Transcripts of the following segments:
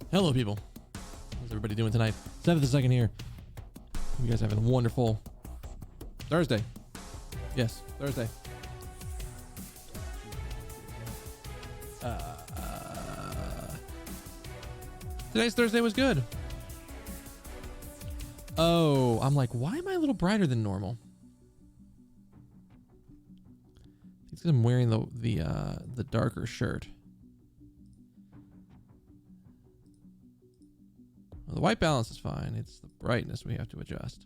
Hello, people. How's everybody doing tonight? 7th the 2nd here. You guys having a wonderful Thursday. Yes, Thursday. Today's Thursday was good. Oh, I'm like, why am I a little brighter than normal? It's because I'm wearing the darker shirt. Well, the white balance is fine. It's the brightness we have to adjust.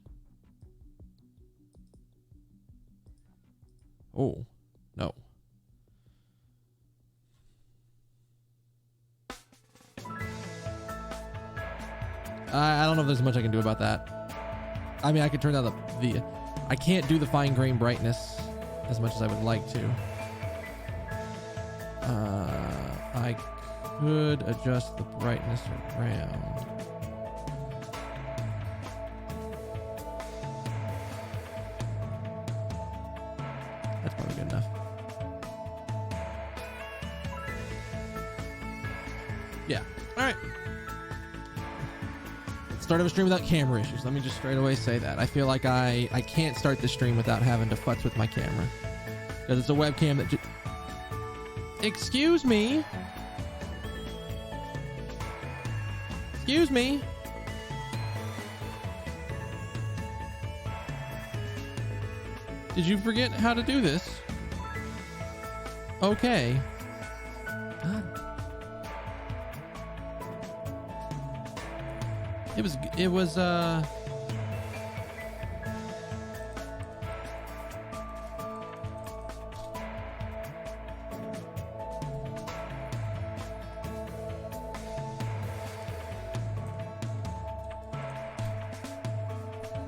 Oh, no. I don't know if there's much I can do about that. I mean, I could turn down the I can't do the fine grain brightness as much as I would like to. I could adjust the brightness around. That's probably good enough. Yeah. All right. Start of a stream without camera issues. Let me just straight away say that. I feel like I can't start the stream without having to futz with my camera. Because it's a webcam that... Excuse me? Excuse me? Did you forget how to do this? Okay. It was I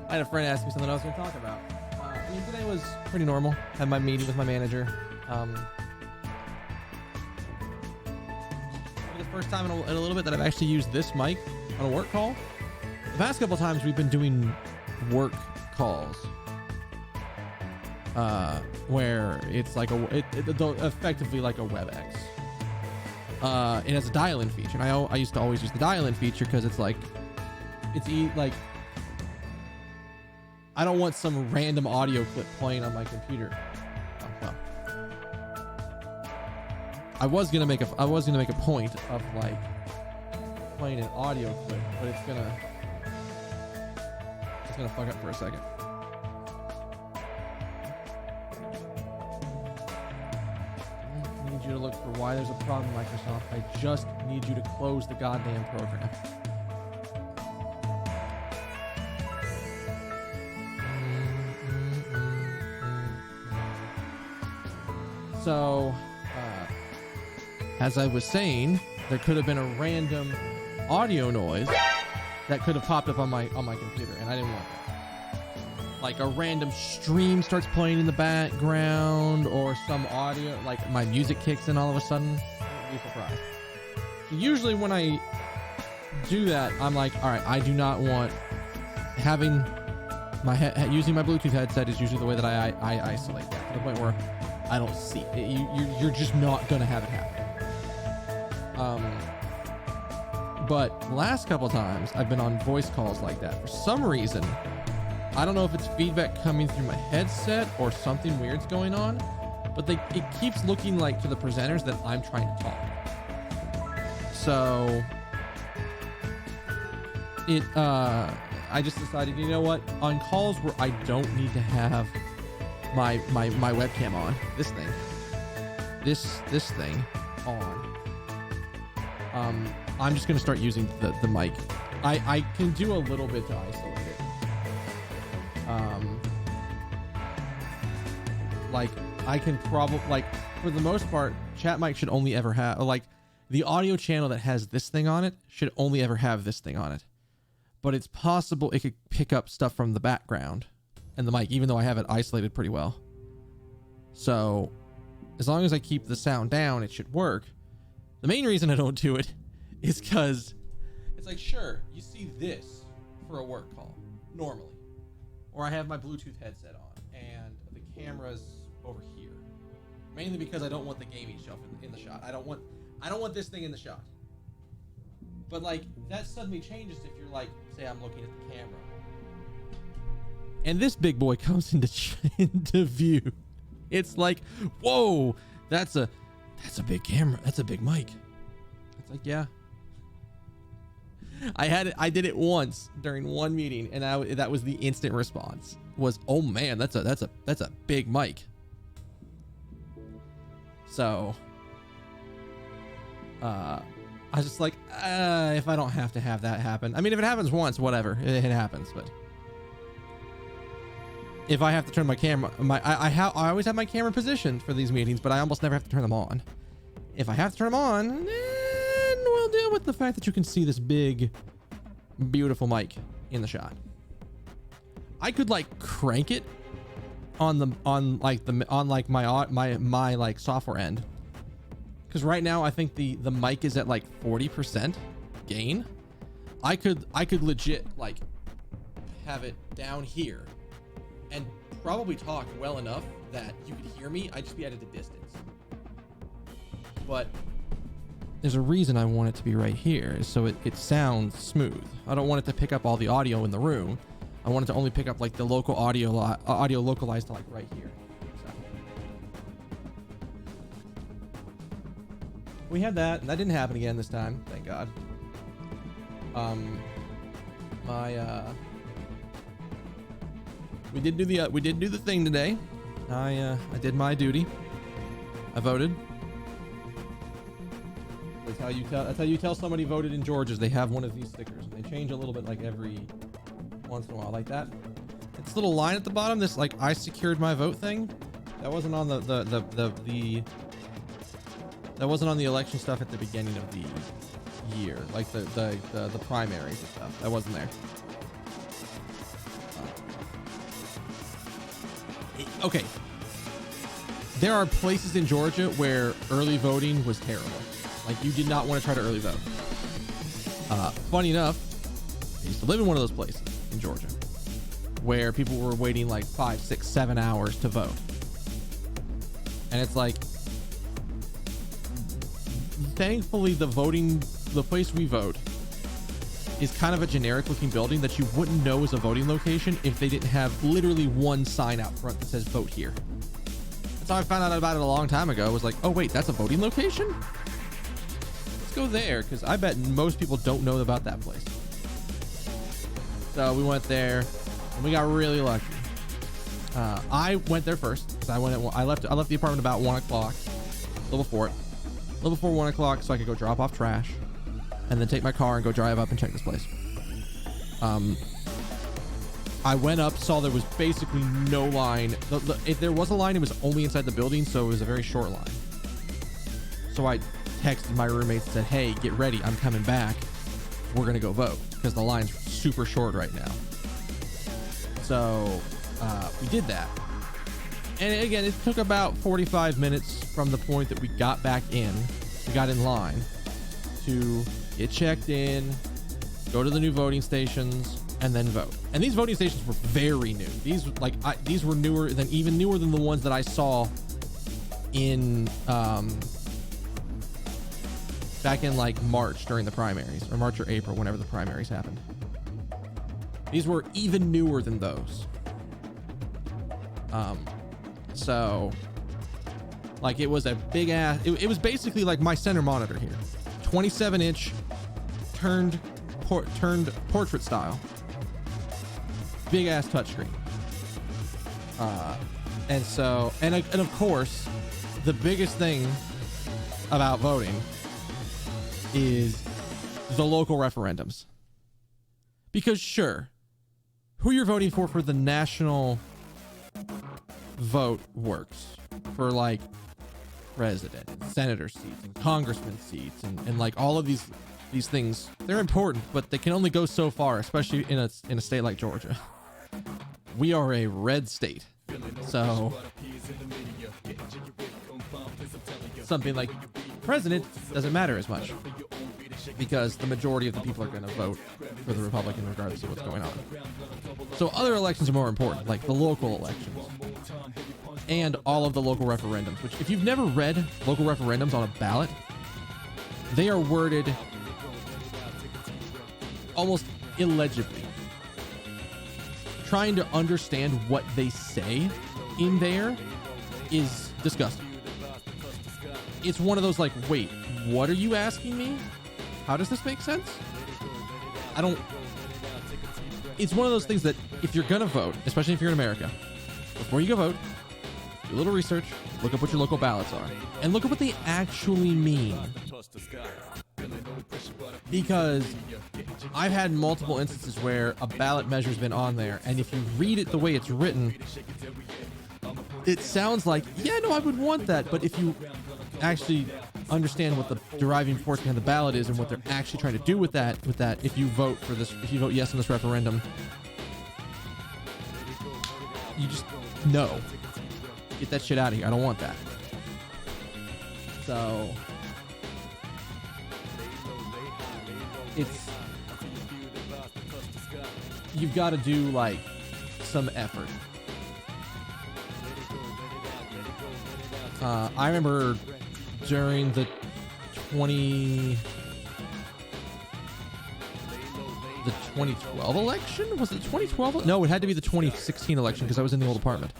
had a friend ask me something I was going to talk about. I mean, today was pretty normal. Had my meeting with my manager. For the first time in a little bit that I've actually used this mic on a work call. The past couple times we've been doing work calls, where it's like effectively like a WebEx. It has a dial-in feature, and I used to always use the dial-in feature because it's like like I don't want some random audio clip playing on my computer. Oh, well. I was gonna make a point of like playing an audio clip, but it's gonna fuck up for a second. I need you to look for why there's a problem, Microsoft. I just need you to close the goddamn program. So, as I was saying, there could have been a random audio noise that could have popped up on my computer, and I didn't want that. Like a random stream starts playing in the background, or some audio, like my music kicks in all of a sudden. I'd be surprised. Usually when I do that, I'm like, all right, I do not want having my using my Bluetooth headset is usually the way that I isolate that, to the point where I don't see it. You're just not gonna have it happen. But the last couple times I've been on voice calls like that. For some reason, I don't know if it's feedback coming through my headset or something weird's going on, but it keeps looking like to the presenters that I'm trying to talk. So I just decided, you know what? On calls where I don't need to have my webcam on, this thing on, I'm just gonna start using the mic. I can do a little bit to isolate it. Like I can probably, like, for the most part, chat mic should only ever have, like, the audio channel that has this thing on it should only ever have this thing on it. But it's possible it could pick up stuff from the background and the mic, even though I have it isolated pretty well. So as long as I keep the sound down, it should work. The main reason I don't do it is because it's like, sure, you see this for a work call normally, or I have my Bluetooth headset on and the camera's over here, mainly because I don't want the gaming shelf in the shot. I don't want this thing in the shot. But like that suddenly changes if you're like, say I'm looking at the camera and this big boy comes into view. It's like, whoa, that's a big camera. That's a big mic. It's like, yeah. I did it once during one meeting, and that was the instant response was, oh man, that's a big mic. So I was just like, if I don't have to have that happen. I mean, if it happens once, whatever, it happens. But if I have to turn my camera, I always have my camera positioned for these meetings, but I almost never have to turn them on. If I have to turn them on, then we'll deal with the fact that you can see this big, beautiful mic in the shot. I could like crank it on my like software end, because right now I think the mic is at like 40% gain. I could legit like have it down here and probably talk well enough that you could hear me. I'd just be at a distance. But there's a reason I want it to be right here, so it sounds smooth. I don't want it to pick up all the audio in the room. I want it to only pick up like the local audio localized to like right here. So we had that, and that didn't happen again this time, thank God. We did do the thing today. I did my duty. I voted. That's how you tell somebody voted in Georgia. They have one of these stickers. They change a little bit like every once in a while, like that. It's a little line at the bottom. This like I secured my vote thing. That wasn't on that wasn't on the election stuff at the beginning of the year, like the primaries and stuff. That wasn't there. Okay. There are places in Georgia where early voting was terrible. Like you did not want to try to early vote. Funny enough, I used to live in one of those places in Georgia where people were waiting like 5, 6, 7 hours to vote. And it's like, thankfully the place we vote is kind of a generic looking building that you wouldn't know is a voting location if they didn't have literally one sign out front that says vote here. That's how I found out about it a long time ago. I was like, oh wait, that's a voting location? Let's go there, because I bet most people don't know about that place. So we went there and we got really lucky. I went there first because I left the apartment about 1 o'clock, a little before 1 o'clock, so I could go drop off trash and then take my car and go drive up and check this place. I went up, saw there was basically no line. If there was a line, it was only inside the building, so it was a very short line. So I texted my roommates and said, hey, get ready, I'm coming back. We're gonna go vote, because the line's super short right now. So we did that. And again, it took about 45 minutes from the point that we got back in, we got in line, to get checked in, go to the new voting stations, and then vote. And these voting stations were very new. These were newer than the ones that I saw in back in like March during the primaries, or March or April, whenever the primaries happened. These were even newer than those. So like it was a big ass, it was basically like my center monitor here, 27-inch turned portrait style, big ass touchscreen. And of course, the biggest thing about voting is the local referendums. Because sure, who you're voting for the national vote works for like president and senator seats and congressman seats and like all of these things. They're important, but they can only go so far, especially in a state like Georgia. We are a red state, so something like president doesn't matter as much, because the majority of the people are going to vote for the Republican regardless of what's going on. So other elections are more important, like the local elections and all of the local referendums, which if you've never read local referendums on a ballot, they are worded almost illegibly. Trying to understand what they say in there is disgusting. It's one of those like, wait, what are you asking me? How does this make sense? It's one of those things that if you're gonna vote, especially if you're in America, before you go vote, do a little research, look up what your local ballots are, and look at what they actually mean. Because I've had multiple instances where a ballot measure's been on there, and if you read it the way it's written, it sounds like, yeah, no, I would want that. But if you actually understand what the driving force behind the ballot is and what they're actually trying to do with that, if you vote for this, if you vote yes on this referendum, you just no, get that shit out of here. I don't want that. So you've got to do like some effort. I remember during the 2012 election? Was it 2012? No, it had to be the 2016 election because I was in the old apartment.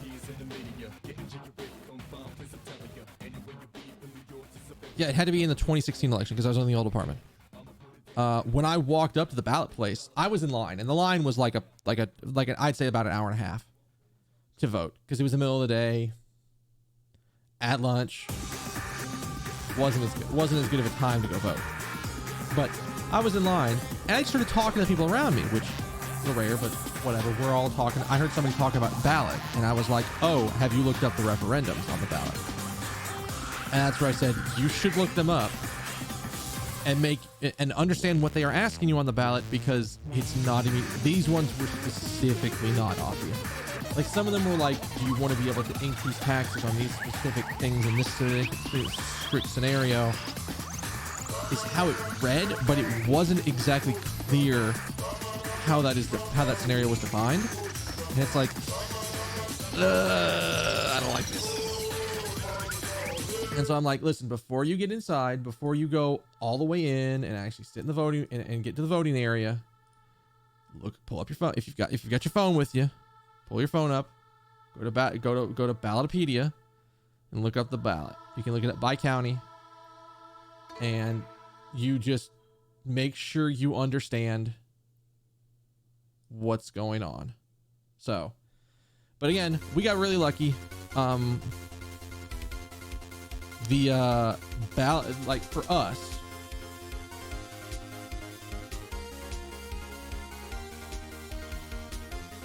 Yeah, it had to be in the 2016 election because I was in the old apartment. When I walked up to the ballot place, I was in line, and the line was like I'd say about an hour and a half to vote because it was the middle of the day. At lunch, wasn't as good of a time to go vote. But I was in line, and I started talking to people around me, which is rare, but whatever. We're all talking. I heard somebody talking about ballot, and I was like, "Oh, have you looked up the referendums on the ballot?" And that's where I said, "You should look them up and understand what they are asking you on the ballot because it's not even. These ones were specifically not obvious." Like some of them were like, do you want to be able to increase taxes on these specific things in this strict scenario? Is how it read, but it wasn't exactly clear how that scenario was defined. And it's like, I don't like this. And so I'm like, listen, before you get inside, before you go all the way in and actually sit in the voting and get to the voting area, pull up your phone. If you've got your phone with you. Pull your phone up, go to Ballotopedia, and look up the ballot. You can look it up by county, and you just make sure you understand what's going on. So, but again, we got really lucky. The ballot, like for us,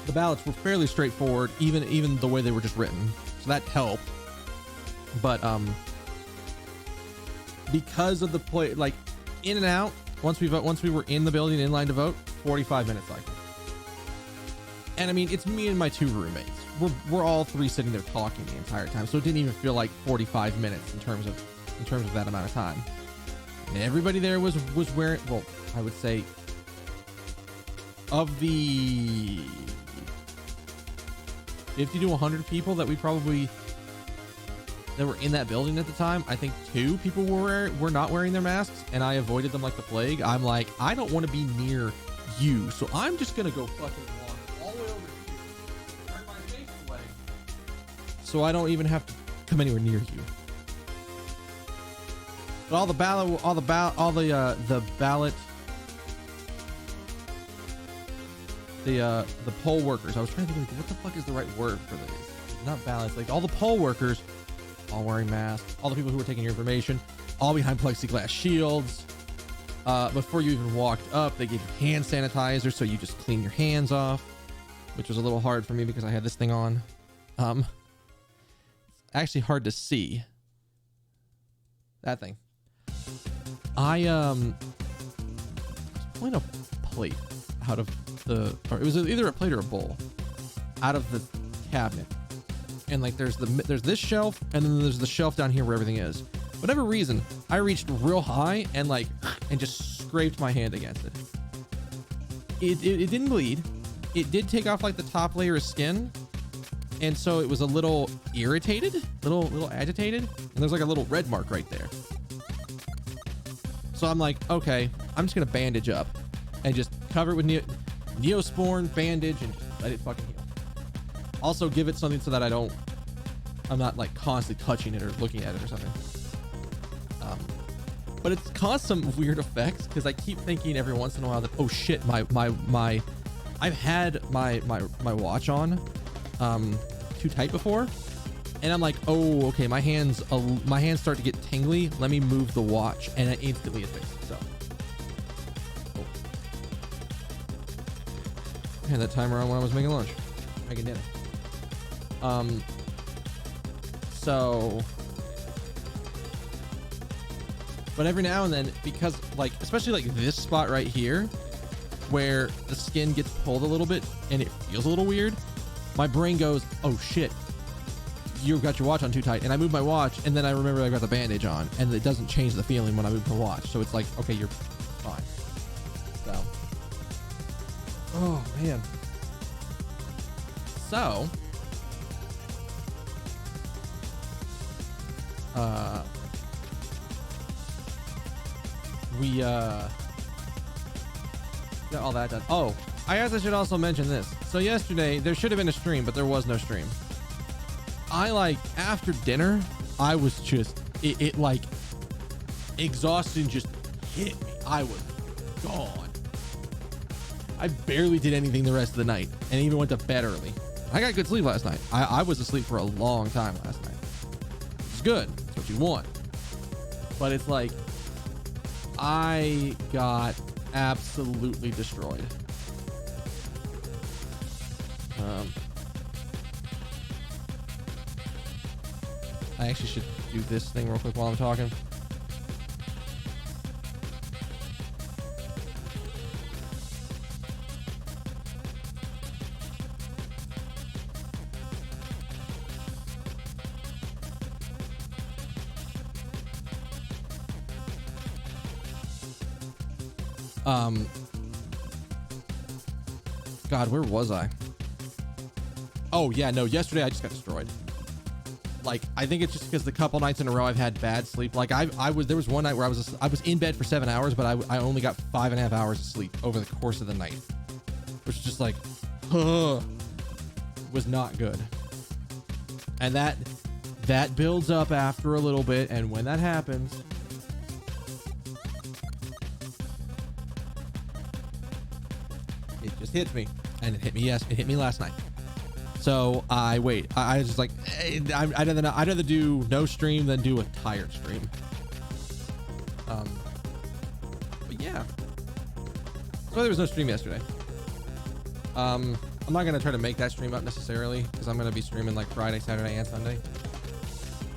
the ballots were fairly straightforward, even the way they were just written, so that helped. But because of the play, like in and out, once we were in the building in line to vote, 45 minutes like. And I mean, it's me and my two roommates. We're all three sitting there talking the entire time, so it didn't even feel like 45 minutes in terms of that amount of time. And everybody there was wearing, well, I would say of the 50 to 100 people that were in that building at the time, I think 2 people were not wearing their masks, and I avoided them like the plague. I'm like, I don't want to be near you, so I'm just gonna go fucking walk all the way over here, turn my face away, so I don't even have to come anywhere near you. But the poll workers, I was trying to think, like, what the fuck is the right word for these? Not ballots, like all the poll workers, all wearing masks, all the people who were taking your information, all behind plexiglass shields. Before you even walked up, they gave you hand sanitizer, so you just clean your hands off, which was a little hard for me because I had this thing on. It's actually hard to see. That thing. I was pulling a plate out of or it was either a plate or a bowl out of the cabinet, and like there's this shelf, and then there's the shelf down here where everything is. Whatever reason, I reached real high and just scraped my hand against it. It didn't bleed. It did take off like the top layer of skin, and so it was a little irritated, little agitated, and there's like a little red mark right there. So I'm like, okay, I'm just gonna bandage up and just cover it with Neosporin, bandage, and just let it fucking heal. Also give it something so that I'm not like constantly touching it or looking at it or something. But it's caused some weird effects because I keep thinking every once in a while that, oh shit, I've had my watch on too tight before, and I'm like, oh, okay, my hands start to get tingly. Let me move the watch, and it instantly fixes itself. Oh. I had that timer on when I was making lunch, making dinner. So, but every now and then, because like, especially like this spot right here, where the skin gets pulled a little bit and it feels a little weird, my brain goes, oh shit, you got your watch on too tight. And I move my watch, and then I remember I got the bandage on, and it doesn't change the feeling when I move the watch. So it's like, okay, you're fine. So, oh man. So, we got all that done. Oh, I guess I should also mention this. So yesterday there should have been a stream, but there was no stream. I like after dinner, I was just it like exhaustion just hit me. I was gone. I barely did anything the rest of the night, and even went to bed early. I got good sleep last night. I was asleep for a long time last night. It's good. It's what you want. But it's like I got absolutely destroyed. I actually should do this thing real quick while I'm talking. God, where was I? Oh yeah, no, yesterday I just got destroyed. Like, I think it's just because the couple nights in a row I've had bad sleep. Like there was one night where I was in bed for 7 hours, but I only got 5.5 hours of sleep over the course of the night, which is just like, was not good. And that builds up after a little bit, and when that happens, it just hits me, and it hit me last night. So I was just like, I'd rather do no stream than do a tired stream. But yeah, so there was no stream yesterday. I'm not gonna try to make that stream up necessarily, because I'm gonna be streaming like Friday, Saturday, and Sunday.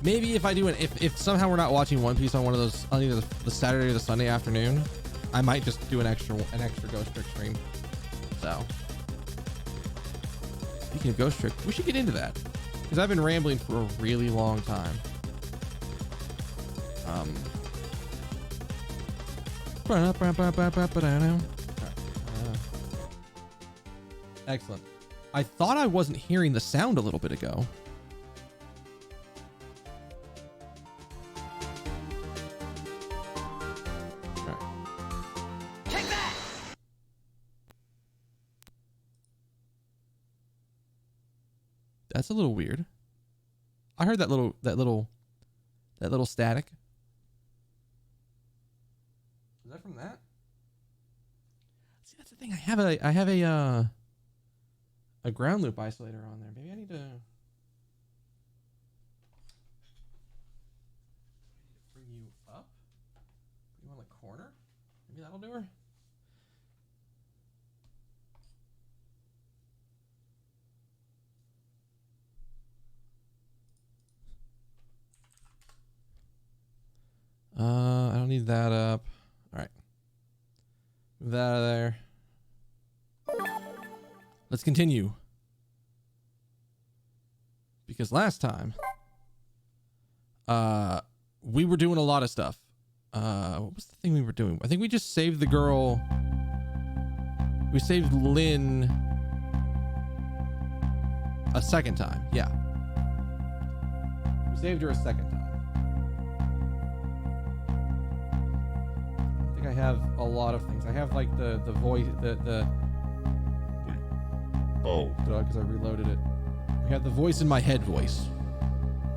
Maybe if I do if somehow we're not watching One Piece on one of those, on either the Saturday or the Sunday afternoon, I might just do an extra Ghost Trick stream. So. Speaking of Ghost Trick, we should get into that, because I've been rambling for a really long time. Excellent. I thought I wasn't hearing the sound a little bit ago. That's a little weird. I heard that little static. Is that from that? See, that's the thing. I have a ground loop isolator on there. Maybe I need to bring you up. Bring you on the corner. Maybe that'll do her. I don't need that up. All right. Move that out of there. Let's continue. Because last time, we were doing a lot of stuff. What was the thing we were doing? I think we just saved the girl. We saved Lynn a second time. Yeah. We saved her a second time. I think think I have a lot of things. I have like the voice, Oh. because I reloaded it. I have the voice in my head voice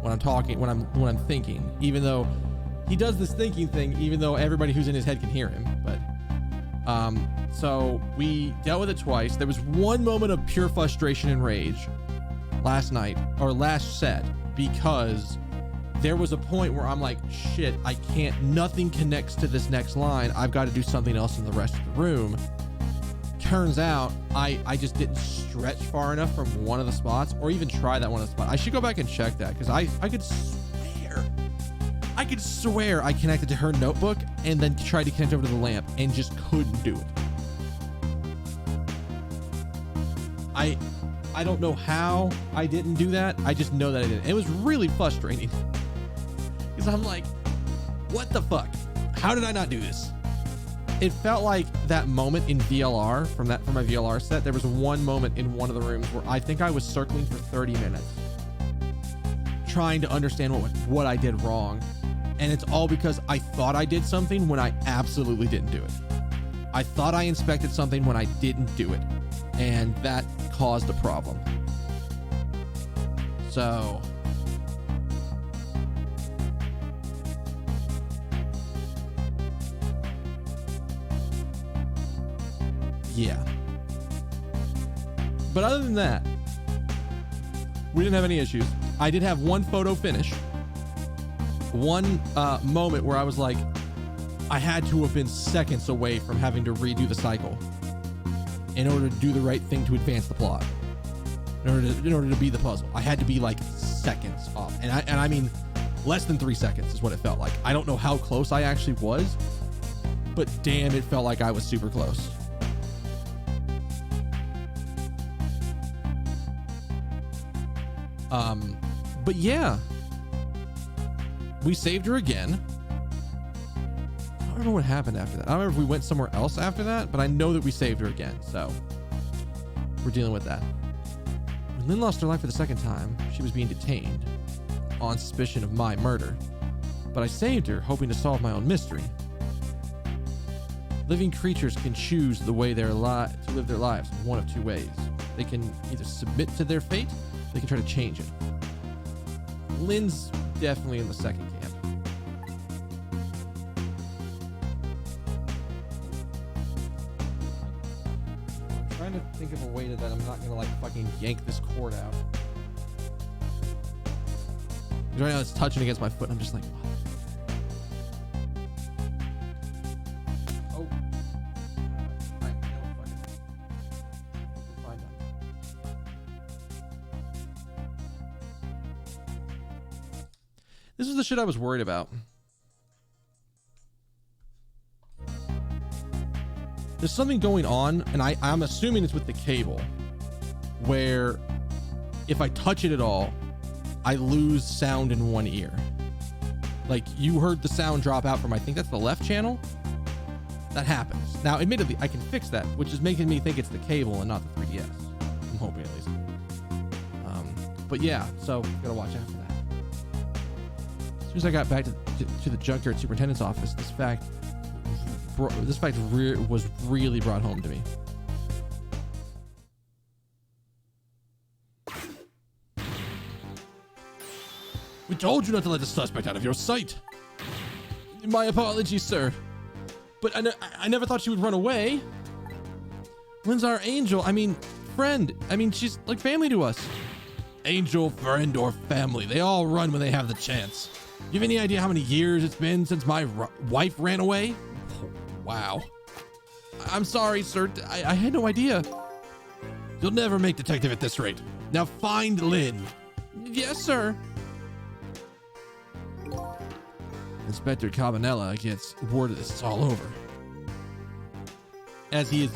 when I'm talking, when I'm thinking, even though he does this thinking thing, even though everybody who's in his head can hear him. But so we dealt with it twice. There was one moment of pure frustration and rage last night, or last set, because there was a point where I'm like, shit, I can't, nothing connects to this next line. I've got to do something else in the rest of the room. Turns out I just didn't stretch far enough from one of the spots, or even try that one of the spots. I should go back and check that, because I could swear I connected to her notebook and then tried to connect over to the lamp and just couldn't do it. I don't know how I didn't do that. I just know that I didn't. It was really frustrating because I'm like, what the fuck? How did I not do this? It felt like that moment in VLR from my VLR set. There was one moment in one of the rooms where I think I was circling for 30 minutes trying to understand what I did wrong. And it's all because I thought I did something when I absolutely didn't do it. I thought I inspected something when I didn't do it. And that caused a problem. So yeah. But other than that, we didn't have any issues. I did have one photo finish. One moment where I was like, I had to have been seconds away from having to redo the cycle in order to do the right thing to advance the plot. In order to beat the puzzle, I had to be like seconds off, and I mean less than 3 seconds is what it felt like. I don't know how close I actually was, but damn, it felt like I was super close. But yeah, we saved her again. I don't remember what happened after that. I don't remember if we went somewhere else after that, but I know that we saved her again, so we're dealing with that. When Lynn lost her life for the second time, she was being detained on suspicion of my murder, but I saved her hoping to solve my own mystery. Living creatures can choose the way to live their lives in one of two ways. They can either submit to their fate, or they can try to change it. Lynn's definitely in the second camp. I'm trying to think of a way that I'm not gonna like fucking yank this cord out. Right now it's touching against my foot and I'm just like, what? Oh. I know fucking find out. This is the shit I was worried about. There's something going on, and I'm assuming it's with the cable, where if I touch it at all, I lose sound in one ear. Like, you heard the sound drop out from, I think that's the left channel. That happens. Now, admittedly, I can fix that, which is making me think it's the cable and not the 3DS. I'm hoping at least. But yeah, so gotta watch out for that. As soon as I got back to the junkyard superintendent's office, this fact was really brought home to me. We told you not to let the suspect out of your sight. My apologies, sir. But I never thought she would run away. Lynn's our angel. I mean, friend. I mean, she's like family to us. Angel, friend, or family. They all run when they have the chance. You have any idea how many years it's been since my wife ran away? Oh, wow. I'm sorry, sir. I had no idea. You'll never make detective at this rate. Now find Lynn. Yes, sir. Inspector Cabanella gets word of this. It's all over. As he is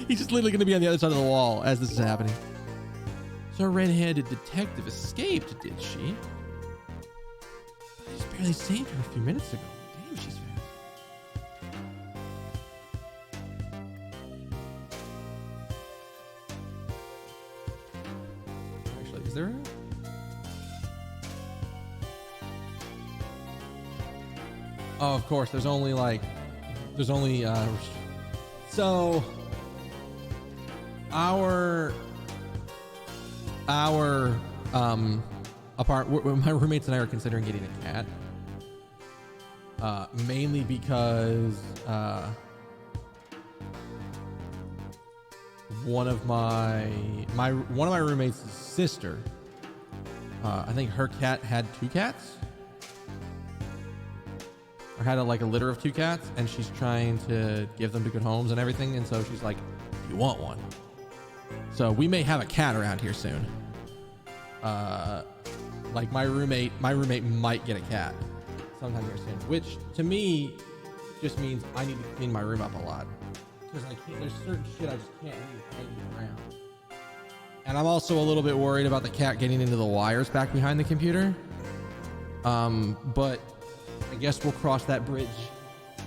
he's just literally going to be on the other side of the wall as this is happening. So our red-handed detective escaped, did she? I just barely saved her a few minutes ago. Damn, she's fast. Actually, is there a... Oh, of course, there's only like There's only so our apart. My roommates and I are considering getting a cat. Mainly because one of my roommates' sister, I think her cat had 2 cats, or had a litter of 2 cats, and she's trying to give them to good homes and everything. And so she's like, "You want one?" So we may have a cat around here soon. Like my roommate might get a cat sometime here soon, which to me just means I need to clean my room up a lot, because there's certain shit I just can't leave hanging around. And I'm also a little bit worried about the cat getting into the wires back behind the computer. But I guess we'll cross that bridge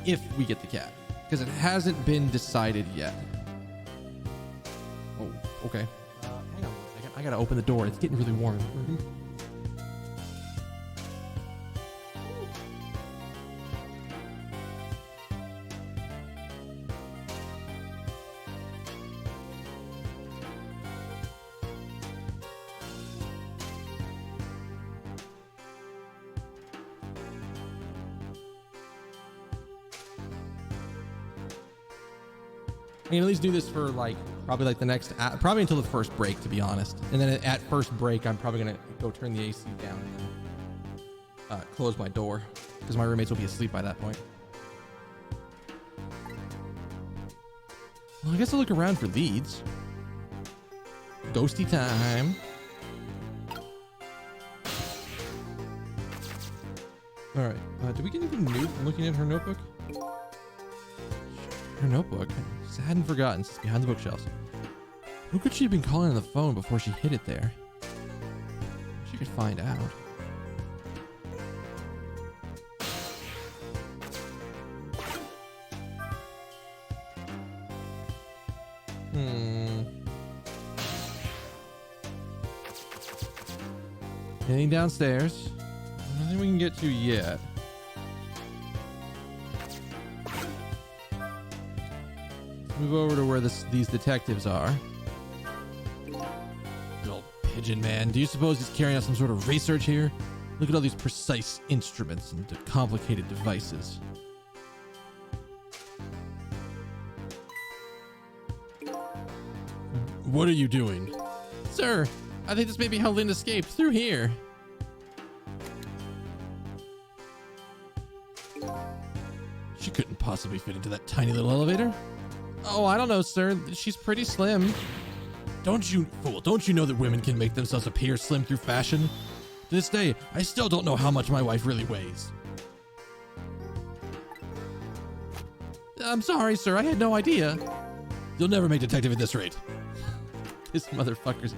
if we get the cat, because it hasn't been decided yet. Oh, okay. Hang on a second. I gotta open the door. It's getting really warm. I can at least do this for probably the next, probably until the first break, to be honest. And then at first break, I'm probably gonna go turn the AC down and then close my door, because my roommates will be asleep by that point. Well, I guess I'll look around for leads. Ghosty time. All right. Did we get anything new from looking at her notebook? Her notebook. I hadn't forgotten. It's behind the bookshelves. Who could she have been calling on the phone before she hid it there? She could find out. Anything downstairs? Nothing we can get to yet. Move over to where these detectives are. Good old pigeon man. Do you suppose he's carrying out some sort of research here? Look at all these precise instruments and complicated devices. What are you doing? Sir, I think this may be how Lynn escaped, through here. She couldn't possibly fit into that tiny little elevator. Oh, I don't know, sir. She's pretty slim. Don't you know that women can make themselves appear slim through fashion? To this day, I still don't know how much my wife really weighs. I'm sorry, sir. I had no idea. You'll never make detective at this rate. This motherfucker's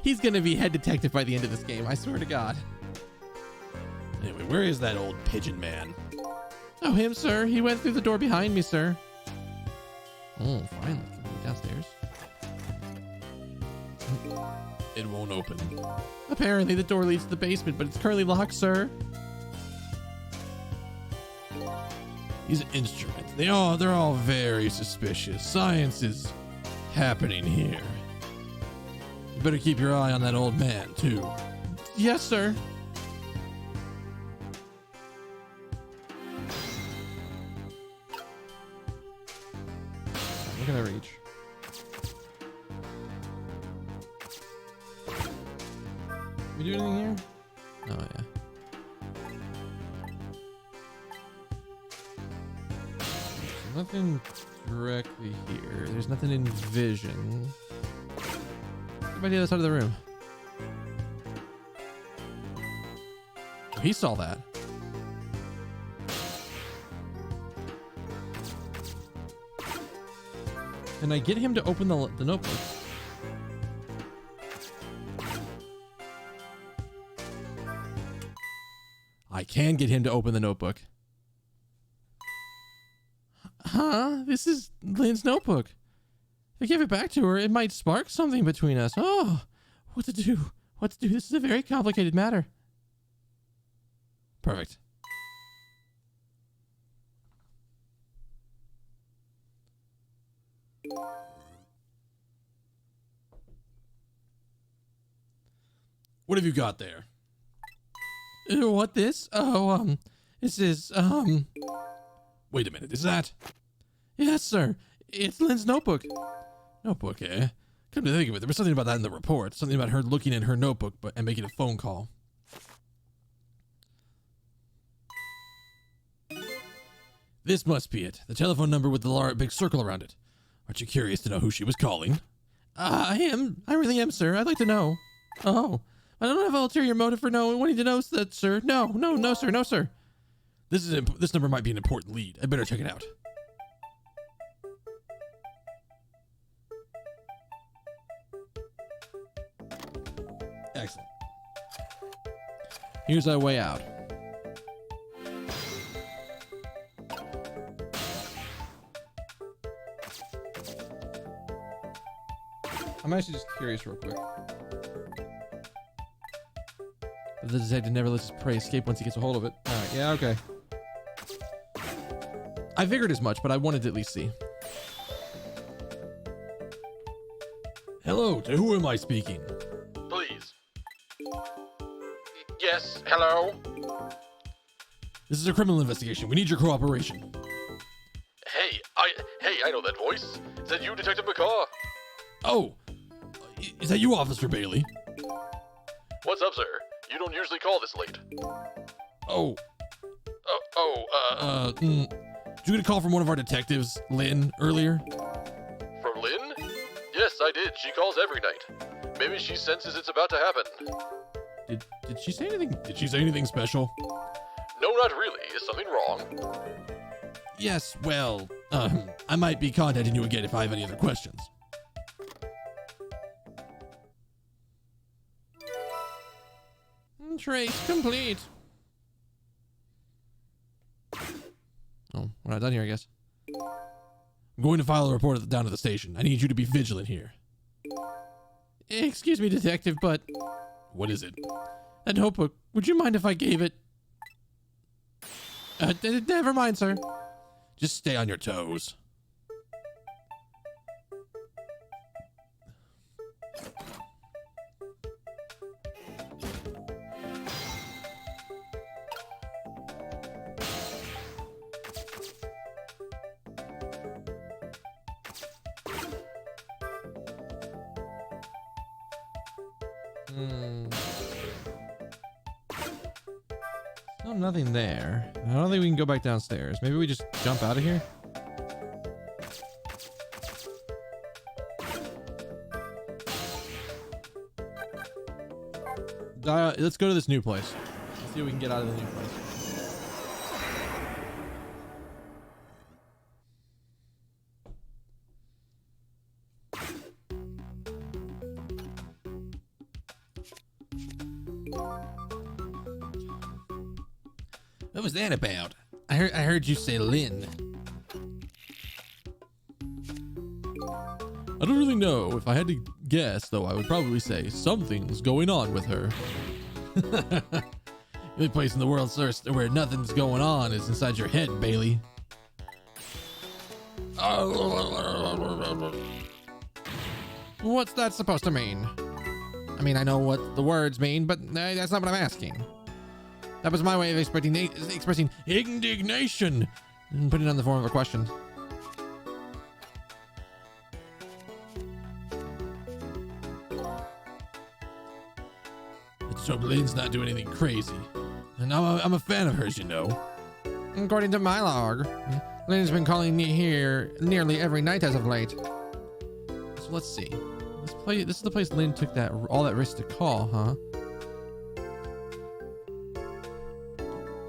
he's gonna be head detective by the end of this game. I swear to God. Anyway, where is that old pigeon man? Oh, him, sir. He went through the door behind me, sir. Oh, finally. Can we go downstairs? It won't open. Apparently, the door leads to the basement, but it's currently locked, sir. These instruments, they're all very suspicious. Science is happening here. You better keep your eye on that old man, too. Yes, sir. We're gonna reach. Can we do anything here? Oh, yeah. There's nothing directly here. There's nothing in vision. What about the other side of the room? Oh, he saw that. Can I get him to open the notebook? I can get him to open the notebook. Huh? This is Lynn's notebook. If I give it back to her, it might spark something between us. Oh, what to do? What to do? This is a very complicated matter. Perfect. What have you got there? What this? Oh, this is, Wait a minute, is that? Yes, sir. It's Lynn's notebook. Notebook, eh? Come to think of it, there was something about that in the report. Something about her looking in her notebook and making a phone call. This must be it. The telephone number with the big circle around it. Aren't you curious to know who she was calling? I am. I really am, sir. I'd like to know. Oh, I don't have ulterior motive for wanting to know that, sir. No, sir. No, sir. This number might be an important lead. I better check it out. Excellent. Here's our way out. I'm actually just curious real quick. The detective never lets his prey escape once he gets a hold of it. Alright, yeah, okay. I figured as much, but I wanted to at least see. Hello, to who am I speaking? Please. Yes, hello? This is a criminal investigation. We need your cooperation. Hey, I know that voice. Is that you, Detective McCaw? Oh, is that you, Officer Bailey? What's up, sir? You don't usually call this late. Oh. Did Did you get a call from one of our detectives, Lynn, earlier? From Lynn? Yes, I did. She calls every night. Maybe she senses it's about to happen. Did she say anything? Did she say anything special? No, not really. Is something wrong? Yes, well, I might be contacting you again if I have any other questions. Trace complete. Oh, we're not done here, I guess. I'm going to file a report down to the station. I need you to be vigilant here. Excuse me, detective, but What is it? that notebook, would you mind if I gave it? Never mind, sir. Just stay on your toes. No, nothing there. I don't think we can go back downstairs. Maybe we just jump out of here? Let's go to this new place. Let's see what we can get out of the new place. What was that about? I heard you say Lynn. I don't really know. If I had to guess, though, I would probably say something's going on with her. The only place in the world, sir, where nothing's going on is inside your head, Bailey. What's that supposed to mean? I mean, I know what the words mean, but that's not what I'm asking. That was my way of expressing indignation and putting it in the form of a question. Let's hope Lynn's not doing anything crazy. And I'm a fan of hers, you know. According to my log, Lynn's been calling me here nearly every night as of late. So let's see. This is the place Lynn took all that risk to call, huh?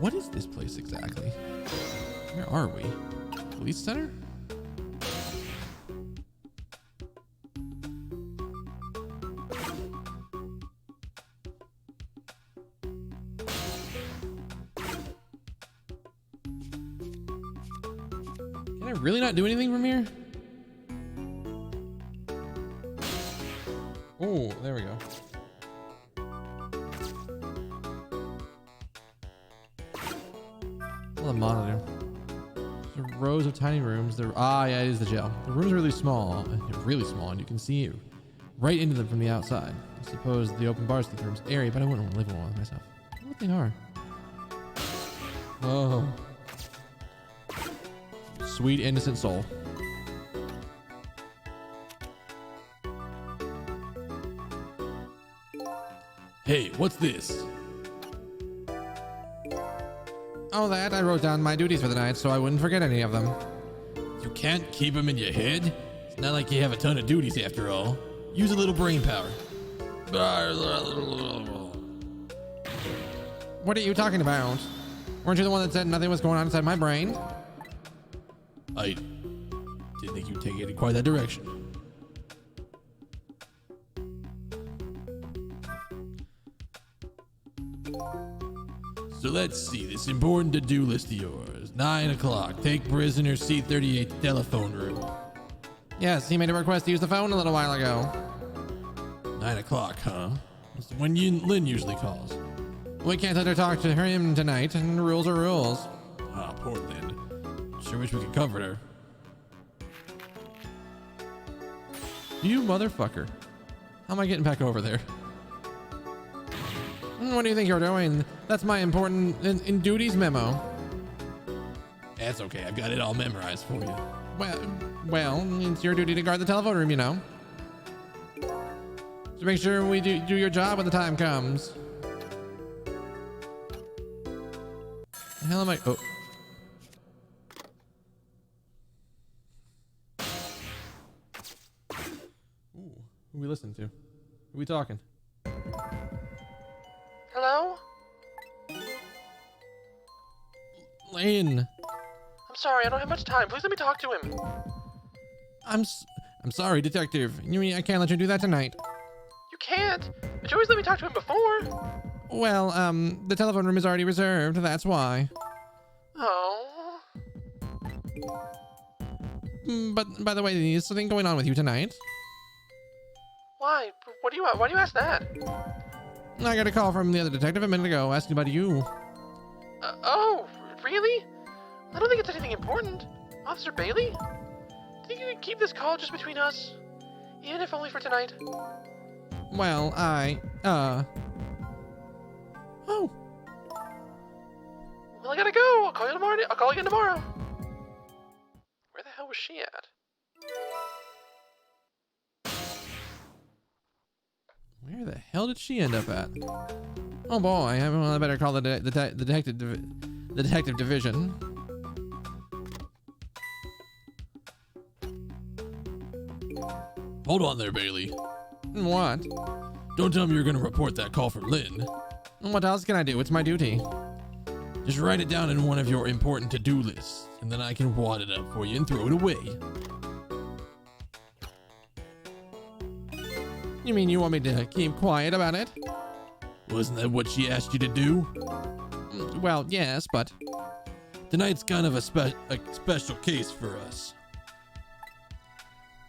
What is this place exactly? Where are we? Police center? Can I really not do anything from here? Oh, there we go. The monitor. There are rows of tiny rooms. Yeah, it is the jail. The rooms are really small, and you can see right into them from the outside. I suppose the open bars to the room's airy, but I wouldn't want to live in one with myself. I wonder what they are. Oh. Sweet, innocent soul. Hey, what's this? Oh, that? I wrote down my duties for the night so I wouldn't forget any of them. You can't keep them in your head? It's not like you have a ton of duties after all. Use a little brain power. What are you talking about? Weren't you the one that said nothing was going on inside my brain? I didn't think you'd take it in quite that direction. So let's see this important to-do list of yours. 9 o'clock. Take prisoner C38 telephone room. Yes, he made a request to use the phone a little while ago. 9 o'clock, huh? That's when Lynn usually calls. We can't let her talk to him tonight, and rules are rules. Ah, poor Lynn. Sure wish we could comfort her. You motherfucker. How am I getting back over there? What do you think you're doing? That's my important in duties memo. That's okay. I've got it all memorized for you. Well, it's your duty to guard the telephone room, you know. So make sure we do your job when the time comes. The hell am I? Oh. Ooh, who we listening to? Who we talking? Hello? Lynn. I'm sorry, I don't have much time. Please let me talk to him. I'm sorry, detective. You mean I can't let you do that tonight? You can't. But you always let me talk to him before. Well, the telephone room is already reserved. That's why. Oh. But by the way, is something going on with you tonight? Why? Why do you ask that? I got a call from the other detective a minute ago asking about you. Oh, really? I don't think it's anything important. Officer Bailey? Do you think you can keep this call just between us? Even if only for tonight? Well, Oh. Well, I gotta go. I'll call you tomorrow. I'll call again tomorrow. Where the hell was she at? Where the hell did she end up at? Oh boy, I better call the detective division. Hold on there, Bailey. What? Don't tell me you're going to report that call from Lynn. What else can I do? It's my duty. Just write it down in one of your important to-do lists, and then I can wad it up for you and throw it away. You mean you want me to keep quiet about it? Wasn't that what she asked you to do? Well, yes, but... Tonight's kind of a special case for us.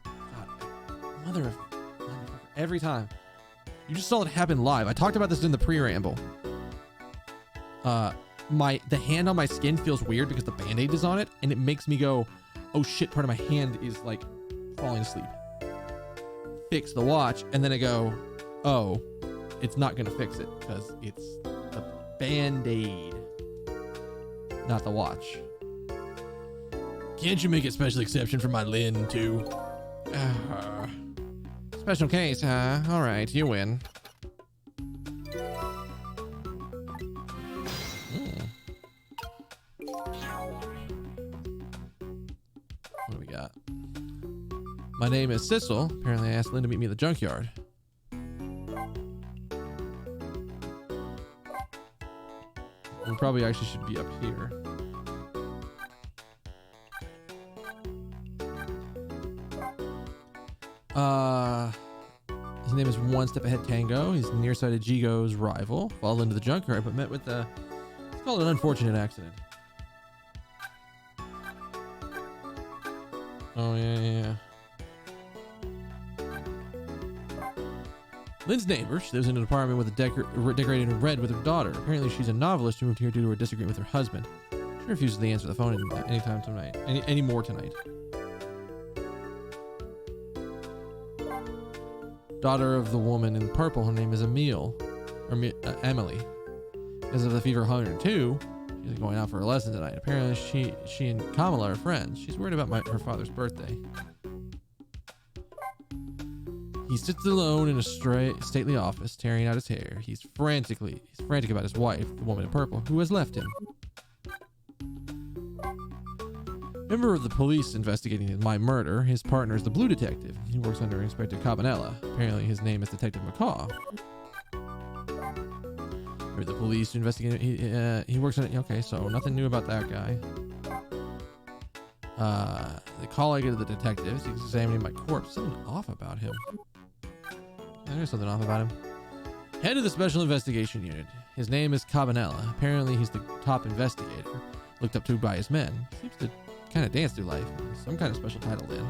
God, mother of... Every time. You just saw it happen live. I talked about this in the pre-ramble. The hand on my skin feels weird because the band-aid is on it, and it makes me go, oh shit, part of my hand is like falling asleep. Fix the watch, and then I go, oh, it's not gonna fix it because it's the band-aid, not the watch. Can't you make a special exception for my Lynn too? Special case, huh? All right, you win. What do we got? My name is Sissel. Apparently I asked Lynn to meet me at the junkyard. We probably actually should be up here. His name is One Step Ahead Tango. He's nearsighted Jigo's rival. Followed into the junkyard, but met with it's called an unfortunate accident. Oh, yeah. Lynn's neighbor. She lives in an apartment with decorated in red with her daughter. Apparently, she's a novelist who moved here due to her disagreement with her husband. She refuses to answer the phone anytime tonight. Any more tonight. daughter of the woman in purple. Her name is Emily. As of the Fever 102, she's going out for a lesson tonight. Apparently, she and Kamala are friends. She's worried about her father's birthday. He sits alone in a stately office, tearing out his hair. He's frantic about his wife, the woman in purple, who has left him. Member of the police investigating my murder, his partner is the blue detective. He works under Inspector Cabanella. Apparently his name is Detective McCaw. Or the police investigating, he works on, okay, so nothing new about that guy. The call I get to the detectives, he's examining my corpse. Something off about him. There's something off about him. Head of the Special Investigation Unit. His name is Cabanella. Apparently he's the top investigator, looked up to by his men. Seems to kind of dance through life. Some kind of special title then.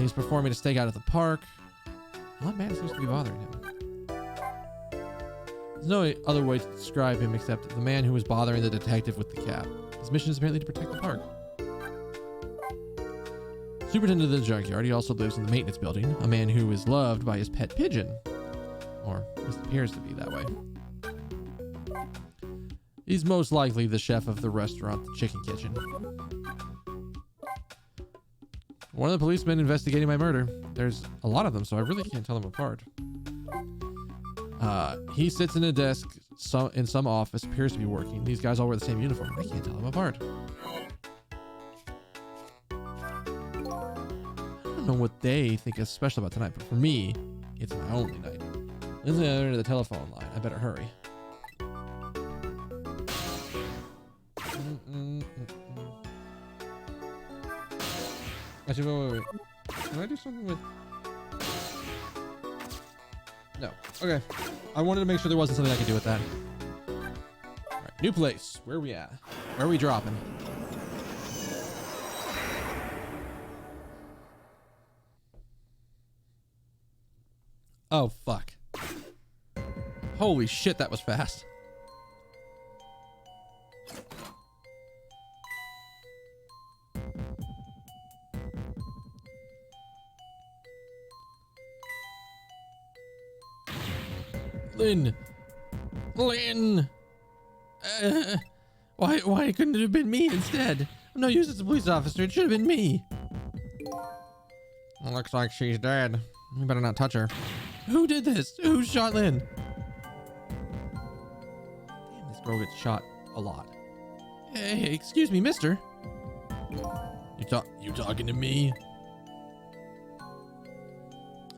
He's performing a stakeout at the park. What man seems to be bothering him? There's no other way to describe him except the man who was bothering the detective with the cap. His mission is apparently to protect the park. Superintendent of the junkyard. He also lives in the maintenance building. A man who is loved by his pet pigeon. Or at least appears to be that way. He's most likely the chef of the restaurant, the Chicken Kitchen. One of the policemen investigating my murder. There's a lot of them, so I really can't tell them apart. He sits in a desk in some office, appears to be working. These guys all wear the same uniform. I can't tell them apart. I don't know what they think is special about tonight, but for me, it's my only night. This is the other end of the telephone line. I better hurry. Actually, wait. Can I do something with... No. Okay. I wanted to make sure there wasn't something I could do with that. Alright, new place. Where are we at? Where are we dropping? Oh, fuck. Holy shit, that was fast. Lynn! Why couldn't it have been me instead? I'm no use as a police officer. It should have been me. Well, looks like she's dead. You better not touch her. Who did this? Who shot Lynn? Damn, this girl gets shot a lot. Hey, excuse me, mister. You talking to me?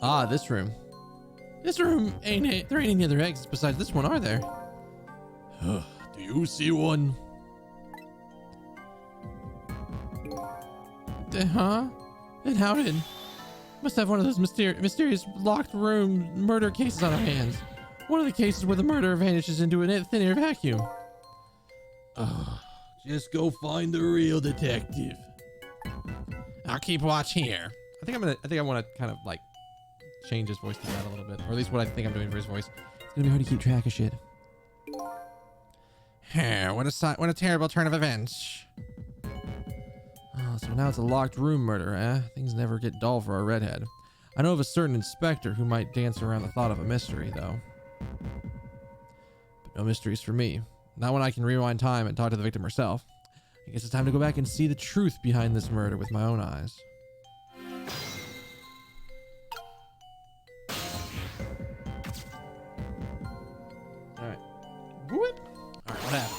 Ah, this room. This room there ain't any other exits besides this one, are there? Do you see one? Huh? And how did? Must have one of those mysterious locked room murder cases on our hands. One of the cases where the murderer vanishes into a thin air vacuum. Just go find the real detective. I'll keep watch here. I think I want to kind of like change his voice to that a little bit, or at least what I think I'm doing for his voice. It's gonna be hard to keep track of shit. What a terrible turn of events. Oh, so now it's a locked room murder, eh? Things never get dull for a redhead. I know of a certain inspector who might dance around the thought of a mystery, though. But no mysteries for me. Not when I can rewind time and talk to the victim herself. I guess it's time to go back and see the truth behind this murder with my own eyes. Alright. Whoop. Alright,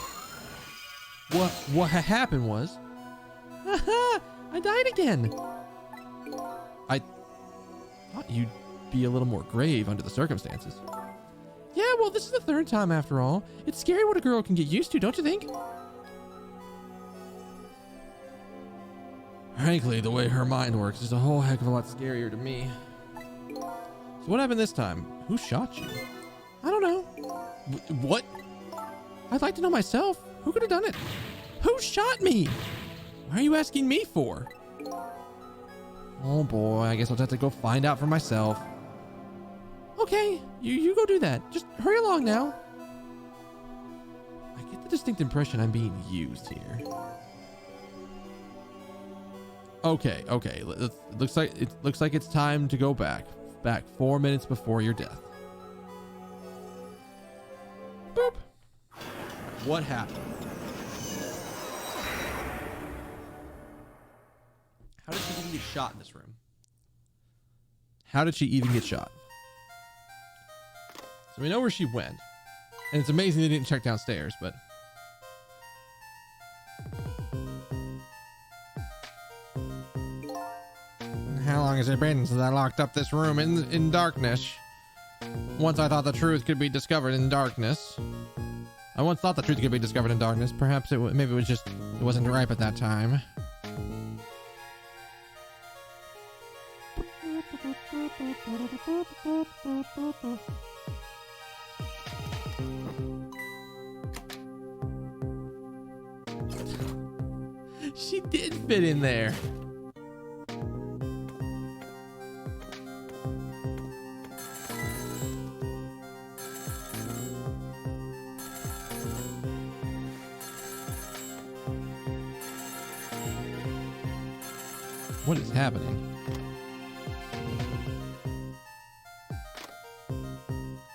what happened? What happened was... I died again! I thought you'd be a little more grave under the circumstances. Yeah, well, this is the third time after all. It's scary what a girl can get used to, don't you think? Frankly, the way her mind works is a whole heck of a lot scarier to me. So what happened this time? Who shot you? I don't know. What? I'd like to know myself. Who could have done it? Who shot me? Why are you asking me for? Oh boy, I guess I'll have to go find out for myself. Okay, you go do that. Just hurry along now. I get the distinct impression I'm being used here. Okay. It looks like it's time to go back. Back 4 minutes before your death. Boop. What happened? How did she even get shot in this room? How did she even get shot? So we know where she went. And it's amazing they didn't check downstairs, but... How long has it been since I locked up this room in darkness? Once I thought the truth could be discovered in darkness. I once thought the truth could be discovered in darkness. Perhaps maybe it was just, it wasn't ripe at that time. She did fit in there. What is happening?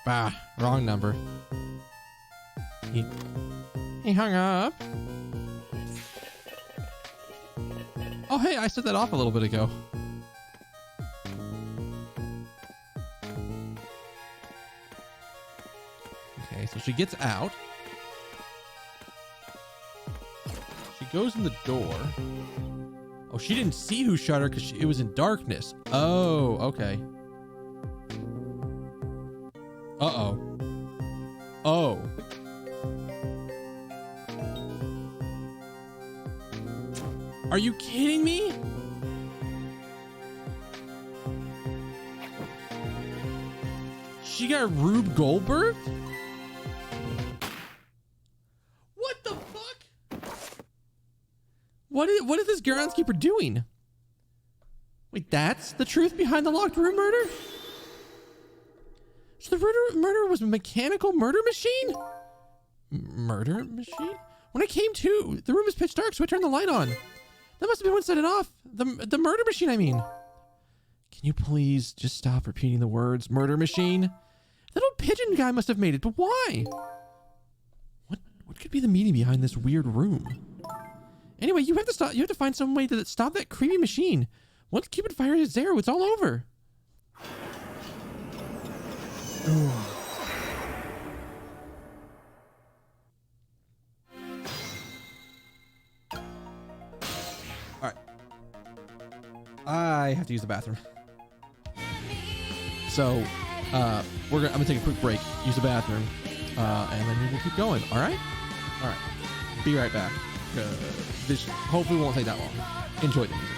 Bah, wrong number. He hung up. Oh, hey, I set that off a little bit ago. Okay, so she gets out. She goes in the door. Oh, she didn't see who shot her because it was in darkness. Oh, okay. Uh-oh. Oh. Are you kidding me? She got Rube Goldberg? What the fuck? What is this groundskeeper doing? Wait, that's the truth behind the locked room murder? So the murder was a mechanical murder machine? Murder machine? When I came to, the room was pitch dark, so I turned the light on. That must have been what set it off. The murder machine, I mean. Can you please just stop repeating the words murder machine? That old pigeon guy must have made it, but why? What could be the meaning behind this weird room? Anyway, you have to find some way to stop that creepy machine. Once Cupid fires its arrow, it's all over. All right. I have to use the bathroom. So, I'm gonna take a quick break, use the bathroom, and then we'll keep going. All right? All right. Be right back. This hopefully won't take that long. Enjoy the music.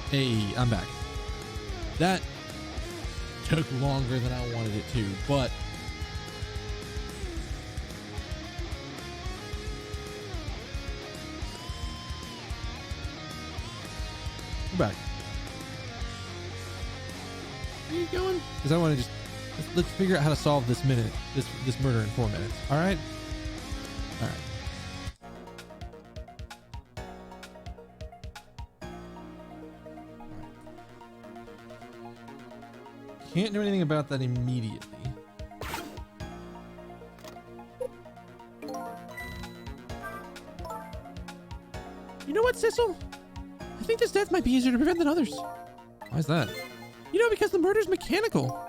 Hey, I'm back. That took longer than I wanted it to, but we're back. Where are you going? Because I want to just let's figure out how to solve this murder in 4 minutes. All right. All right. Can't do anything about that immediately. You know what, Sissel? I think this death might be easier to prevent than others. Why is that? You know, because the murder's mechanical.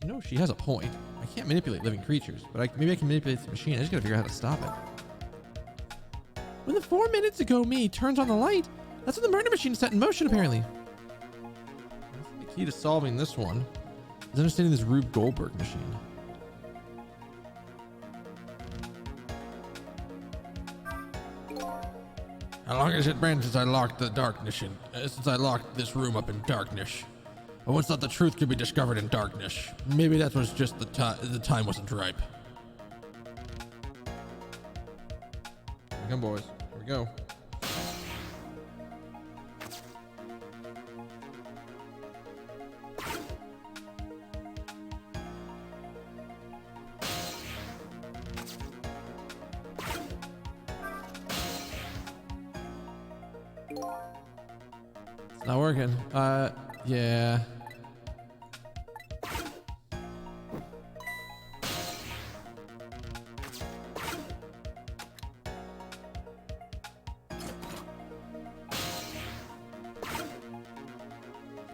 You know, she has a point. I can't manipulate living creatures, but maybe I can manipulate the machine. I just gotta figure out how to stop it. When the 4 minutes ago me turns on the light, that's when the murder machine is set in motion, apparently. The key to solving this one is understanding this Rube Goldberg machine. How long has it been since I locked since I locked this room up in darkness? I once thought the truth could be discovered in darkness. Maybe that was just the time wasn't ripe. Here we come, boys. Here we go. It's not working. Yeah.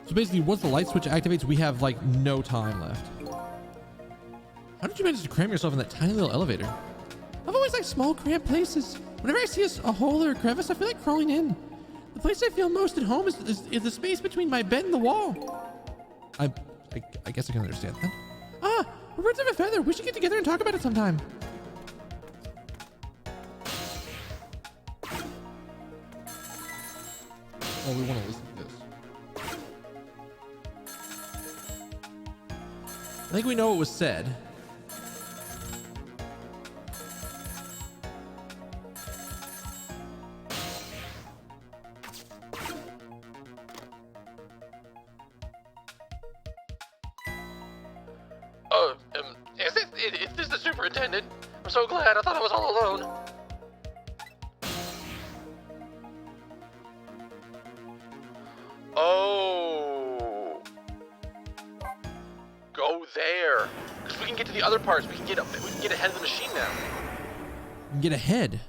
So basically, once the light switch activates, we have like no time left. How did you manage to cram yourself in that tiny little elevator? I've always liked small, cramped places. Whenever I see a hole or a crevice, I feel like crawling in. The place I feel most at home is the space between my bed and the wall. I guess I can understand that. Ah, we're birds of a feather. We should get together and talk about it sometime. Oh, we want to listen to this. I think we know what was said. Is this the superintendent? I'm so glad. I thought I was all alone. Oh. Go there. Because we can get to the other parts. We can get ahead of the machine now. Get ahead.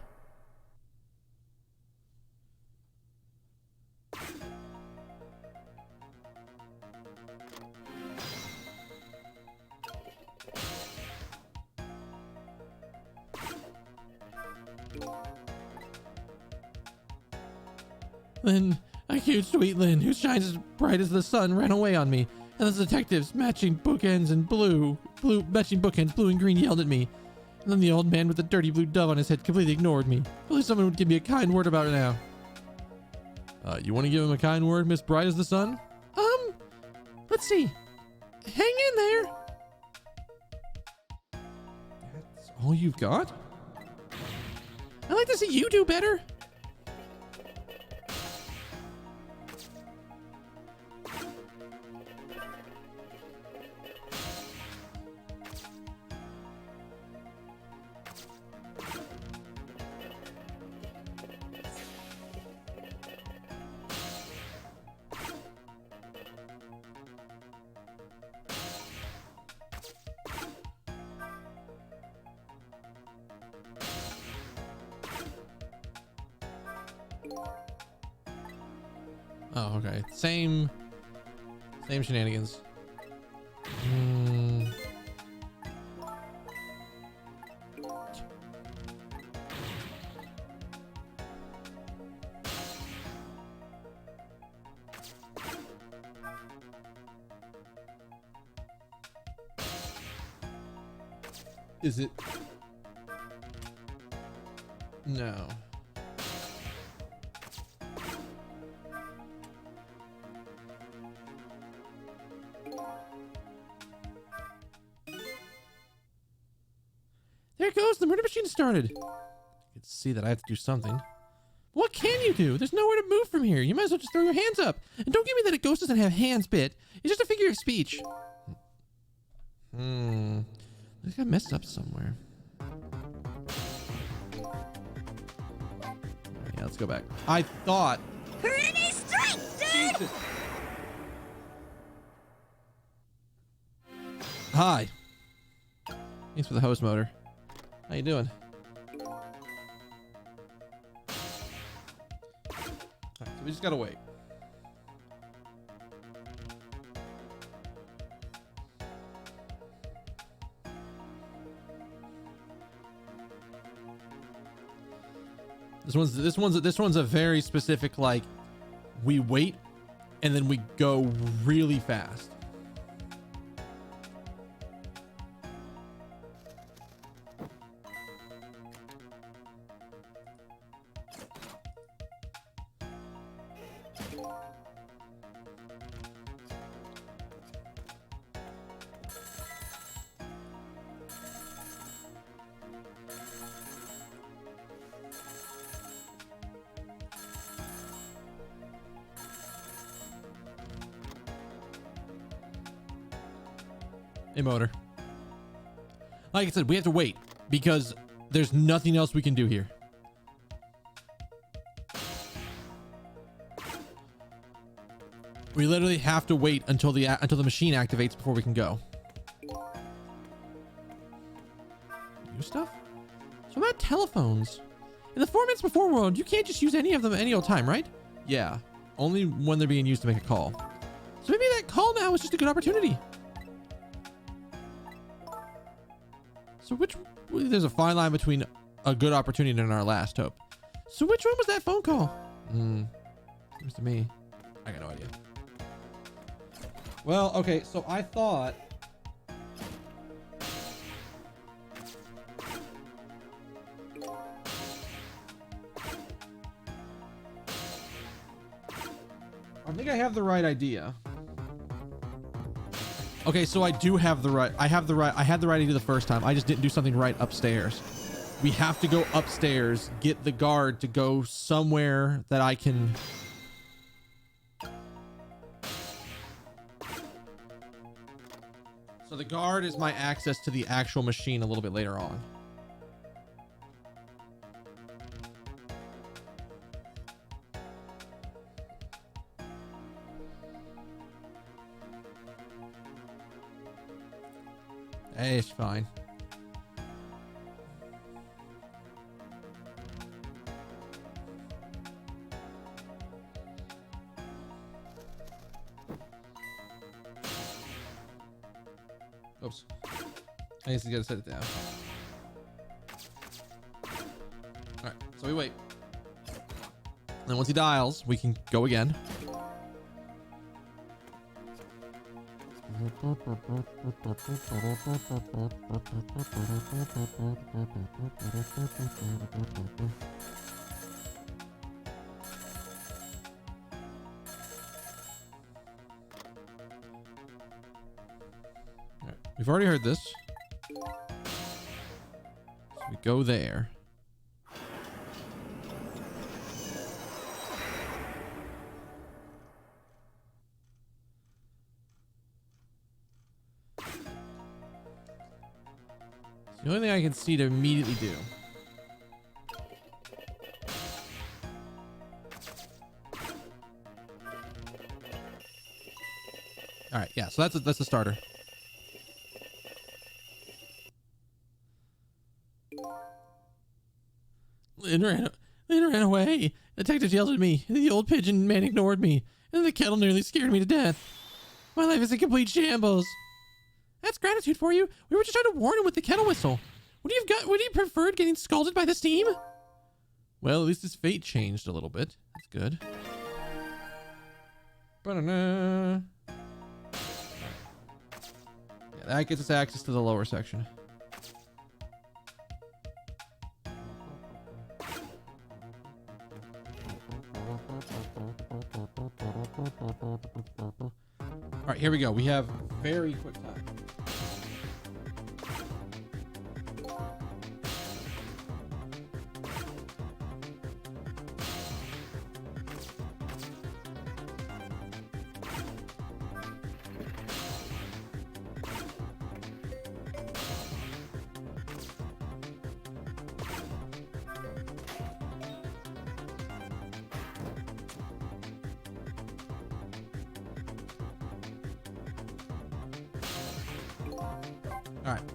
Lynn, a cute sweet Lynn who shines as bright as the sun ran away on me, and the detectives matching bookends blue and green yelled at me. And then the old man with the dirty blue dove on his head completely ignored me. At least someone would give me a kind word about it now. You want to give him a kind word, Miss Bright as the Sun? Let's see. Hang in there. That's all you've got? I'd like to see you do better. Oh, okay. Same shenanigans. Is it? No. it goes. The murder machine started. I can see that I have to do something. What can you do? There's nowhere to move from here. You might as well just throw your hands up. And don't give me that a ghost doesn't have hands, Bit. It's just a figure of speech. I think I messed up somewhere. Yeah, let's go back. I thought... Pretty straight, dude! Jesus. Hi. Thanks for the host motor. How you doing? Alright, so we just gotta wait. This one's a very specific, like, we wait and then we go really fast. A motor. Like I said, we have to wait because there's nothing else we can do here. We literally have to wait until the machine activates before we can go. New stuff? So about telephones. In the 4 minutes before world, you can't just use any of them any old time, right? Yeah. Only when they're being used to make a call. So maybe that call now is just a good opportunity. So there's a fine line between a good opportunity and our last hope. So which one was that phone call? Seems to me. I got no idea. Well, okay, so I thought... I think I have the right idea. Okay, so I do have the right. I had the right idea the first time. I just didn't do something right upstairs. We have to go upstairs, get the guard to go somewhere that I can. So the guard is my access to the actual machine a little bit later on. Hey, it's fine. Oops. I guess you gotta set it down. Alright, so we wait. And then once he dials, we can go again. All right, we've already heard this. So we go there. The only thing I can see to immediately do. All right, yeah. So that's a starter. Lynn ran away. Detectives yelled at me. The old pigeon man ignored me, and the kettle nearly scared me to death. My life is a complete shambles. That's gratitude for you. We were just trying to warn him with the kettle whistle. Would you have preferred getting scalded by the steam? Well, at least his fate changed a little bit. That's good. Ba-da-da. Yeah, that gets us access to the lower section. All right, here we go. We have very quick time.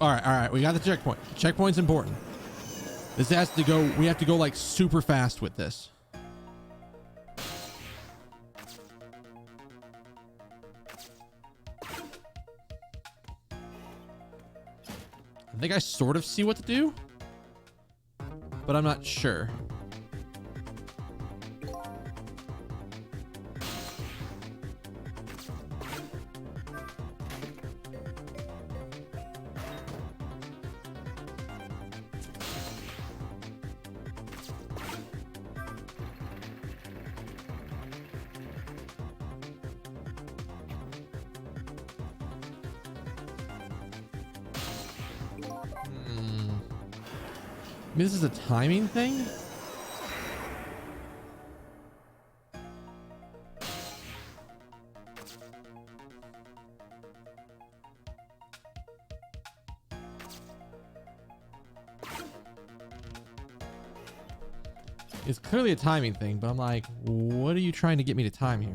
All right. We got the checkpoint. Checkpoint's important. This has to go. We have to go like super fast with this. I think I sort of see what to do, but I'm not sure. Maybe this is a timing thing? It's clearly a timing thing, but I'm like, what are you trying to get me to time here?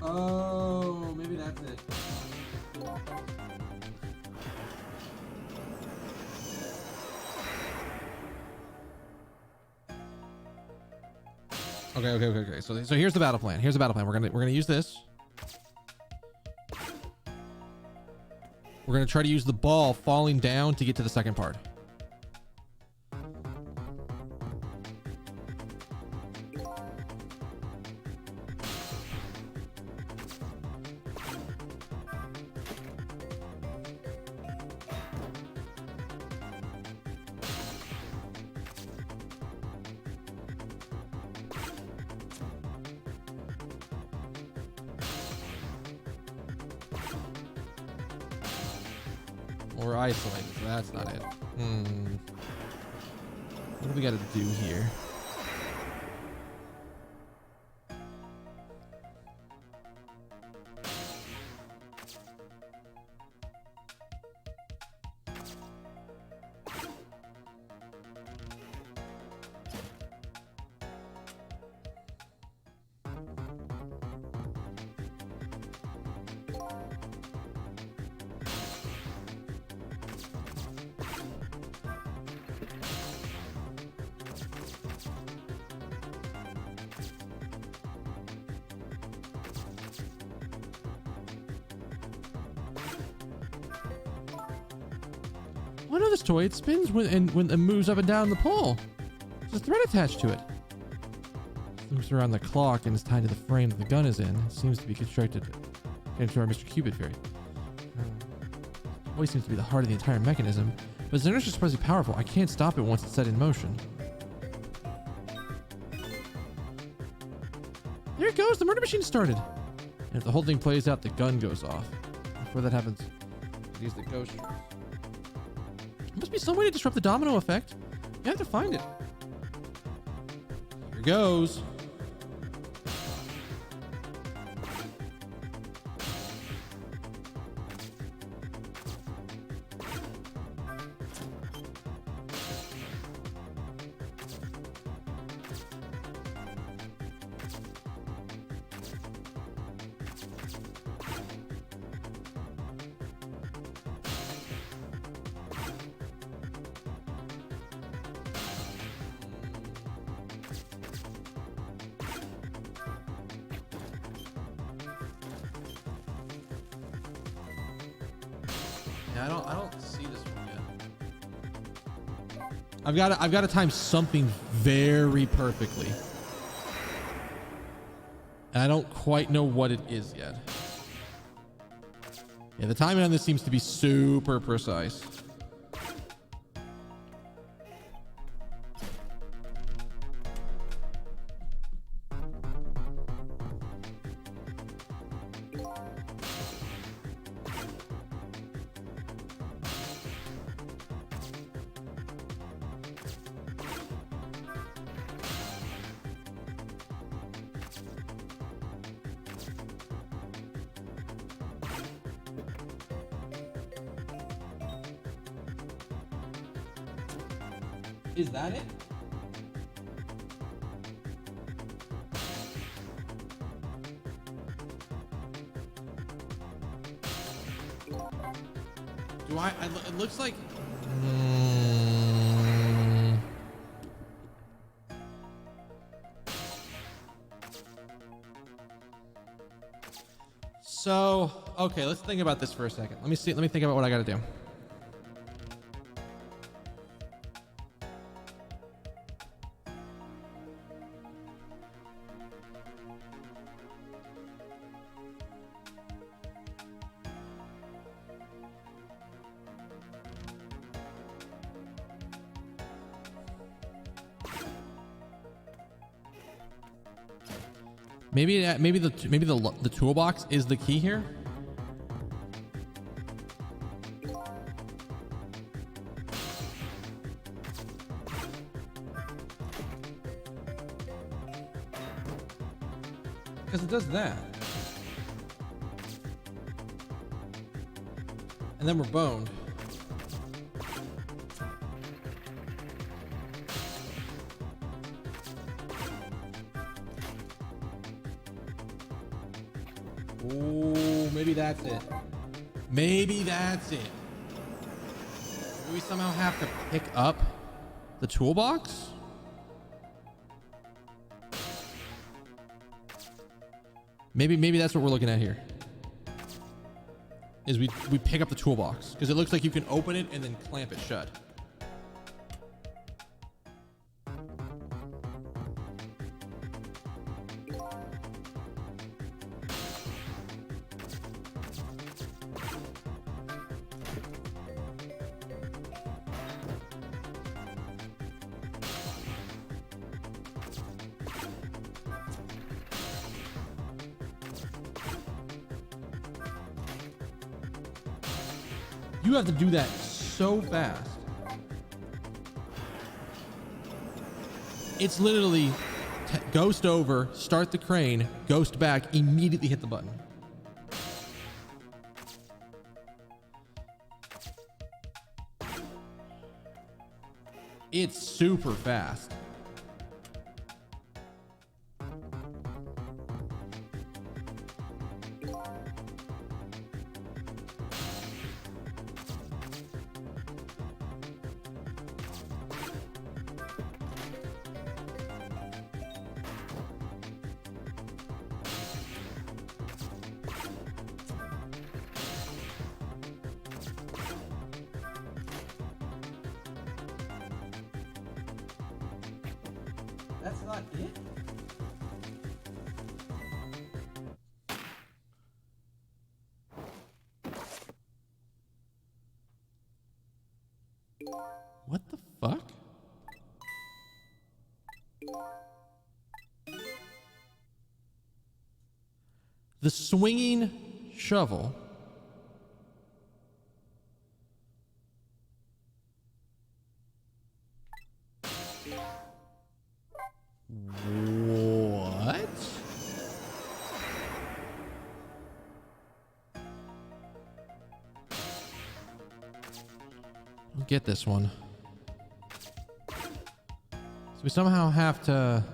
Oh, maybe that's it. Okay. So here's the battle plan. We're gonna use this. We're gonna try to use the ball falling down to get to the second part. We're isolated, so that's not it. What do we got to do here? Oh no, this toy, it spins when it moves up and down the pole. There's a thread attached to it. It moves around the clock and is tied to the frame that the gun is in. It seems to be constructed into our Mr. Cupid fairy. The toy seems to be the heart of the entire mechanism, but its inertia is surprisingly powerful. I can't stop it once it's set in motion. There it goes, the murder machine started. And if the whole thing plays out, the gun goes off. Before that happens, use the ghost trick. There must be some way to disrupt the domino effect. You have to find it. Here goes. Yeah, I don't see this one yet. I've got to time something very perfectly. And I don't quite know what it is yet. Yeah, the timing on this seems to be super precise. Is that it? Do I it looks like So, okay, let's think about this for a second. Let me think about what I got to do. Maybe the toolbox is the key here. Because it does that. And then we're boned. Oh, maybe that's it. Maybe that's it. Do we somehow have to pick up the toolbox? Maybe that's what we're looking at here. Is we pick up the toolbox because it looks like you can open it and then clamp it shut. You have to do that so fast. It's literally ghost over, start the crane, ghost back, immediately hit the button. It's super fast. That's not it? What the fuck? The swinging shovel. What? I'll get this one. So we somehow have to...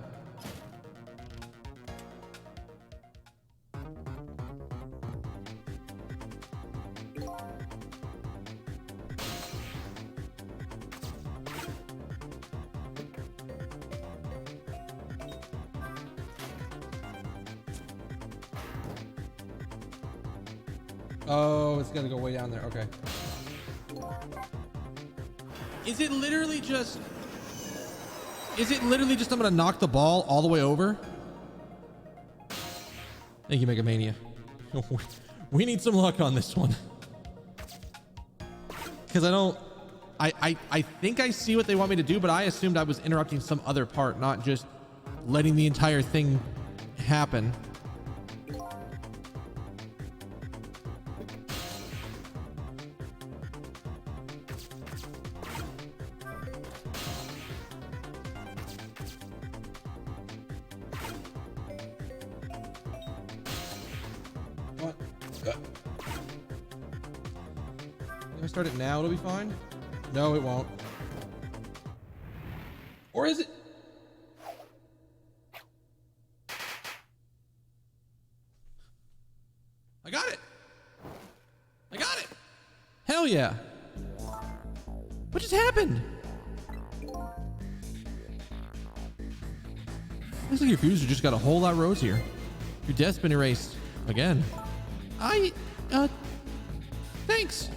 Oh, it's gonna go way down there. Okay. Is it literally just I'm gonna knock the ball all the way over? Thank you, Mega Mania. We need some luck on this one. Because I think I see what they want me to do, but I assumed I was interrupting some other part, not just letting the entire thing happen. If I start it now, it'll be fine? No, it won't. Or is it? I got it. I got it. Hell yeah. What just happened? Looks like your fuser just got a whole lot rosier. Your death's been erased. Again. Thanks.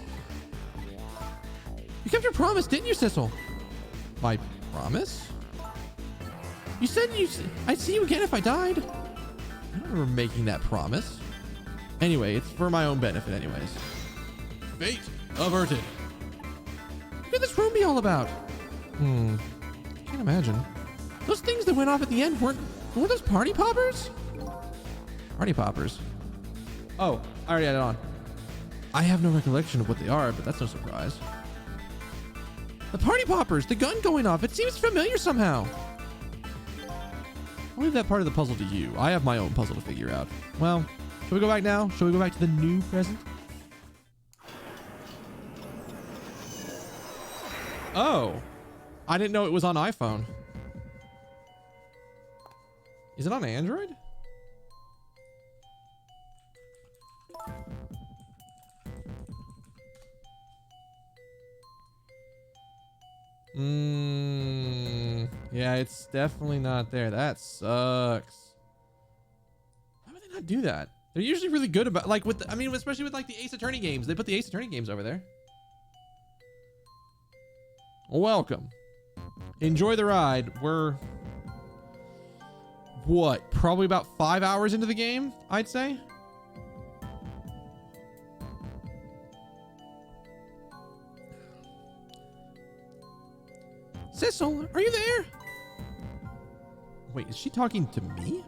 You kept your promise, didn't you, Sissel? My promise? You said I'd see you again if I died. I don't remember making that promise. Anyway, it's for my own benefit anyways. Fate averted. What could this room be all about? Can't imagine. Those things that went off at the end weren't those party poppers? Party poppers. Oh, I already had it on. I have no recollection of what they are, but that's no surprise. The party poppers, the gun going off, it seems familiar somehow. I'll leave that part of the puzzle to you. I have my own puzzle to figure out. Well, shall we go back now? Shall we go back to the new present? Oh, I didn't know it was on iPhone. Is it on Android? Yeah, it's definitely not there. That sucks. Why would they not do that? They're usually really good about, like, with the, I mean, especially with like the Ace Attorney games. They put the Ace Attorney games over there. Welcome. Enjoy the ride. We're what? Probably about 5 hours into the game, I'd say. Sissel, are you there? Wait, is she talking to me?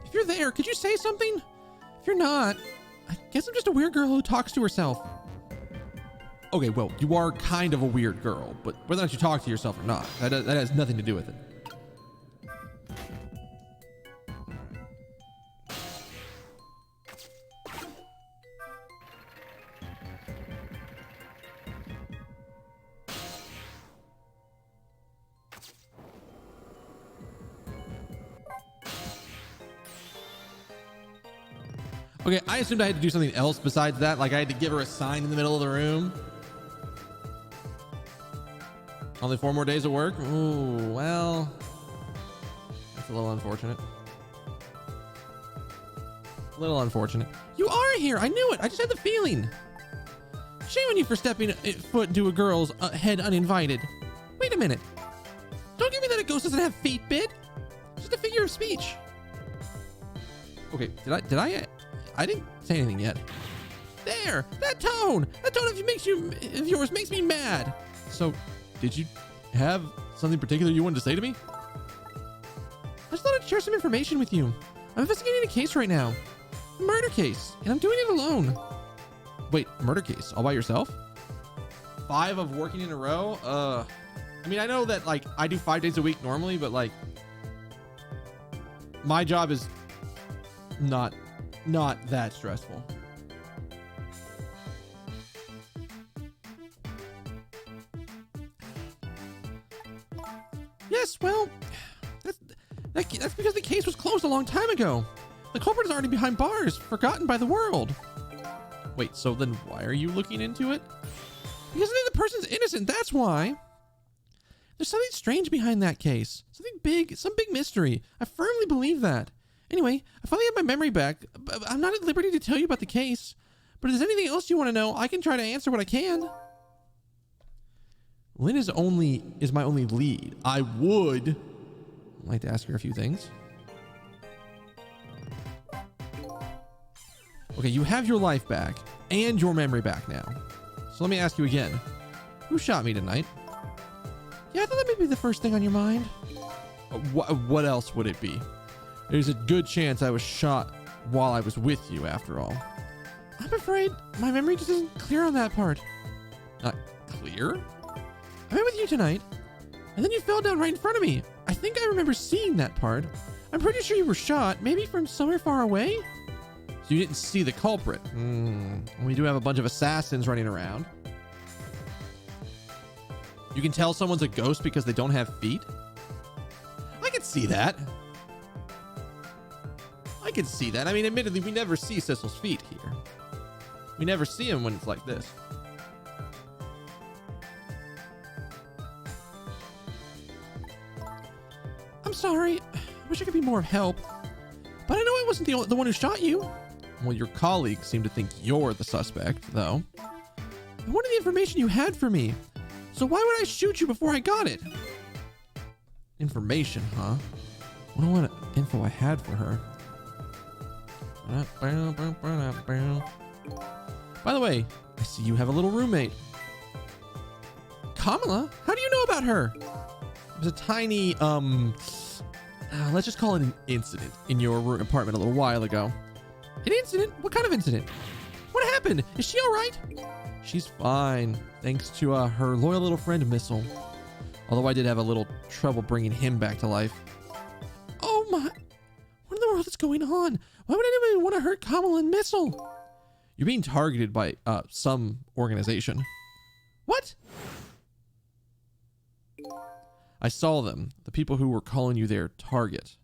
If you're there, could you say something? If you're not, I guess I'm just a weird girl who talks to herself. Okay, well, you are kind of a weird girl, but whether or not you talk to yourself or not, that has nothing to do with it. Okay, I assumed I had to do something else besides that. Like I had to give her a sign in the middle of the room. Only 4 more days of work? Ooh, well, that's a little unfortunate. A little unfortunate. You are here. I knew it. I just had the feeling. Shame on you for stepping foot into a girl's head uninvited. Wait a minute. Don't give me that a ghost doesn't have feet, bit. Just a figure of speech. Okay, did I didn't say anything yet. There, that tone of yours makes me mad. So, did you have something particular you wanted to say to me? I just thought I'd share some information with you. I'm investigating a case right now, a murder case, and I'm doing it alone. Wait, murder case, all by yourself? 5 of working in a row? I mean, I know that like I do 5 days a week normally, but like my job is not that stressful. Yes, well, that's because the case was closed a long time ago. The culprit is already behind bars, forgotten by the world. Wait, so then why are you looking into it? Because I think the person's innocent, that's why. There's something strange behind that case. Something big, some big mystery. I firmly believe that. Anyway, I finally have my memory back. I'm not at liberty to tell you about the case, but if there's anything else you want to know, I can try to answer what I can. Lynn is my only lead. I would like to ask her a few things. Okay, you have your life back and your memory back now. So let me ask you again. Who shot me tonight? Yeah, I thought that may be the first thing on your mind. What else would it be? There's a good chance I was shot while I was with you, after all. I'm afraid my memory just isn't clear on that part. Not clear? I met with you tonight, and then you fell down right in front of me. I think I remember seeing that part. I'm pretty sure you were shot, maybe from somewhere far away? So you didn't see the culprit. We do have a bunch of assassins running around. You can tell someone's a ghost because they don't have feet? I can see that. I can see that. I mean, admittedly, we never see Sissel's feet here. We never see him when it's like this. I'm sorry. I wish I could be more of help. But I know I wasn't the one who shot you. Well, your colleagues seem to think you're the suspect, though. I wanted the information you had for me. So why would I shoot you before I got it? Information, huh? I wonder what info I had for her. By the way, I see you have a little roommate. Kamala? How do you know about her? There's a tiny, let's just call it an incident in your apartment a little while ago. An incident? What kind of incident? What happened? Is she all right? She's fine, thanks to her loyal little friend Missile. Although I did have a little trouble bringing him back to life. Oh my! What in the world is going on? Why would anybody want to hurt Kamala and Missile? You're being targeted by some organization. What? I saw them. The people who were calling you their target.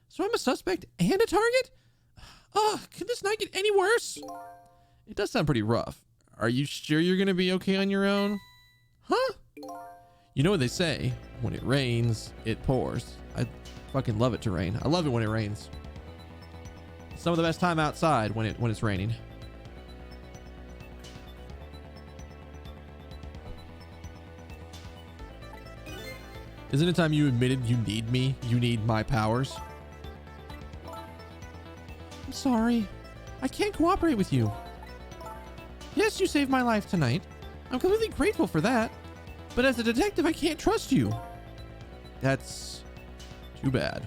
So I'm a suspect and a target? Ugh, can this night get any worse? It does sound pretty rough. Are you sure you're gonna be okay on your own? Huh? You know what they say, when it rains, it pours. I fucking love it to rain. I love it when it rains. Some of the best time outside when it's raining. Isn't it time you admitted you need me? You need my powers? I'm sorry. I can't cooperate with you. Yes, you saved my life tonight. I'm completely grateful for that. But as a detective, I can't trust you. That's too bad.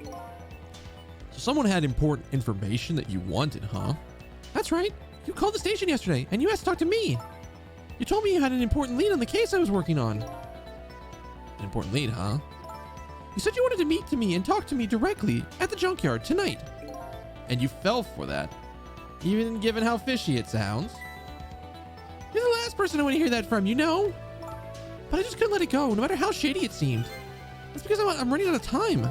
So someone had important information that you wanted, huh? That's right. You called the station yesterday and you asked to talk to me. You told me you had an important lead on the case I was working on. An important lead, huh? You said you wanted to meet to me and talk to me directly at the junkyard tonight. And you fell for that, even given how fishy it sounds. You're the last person I want to hear that from, you know? But I just couldn't let it go, no matter how shady it seemed. That's because I'm running out of time.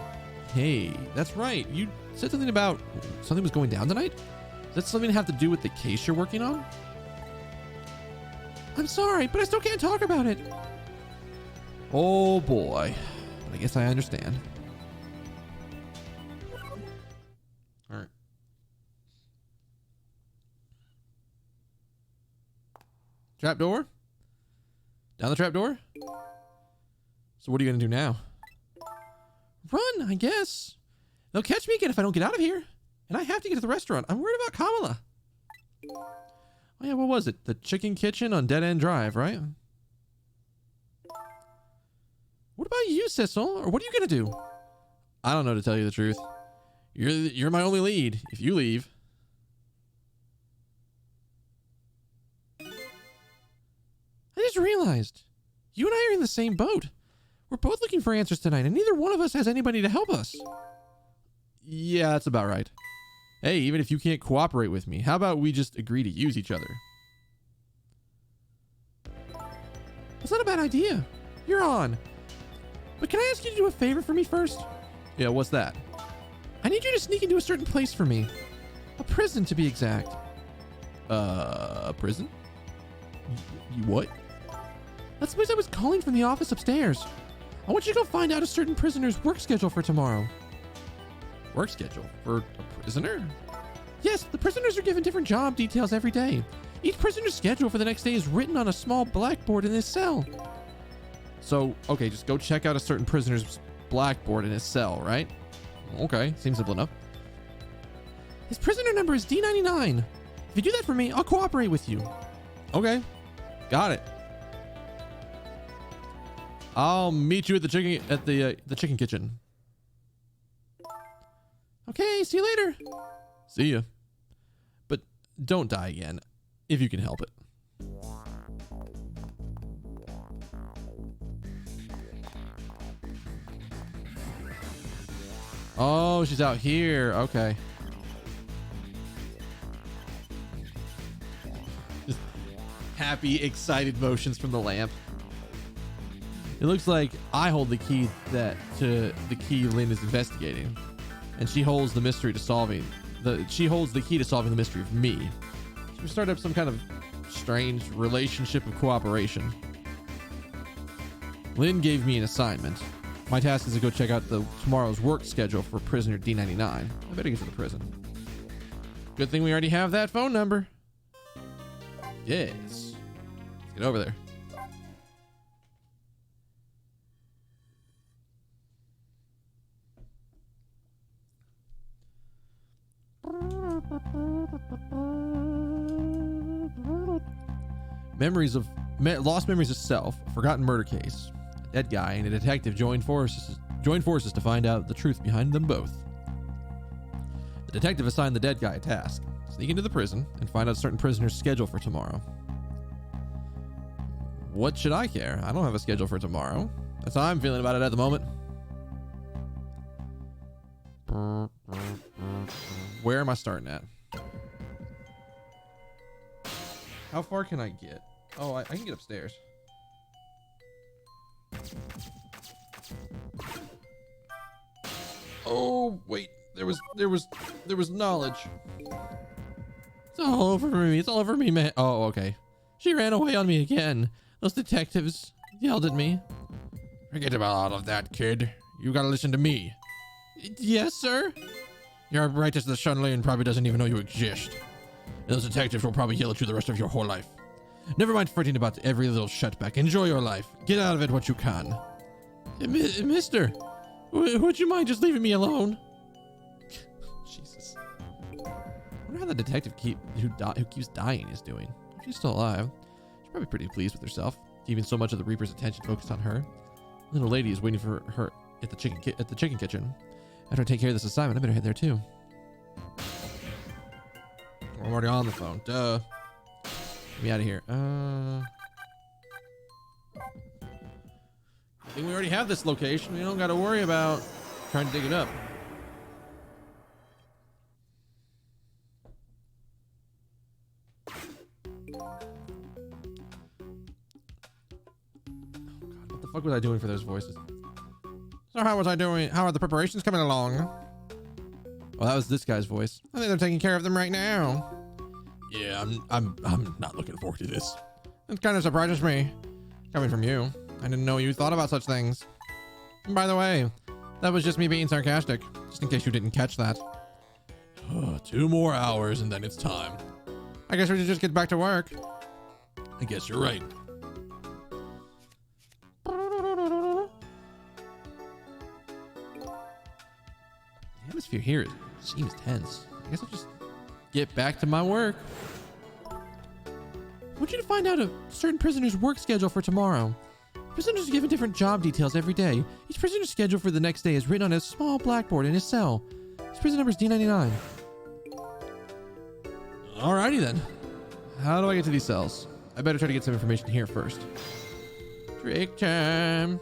Hey, that's right. You said something about something was going down tonight? Does that something have to do with the case you're working on? I'm sorry, but I still can't talk about it. Oh boy. I guess I understand. All right. Trapdoor? Down the trapdoor? So what are you gonna do now? Run, I guess. They'll catch me again if I don't get out of here. And I have to get to the restaurant. I'm worried about Kamala. Oh yeah, what was it? The chicken kitchen on Dead End Drive, right? What about you, Sissel? Or what are you gonna do? I don't know, to tell you the truth. You're my only lead. If you leave. I just realized. You and I are in the same boat. We're both looking for answers tonight, and neither one of us has anybody to help us. Yeah, that's about right. Hey, even if you can't cooperate with me, how about we just agree to use each other? That's not a bad idea. You're on. But can I ask you to do a favor for me first? Yeah, what's that? I need you to sneak into a certain place for me. A prison, to be exact. A prison? You what? That's the place I was calling from the office upstairs. I want you to go find out a certain prisoner's work schedule for tomorrow. Work schedule? For a prisoner? Yes, the prisoners are given different job details every day. Each prisoner's schedule for the next day is written on a small blackboard in his cell. So, okay, just go check out a certain prisoner's blackboard in his cell, right? Okay, seems simple enough. His prisoner number is D99. If you do that for me, I'll cooperate with you. Okay, got it. I'll meet you at the chicken kitchen. Okay, see you later. See ya. But don't die again, if you can help it. Oh, she's out here. Okay. happy, excited motions from the lamp. It looks like I hold the key to the key Lynn is investigating, and she holds the mystery to solving she holds the key to solving the mystery of me. We start up some kind of strange relationship of cooperation. Lynn gave me an assignment. My task is to go check out tomorrow's work schedule for prisoner D99. I better get to the prison. Good thing we already have that phone number. Yes. Let's get over there. Lost memories of self, a forgotten murder case. A dead guy and a detective joined forces to find out the truth behind them both. The detective assigned the dead guy a task: sneak into the prison and find out certain prisoners' schedule for tomorrow. What should I care? I don't have a schedule for tomorrow. That's how I'm feeling about it at the moment. Where am I starting at? How far can I get? Oh, I can get upstairs. Oh, wait. There was knowledge. It's all over me. It's all over me, man. Oh, okay. She ran away on me again. Those detectives yelled at me. Forget about all of that, kid. You gotta listen to me. Yes, sir? Your apprentice, the Shunlin, probably doesn't even know you exist. And those detectives will probably yell at you the rest of your whole life. Never mind fretting about every little shutback. Enjoy your life. Get out of it what you can. Mister, would you mind just leaving me alone? Jesus. I wonder how the detective who keeps dying is doing. If she's still alive, she's probably pretty pleased with herself, keeping so much of the Reaper's attention focused on her. The little lady is waiting for her at the chicken kitchen. After I take care of this assignment, I better head there too. I'm already on the phone. Duh. Get me out of here. I think we already have this location. We don't got to worry about trying to dig it up. Oh God, what the fuck was I doing for those voices? So how was I doing? How are the preparations coming along? Well, that was this guy's voice. I think they're taking care of them right now. Yeah, I'm not looking forward to this. It kind of surprises me, coming from you. I didn't know you thought about such things. And by the way, that was just me being sarcastic, just in case you didn't catch that. 2 more hours and then it's time. I guess we should just get back to work. I guess you're right. The atmosphere here seems tense. I guess I'll just get back to my work. I want you to find out a certain prisoner's work schedule for tomorrow. Prisoners are given different job details every day. Each prisoner's schedule for the next day is written on a small blackboard in his cell. His prison number is D99. Alrighty then. How do I get to these cells? I better try to get some information here first. Trick time.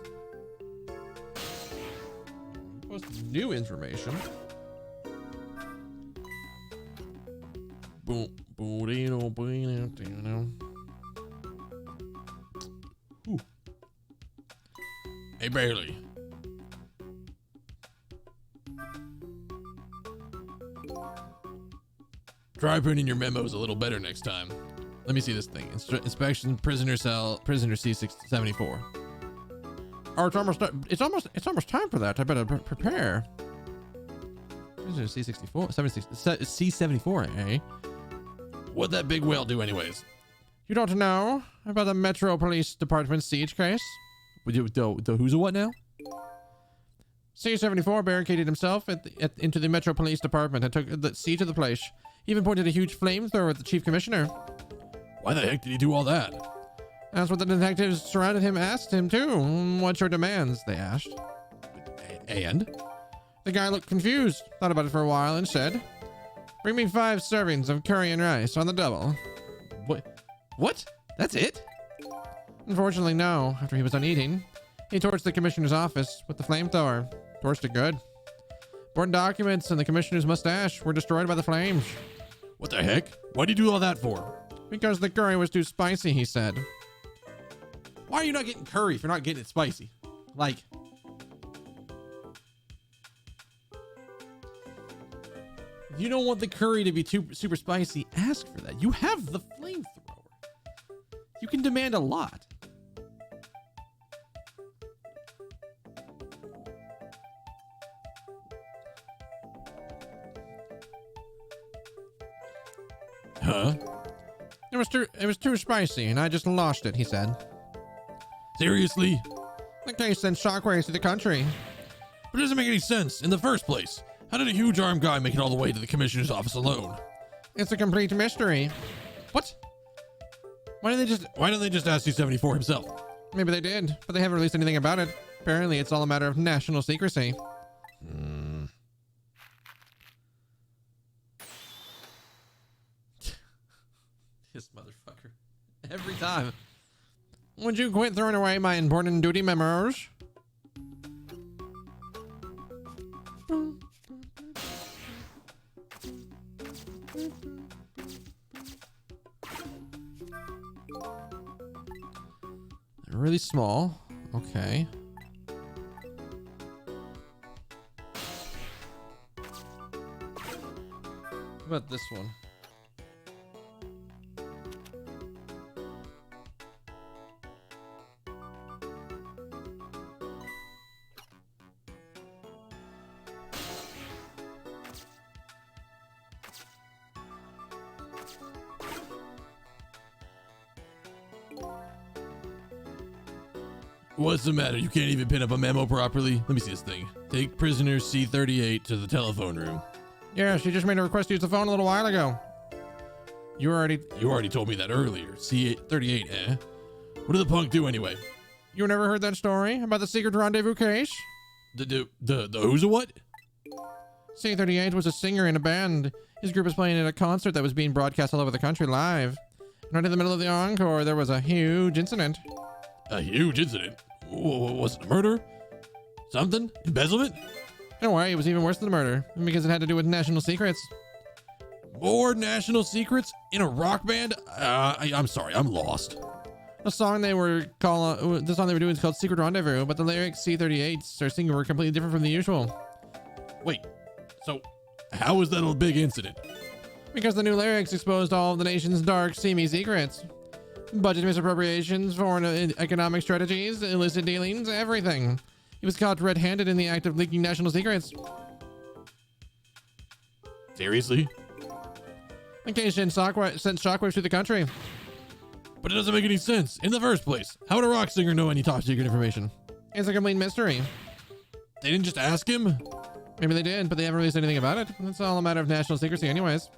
What's new information? Boom, boom, boom. Ooh. Hey, Bailey. Try printing your memos a little better next time. Let me see this thing. Inspection, prisoner cell, prisoner C674. Oh, it's almost time for that. I better prepare. Prisoner C64, C74, eh? What'd that big whale do anyways? You don't know about the Metro Police Department siege case? Who's a what now? C-74 barricaded himself into the Metro Police Department and took the siege of the place. He even pointed a huge flamethrower at the Chief Commissioner. Why the heck did he do all that? That's what the detectives surrounded him asked him too. What's your demands? They asked. And? The guy looked confused, thought about it for a while, and said, "Bring me 5 servings of curry and rice on the double." What? That's it? Unfortunately, no. After he was done eating, he torched the commissioner's office with the flamethrower. Torched it good. Important documents and the commissioner's mustache were destroyed by the flames. What the heck? Why'd he do all that for? Because the curry was too spicy, he said. Why are you not getting curry if you're not getting it spicy? Like, if you don't want the curry to be too super spicy, ask for that. You have the flamethrower. You can demand a lot. Huh? It was too spicy, and I just lost it, he said. Seriously? The case sent shockwaves to the country. But it doesn't make any sense in the first place. How did a huge armed guy make it all the way to the commissioner's office alone? It's a complete mystery. What? Why didn't they just ask C-74 himself? Maybe they did, but they haven't released anything about it. Apparently, it's all a matter of national secrecy. This motherfucker. Every time. Would you quit throwing away my important duty memos? They're really small. Okay. What about this one? What's the matter? You can't even pin up a memo properly? Let me see this thing. Take prisoner C-38 to the telephone room. Yeah, she just made a request to use the phone a little while ago. You already told me that earlier. C-38, eh? What did the punk do anyway? You never heard that story about the secret rendezvous case? The who's a what? C-38 was a singer in a band. His group was playing at a concert that was being broadcast all over the country live. Right in the middle of the encore, there was a huge incident. A huge incident? Was it a murder? Something? Embezzlement? In a way, it was even worse than a murder, because it had to do with national secrets. More national secrets? In a rock band? I'm sorry, I'm lost. The song they were doing is called Secret Rendezvous, but the lyrics C-38's are singing were completely different from the usual. Wait, so how was that a big incident? Because the new lyrics exposed all of the nation's dark, seamy secrets. Budget misappropriations, foreign economic strategies, illicit dealings, everything. He was caught red-handed in the act of leaking national secrets. Seriously? The case sent shockwaves through the country. But it doesn't make any sense. In the first place, how would a rock singer know any top secret information? It's a complete mystery. They didn't just ask him? Maybe they did, but they haven't released anything about it. It's all a matter of national secrecy anyways.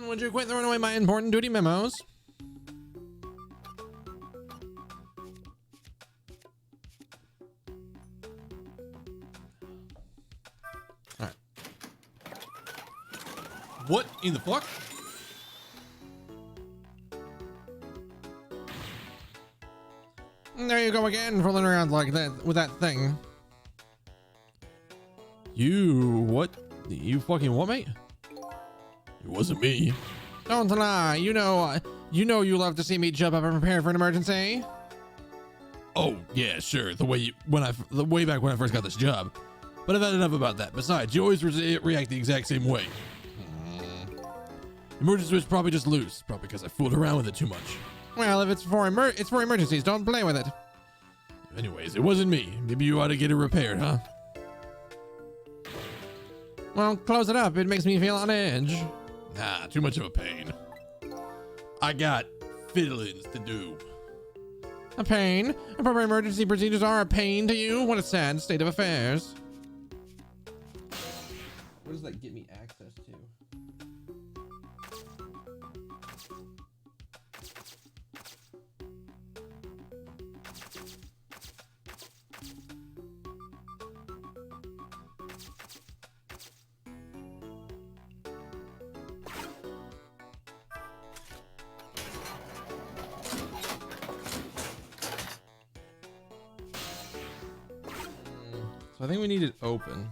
Would you quit throwing away my important duty memos? Alright. What in the fuck? There you go again, fooling around like that with that thing. You fucking what, mate? It wasn't me. Don't lie. You know you love to see me jump up and prepare for an emergency. Oh yeah, sure. The way back when I first got this job. But I've had enough about that. Besides, you always react the exact same way. Emergency was probably just loose. Probably because I fooled around with it too much. Well, if it's for emergencies, don't play with it. Anyways, it wasn't me. Maybe you ought to get it repaired, huh? Well, close it up. It makes me feel on edge. Nah, too much of a pain. I got fiddlings to do. A pain? Proper emergency procedures are a pain to you? What a sad state of affairs. What does that get me access to? I think we need it open.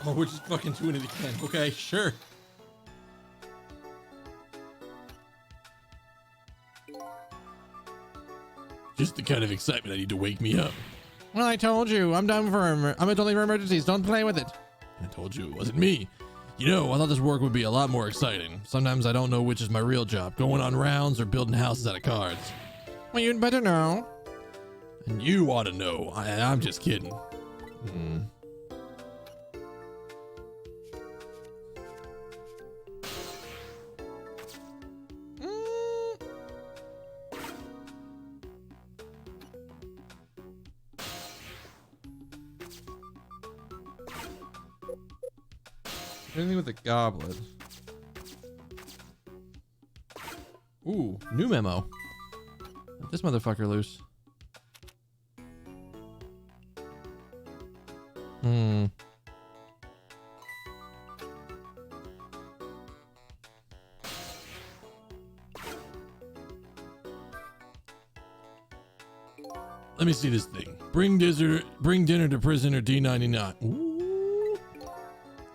Oh, we're just fucking doing it again. Okay, sure. Just the kind of excitement I need to wake me up. Well, I told you, I'm done for I'm only for emergencies. Don't play with it. I told you it wasn't me. You know, I thought this work would be a lot more exciting. Sometimes I don't know which is my real job, going on rounds or building houses out of cards. Well, you'd better know. And you ought to know. I'm just kidding. Anything with the goblet. Ooh, new memo. Let this motherfucker loose. Let me see this thing. Bring dinner to prisoner D99. Ooh.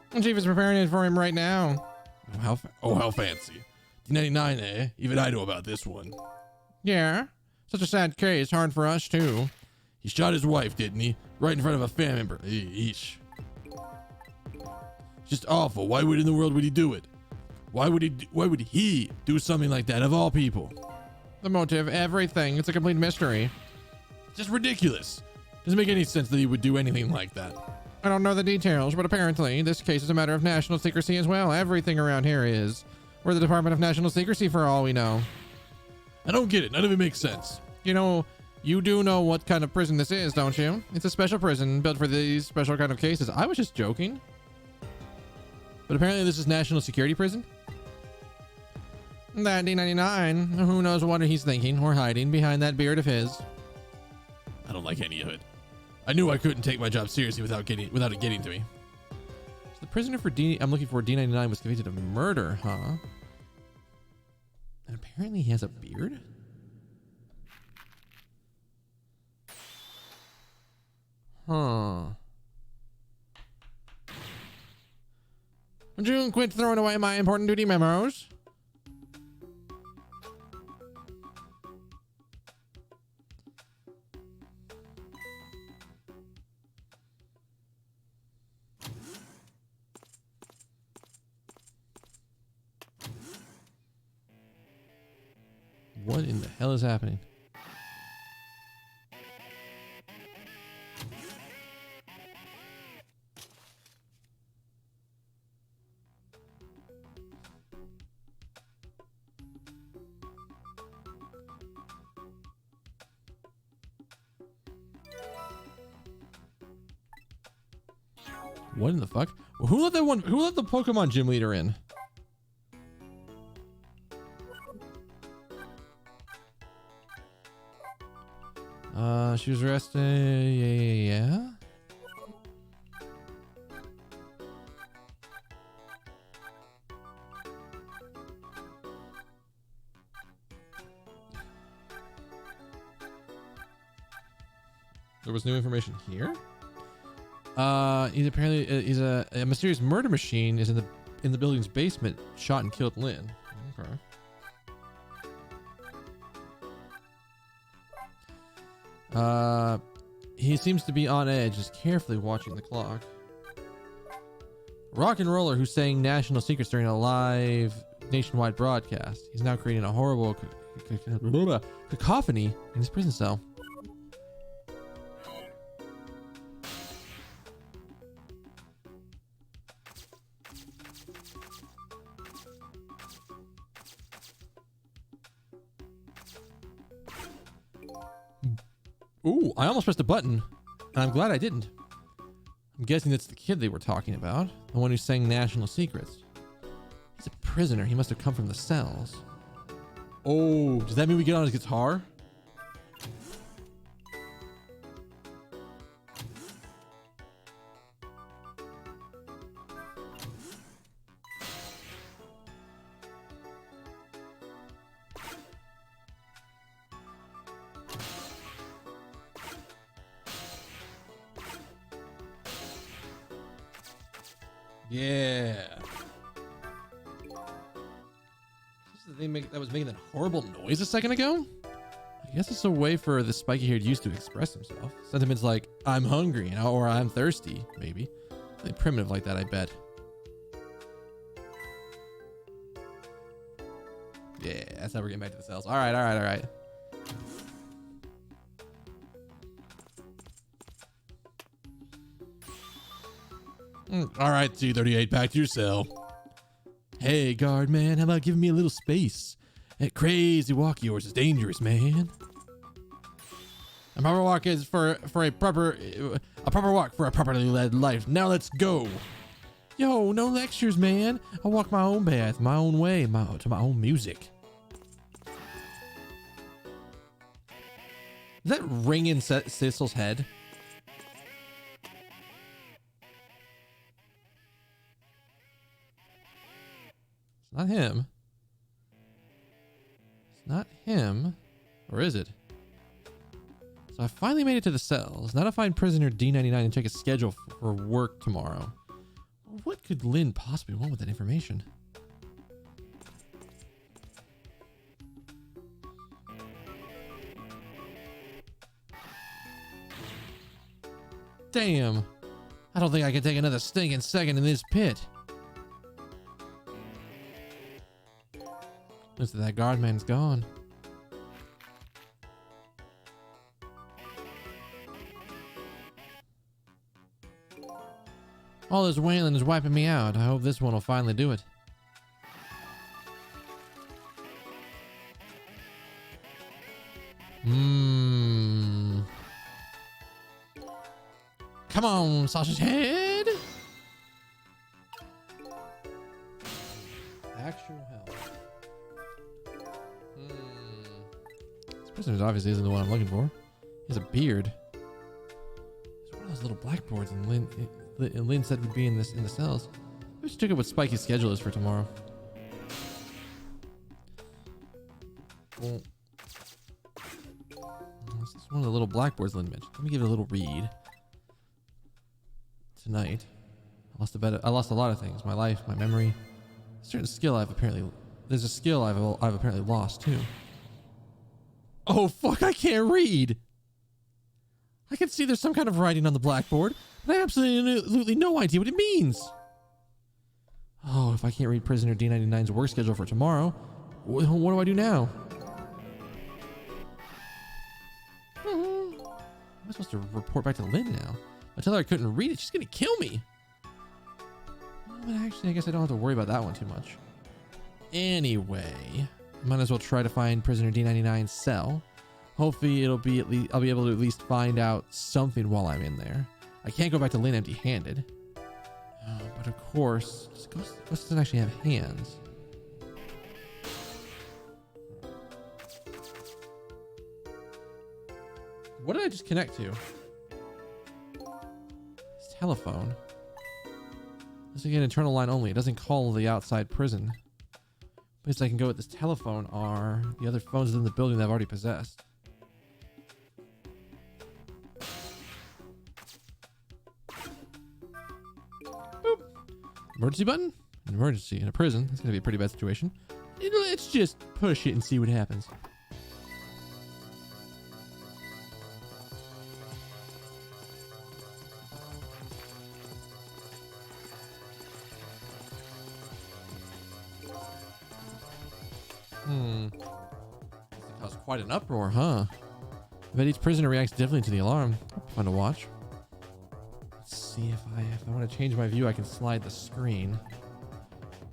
The chief is preparing it for him right now. How fancy. D99, eh? Even I know about this one. Yeah. Such a sad case. Hard for us, too. He shot his wife, didn't he? Right in front of a family member. Eesh. Just awful. Why in the world would he do it? Why would he do something like that of all people? The motive, everything. It's a complete mystery. Just ridiculous. Doesn't make any sense that he would do anything like that. I don't know the details, but apparently this case is a matter of national secrecy as well. Everything around here is. We're the Department of National Secrecy for all we know. I don't get it. None of it makes sense. You know, you do know what kind of prison this is, don't you? It's a special prison built for these special kind of cases. I was just joking. But apparently this is national security prison? That D99, who knows what he's thinking or hiding behind that beard of his. I don't like any of it. I knew I couldn't take my job seriously without it getting to me. So the prisoner I'm looking for D99 was convicted of murder, huh? And apparently he has a beard? Huh. Would you quit throwing away my important duty memos? What in the hell is happening? What in the fuck? Who let the Pokemon gym leader in? She was arrested. Yeah. There was new information here. He's apparently he's a mysterious murder machine is in the building's basement. Shot and killed Lynn. Okay. He seems to be on edge, just carefully watching the clock. Rock and roller who sang national secrets during a live nationwide broadcast. He's now creating a horrible cacophony in his prison cell. Ooh, I almost pressed a button, and I'm glad I didn't. I'm guessing that's the kid they were talking about, the one who sang national secrets. He's a prisoner. He must have come from the cells. Oh, does that mean we get on his guitar? Yeah. This is the thing that was making that horrible noise a second ago? I guess it's a way for the spiky-haired youth to express himself. Sentiments like, I'm hungry, or I'm thirsty, maybe. Something primitive like that, I bet. Yeah, that's how we're getting back to the cells. All right, all right, all right. All right, C-38, back to your cell. Hey, guard man, how about giving me a little space? That crazy walk of yours is dangerous, man. A proper walk is for a proper walk for a properly led life. Now let's go. Yo, no lectures, man. I walk my own path, my own way, to my own music. Does that ring in Cecil's head? It's not him. It's not him. Or is it? So I finally made it to the cells. Now to find prisoner D99 and check his schedule for work tomorrow. What could Lynn possibly want with that information? Damn. I don't think I can take another stinking second in this pit. Looks like that guard man's gone. All this wailing is wiping me out. I hope this one will finally do it. Come on, sausage head. Actual hell. This prisoner obviously isn't the one I'm looking for. He has a beard. It's one of those little blackboards, and Lynn said would be in the cells. I should check out what Spiky's schedule is for tomorrow. Well, this is one of the little blackboards Lynn mentioned. Let me give it a little read. Tonight, I lost a lot of things. My life, my memory. There's a skill I've apparently lost too. Oh fuck! I can't read. I can see there's some kind of writing on the blackboard, but I have absolutely no idea what it means. Oh, if I can't read prisoner D99's work schedule for tomorrow, what do I do now? Am I supposed to report back to Lynn now? I tell her I couldn't read it, she's gonna kill me. But actually, I guess I don't have to worry about that one too much. Anyway, might as well try to find prisoner D99's cell. Hopefully I'll be able to at least find out something while I'm in there. I can't go back to Lynn empty-handed. But of course, Ghost doesn't actually have hands. What did I just connect to? This telephone. This is an internal line only. It doesn't call the outside prison. Places I can go with this telephone are the other phones within the building that I've already possessed. Boop. Emergency button? An emergency in a prison. That's gonna be a pretty bad situation. Let's just push it and see what happens. This caused quite an uproar, huh? I bet each prisoner reacts differently to the alarm. Fun to watch. Let's see if I want to change my view, I can slide the screen.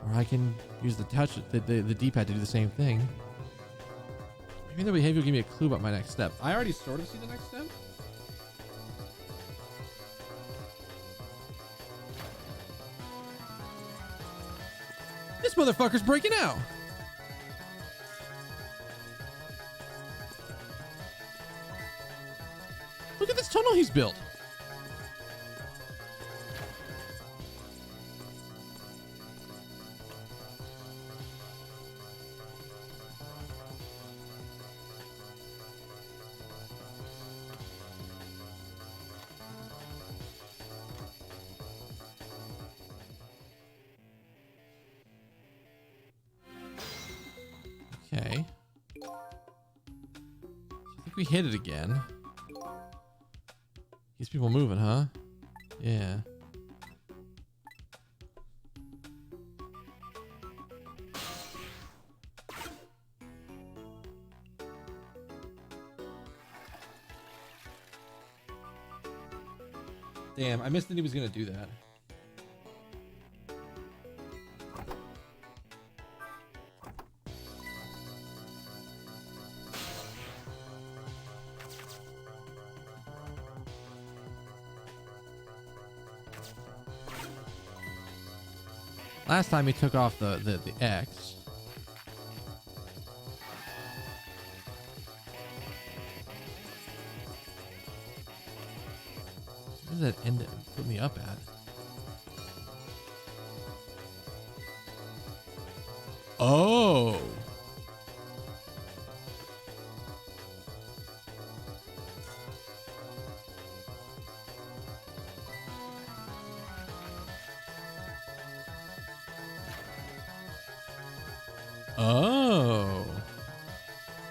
Or I can use the D-pad to do the same thing. Maybe the behavior will give me a clue about my next step. I already sort of see the next step. This motherfucker's breaking out. Look at this tunnel he's built. we hit it again. Keeps people moving, huh? Yeah. Damn, I missed that he was gonna do that. Last time he took off the X. What does that end put me up at? Oh. Oh.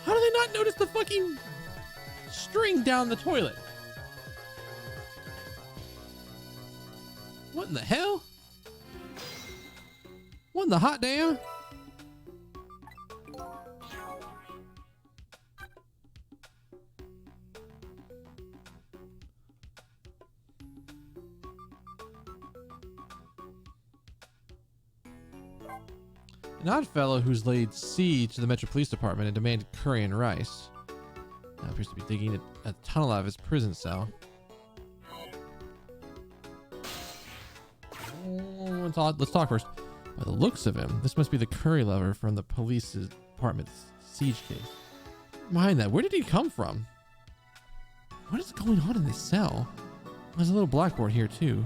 How do they not notice the fucking string down the toilet? What in the hell? What in the hot damn? An odd fellow who's laid siege to the Metro Police Department and demanded curry and rice. Now appears to be digging a tunnel out of his prison cell. Oh, let's talk first. By the looks of him, this must be the curry lover from the police department's siege case. Mind that, where did he come from? What is going on in this cell? There's a little blackboard here too,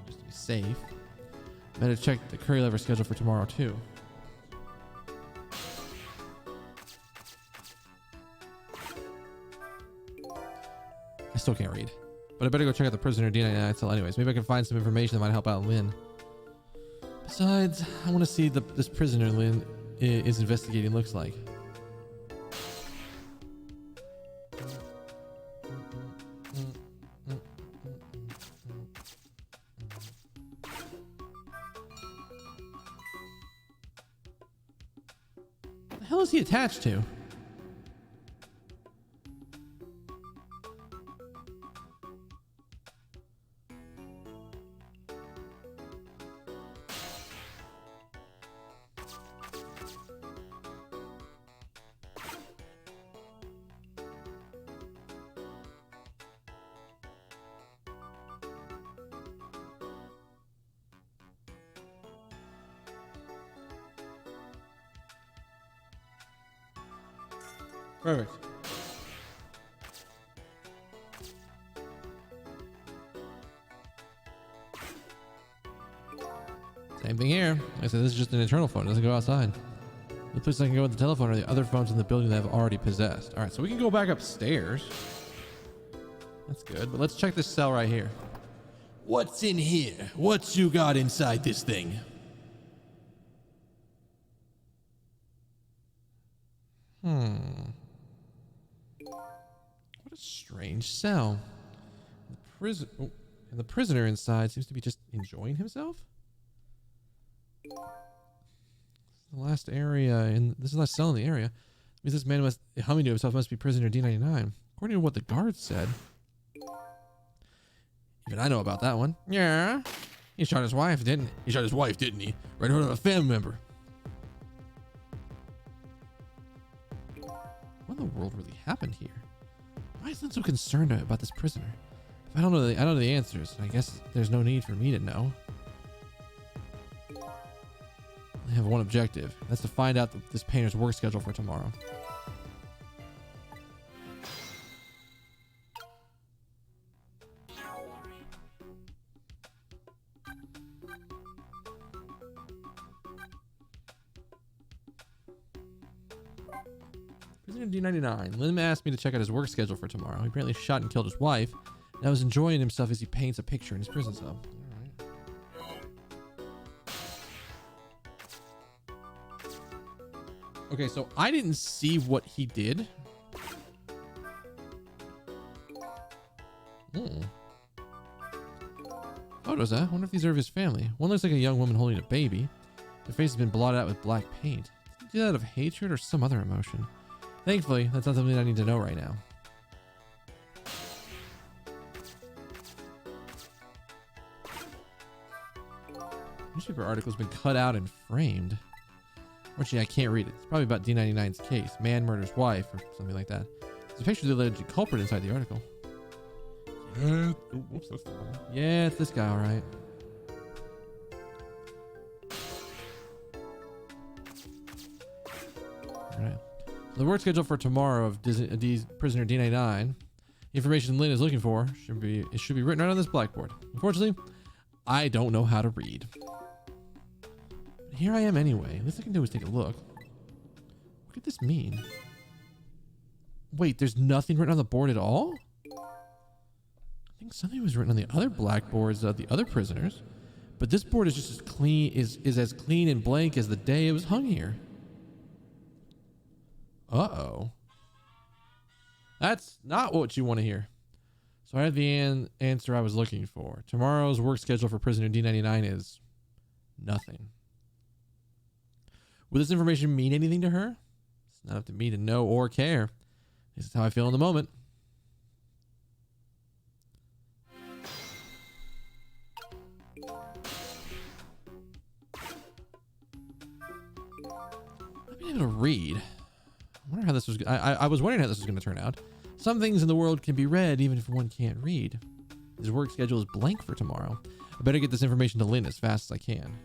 just to be safe. Better check the curry lover schedule for tomorrow too. I still can't read, but I better go check out the prisoner D99 cell anyways. Maybe I can find some information that might help out Lynn. Besides, I want to see this prisoner Lynn is investigating looks like. What the hell is he attached to? Perfect. Same thing here. Like I said, this is just an internal phone. It doesn't go outside. The place I can go with the telephone are the other phones in the building that I've already possessed. All right, so we can go back upstairs. That's good, but let's check this cell right here. What's in here? What you got inside this thing? What a strange cell. And the prisoner inside seems to be just enjoying himself. The last area, and this is the last cell in the area. It means this man must humming to himself must be prisoner D99, according to what the guards said. Even I know about that one. Yeah, he shot his wife, didn't he? He shot his wife, didn't he? Right in front of a family member. What in the world really happened here? Why is Lynn so concerned about this prisoner? If I don't know the answers. I guess there's no need for me to know. I have one objective. That's to find out this painter's work schedule for tomorrow. Prisoner D99. Lynn asked me to check out his work schedule for tomorrow. He apparently shot and killed his wife, and I was enjoying himself as he paints a picture in his prison cell. Okay, so I didn't see what he did. Hmm. Photos, huh? I wonder if these are of his family. One looks like a young woman holding a baby. Their face has been blotted out with black paint. Did he do that out of hatred or some other emotion? Thankfully, that's not something I need to know right now. Newspaper article's been cut out and framed. Unfortunately, I can't read it. It's probably about D99's case. Man murders wife or something like that. There's a picture of the alleged culprit inside the article. Yeah. Oh, whoops, that's the one. Yeah, it's this guy, all right. All right. So the work schedule for tomorrow of prisoner D99, the information Lynn is looking for should be written right on this blackboard. Unfortunately, I don't know how to read. But here I am anyway. Least I can do is take a look. What could this mean? Wait, there's nothing written on the board at all? I think something was written on the other blackboards of the other prisoners, but this board is just as clean is as clean and blank as the day it was hung here. Uh-oh. That's not what you want to hear. So I had the answer I was looking for. Tomorrow's work schedule for prisoner D99 is nothing. Will this information mean anything to her? It's not up to me to know or care. This is how I feel in the moment. I've been able to read. I wonder how this was. I was wondering how this was going to turn out. Some things in the world can be read even if one can't read. His work schedule is blank for tomorrow. I better get this information to Lynn as fast as I can.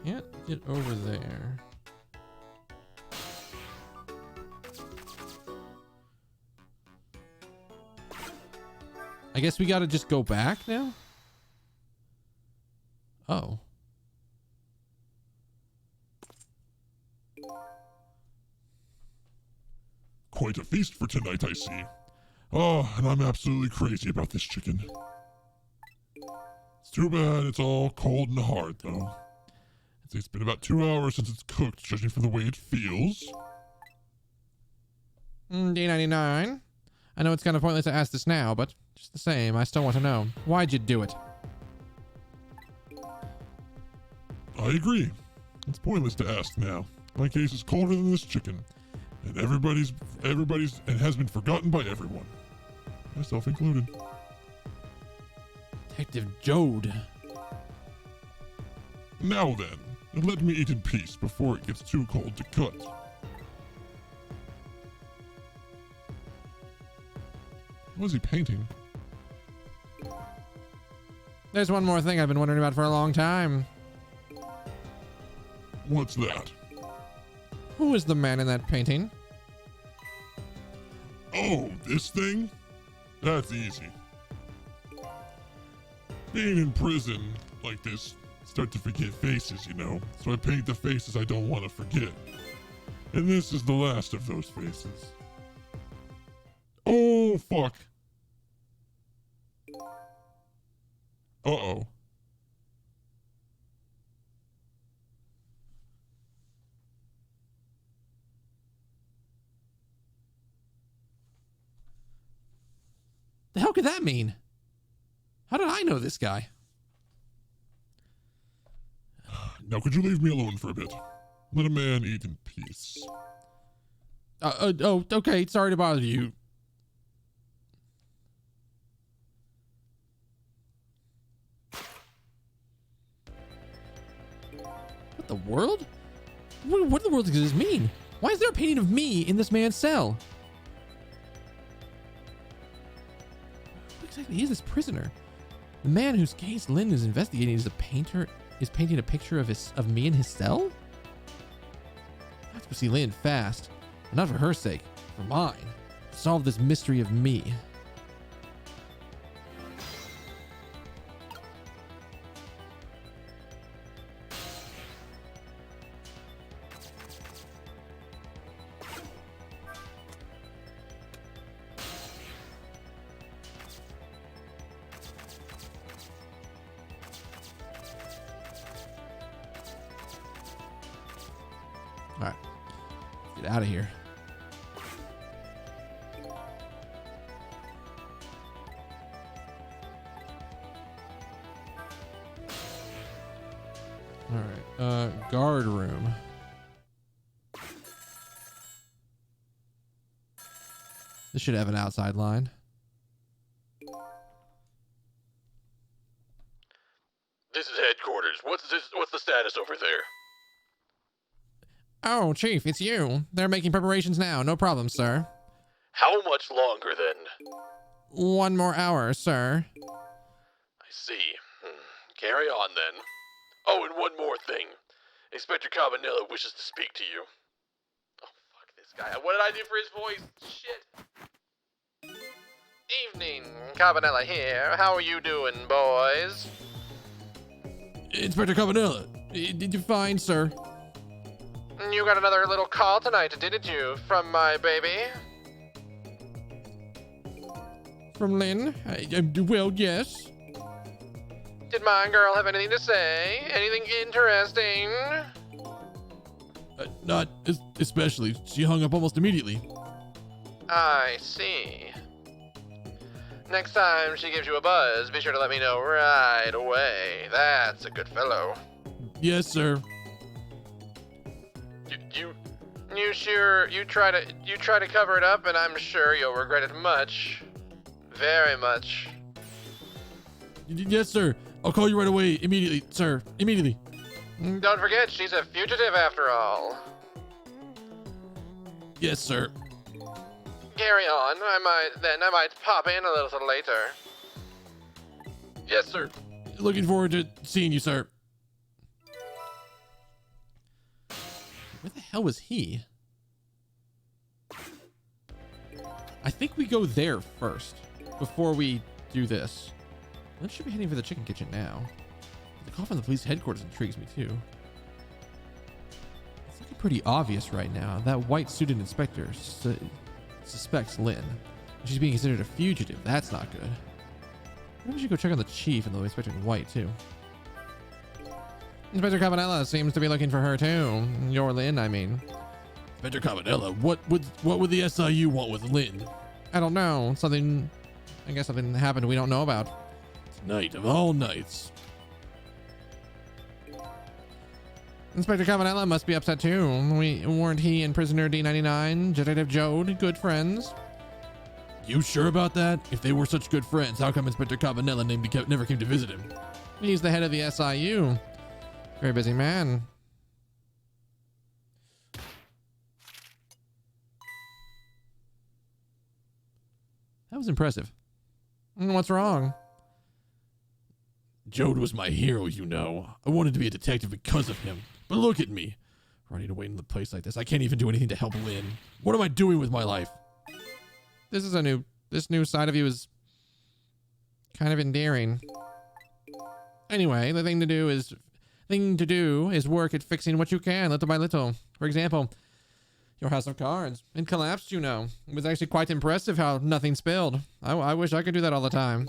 Can't get over there. I guess we gotta just go back now? Oh. Quite a feast for tonight, I see. Oh, and I'm absolutely crazy about this chicken. It's too bad it's all cold and hard, though. It's been about 2 hours since it's cooked, judging from the way it feels. D99. I know it's kind of pointless to ask this now, but just the same, I still want to know. Why'd you do it? I agree. It's pointless to ask now. My case is colder than this chicken, and everybody's and has been forgotten by everyone, myself included. Detective Jode. Now then, let me eat in peace before it gets too cold to cut. What is he painting? There's one more thing I've been wondering about for a long time. What's that? Who is the man in that painting? Oh, this thing? That's easy. Being in prison like this, start to forget faces, you know, so I paint the faces I don't want to forget. And this is the last of those faces. Oh, fuck. Uh-oh. The hell could that mean? How did I know this guy? Now could you leave me alone for a bit? Let a man eat in peace. Oh, okay. Sorry to bother you. What the world? What in the world does this mean? Why is there a painting of me in this man's cell? What exactly is this prisoner? The man whose case Lynn is investigating is painting a picture of me in his cell? I have to go see Lynn fast. But not for her sake, for mine. Solve this mystery of me. All right, get out of here. All right, guard room. This should have an outside line. This is headquarters. What's the status over there? Oh, Chief, it's you. They're making preparations now. No problem, sir. How much longer then? 1 more hour, sir. I see. Carry on then. Oh, and one more thing. Inspector Cabanella wishes to speak to you. Oh, fuck this guy. What did I do for his voice? Shit. Evening. Cabanella here. How are you doing, boys? Inspector Cabanella, did you find, sir? You got another little call tonight, didn't you? From my baby? From Lynn? Well, yes. Did my girl have anything to say? Anything interesting? Not especially. She hung up almost immediately. I see. Next time she gives you a buzz, be sure to let me know right away. That's a good fellow. Yes, sir. You try to cover it up, and I'm sure you'll regret it much. Very much. Yes, sir. I'll call you right away. Immediately, sir. Immediately. Don't forget, she's a fugitive after all. Yes, sir. Carry on. I might pop in a little later. Yes, sir. Looking forward to seeing you, sir. Where the hell was he? I think we go there first before we do this. When should be heading for the chicken kitchen now? The call from the police headquarters intrigues me too. It's looking pretty obvious right now. That white suited inspector suspects Lynn. She's being considered a fugitive. That's not good. Maybe we should go check on the chief and the inspector in white too. Inspector Cabanella seems to be looking for her too. Your Lynn, I mean. Inspector Cabanella, what would the SIU want with Lynn? I don't know. I guess something happened we don't know about. Tonight of all nights. Inspector Cabanella must be upset too. Weren't he and prisoner D99, Detective Jode, good friends? You sure about that? If they were such good friends, how come Inspector Cabanella never came to visit him? He's the head of the SIU. Very busy man. That was impressive. What's wrong? Jode was my hero, you know. I wanted to be a detective because of him. But look at me. Running away in a place like this. I can't even do anything to help Lynn. What am I doing with my life? This new side of you is kind of endearing. Anyway, the thing to do is work at fixing what you can, little by little. For example, your house of cards. It collapsed, you know. It was actually quite impressive how nothing spilled. I wish I could do that all the time.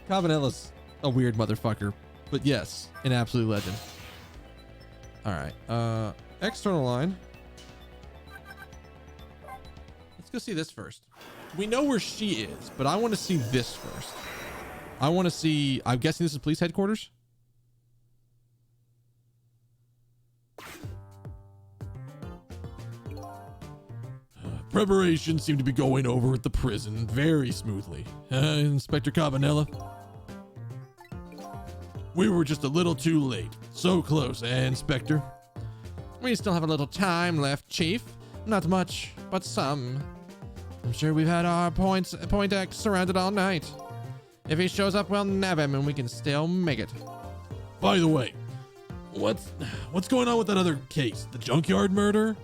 Cabanella's a weird motherfucker, but yes, an absolute legend. All right, external line. Let's go see this first. We know where she is, but I want to see this first. I want to see, I'm guessing this is police headquarters. Preparations seem to be going over at the prison very smoothly. Inspector Cabanella? We were just a little too late. So close, Inspector. We still have a little time left, Chief. Not much, but some. I'm sure we've had our point X surrounded all night. If he shows up, we'll nab him and we can still make it. By the way, what's going on with that other case? The junkyard murder?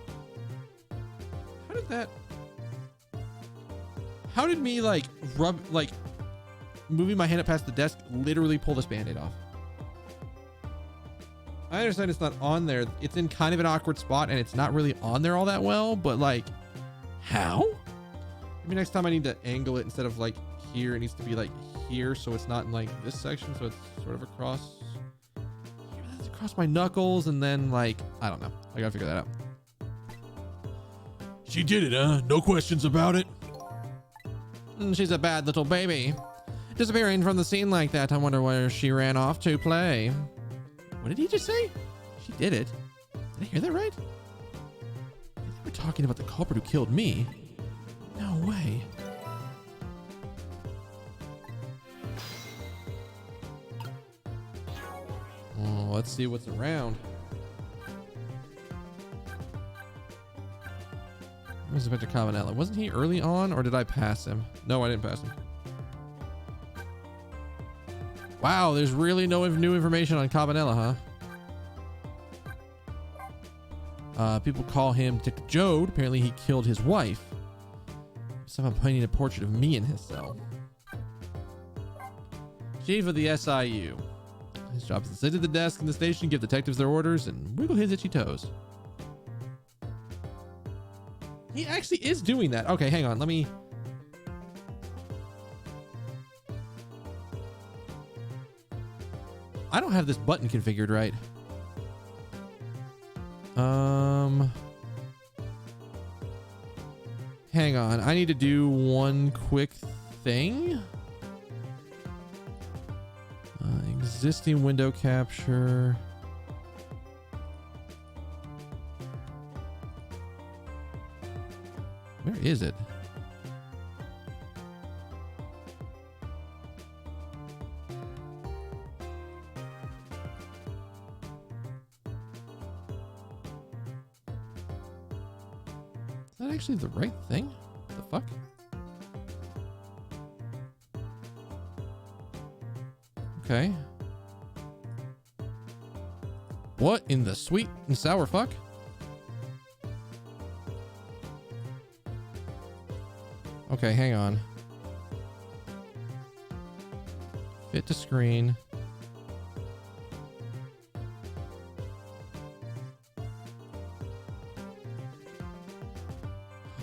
How did me moving my hand up past the desk literally pull this band-aid off? I understand it's not on there. It's in kind of an awkward spot and it's not really on there all that well, but like, how? Maybe next time I need to angle it instead of like here, it needs to be like here so it's not in like this section, so it's sort of across. That's cross my knuckles and then like, I don't know. I gotta figure that out. She did it, huh? No questions about it? She's a bad little baby. Disappearing from the scene like that. I wonder where she ran off to play. What did he just say? She did it. Did I hear that right? I think we're talking about the culprit who killed me. No way. Oh, let's see what's around. Where's Inspector Cavanella? Wasn't he early on, or did I pass him? No, I didn't pass him. Wow, there's really no new information on Cavanella, huh? People call him Dick Jode. Apparently he killed his wife. Someone painting a portrait of me in his cell. Chief of the SIU. His job is to sit at the desk in the station, give detectives their orders, and wiggle his itchy toes. He actually is doing that. Okay, hang on. Let me... I don't have this button configured right. Hang on. I need to do one quick thing. Existing window capture. Where is it? Is that actually the right thing? What the fuck? Okay. What in the sweet and sour fuck? Okay, hang on. Fit to screen.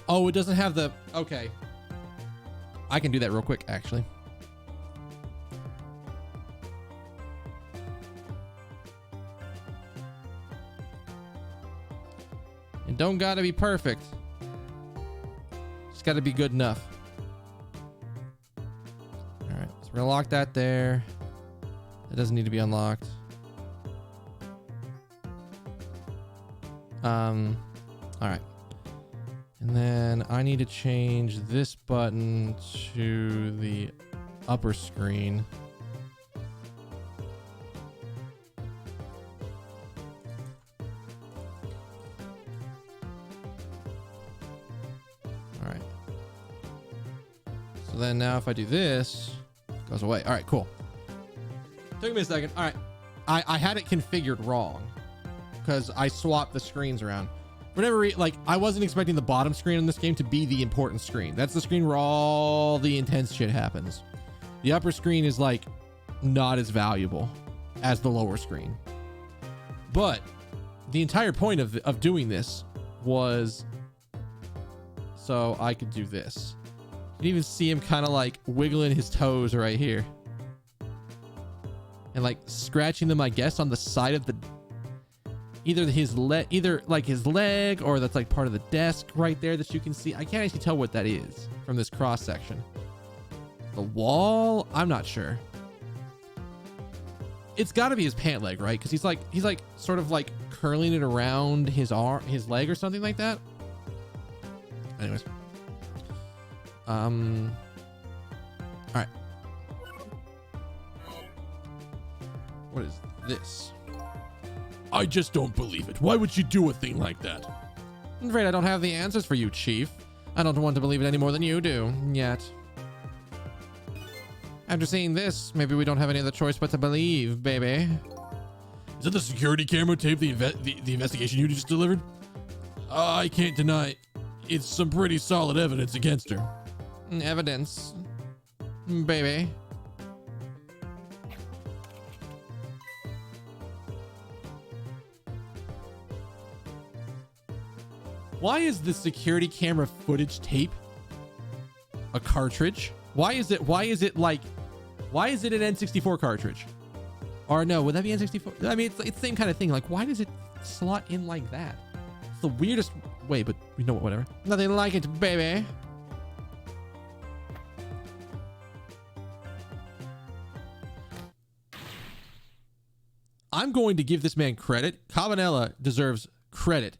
Oh, it doesn't have the... Okay. I can do that real quick, actually. It don't gotta be perfect. Just gotta be good enough. Alright, so we're gonna lock that there. That doesn't need to be unlocked. Alright. And then I need to change this button to the upper screen. All right. So then now if I do this, it goes away. All right, cool. Took me a second. All right. I had it configured wrong because I swapped the screens around. Whenever, like, I wasn't expecting the bottom screen on this game to be the important screen. That's the screen where all the intense shit happens. The upper screen is, like, not as valuable as the lower screen. But the entire point of doing this was so I could do this. You can even see him kind of, like, wiggling his toes right here. And, like, scratching them, I guess, on the side of the... Either his leg, or that's like part of the desk right there that you can see. I can't actually tell what that is from this cross section. The wall, I'm not sure. It's got to be his pant leg, right? Because he's like sort of like curling it around his arm, his leg, or something like that. Anyways, all right. What is this? I just don't believe it. Why would she do a thing like that? I'm afraid I don't have the answers for you, Chief. I don't want to believe it any more than you do, yet. After seeing this, maybe we don't have any other choice but to believe, baby. Is that the security camera tape the investigation you just delivered? I can't deny it. It's some pretty solid evidence against her. Evidence. Baby. Why is the security camera footage tape a cartridge? Why is it an N64 cartridge? Or no, would that be N64? I mean, it's the same kind of thing. Like, why does it slot in like that? It's the weirdest way, but we know what, whatever. Nothing like it, baby. I'm going to give this man credit. Cabanella deserves credit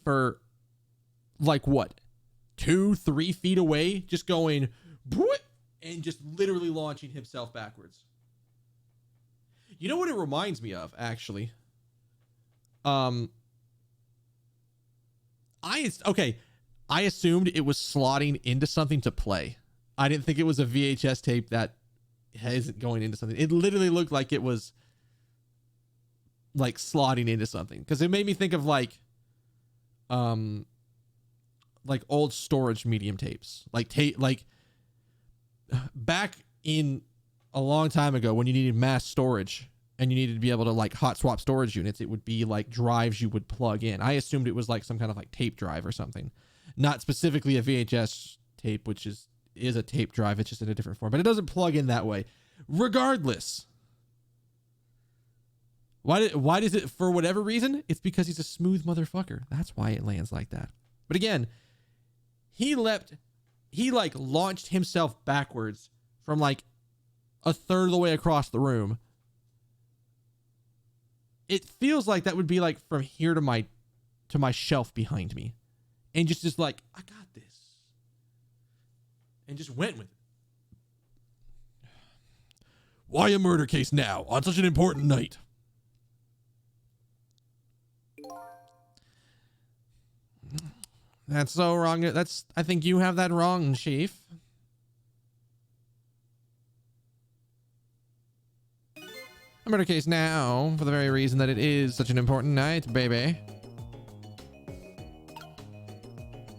for, like, what? 2-3 feet away, just going, and just literally launching himself backwards. You know what it reminds me of, actually? I assumed it was slotting into something to play. I didn't think it was a VHS tape that isn't going into something. It literally looked like it was like slotting into something, because it made me think of like old storage medium tapes, like back in a long time ago when you needed mass storage and you needed to be able to like hot swap storage units. It would be like drives you would plug in. I assumed it was like some kind of like tape drive or something, not specifically a VHS tape, which is a tape drive. It's just in a different form, but it doesn't plug in that way. Regardless, why does it, for whatever reason, it's because he's a smooth motherfucker. That's why it lands like that. But again, he like launched himself backwards from like a third of the way across the room. It feels like that would be like from here to my shelf behind me, and just like, I got this, and just went with it. Why a murder case now on such an important night? That's so wrong. I think you have that wrong, Chief. A murder case now for the very reason that it is such an important night, baby.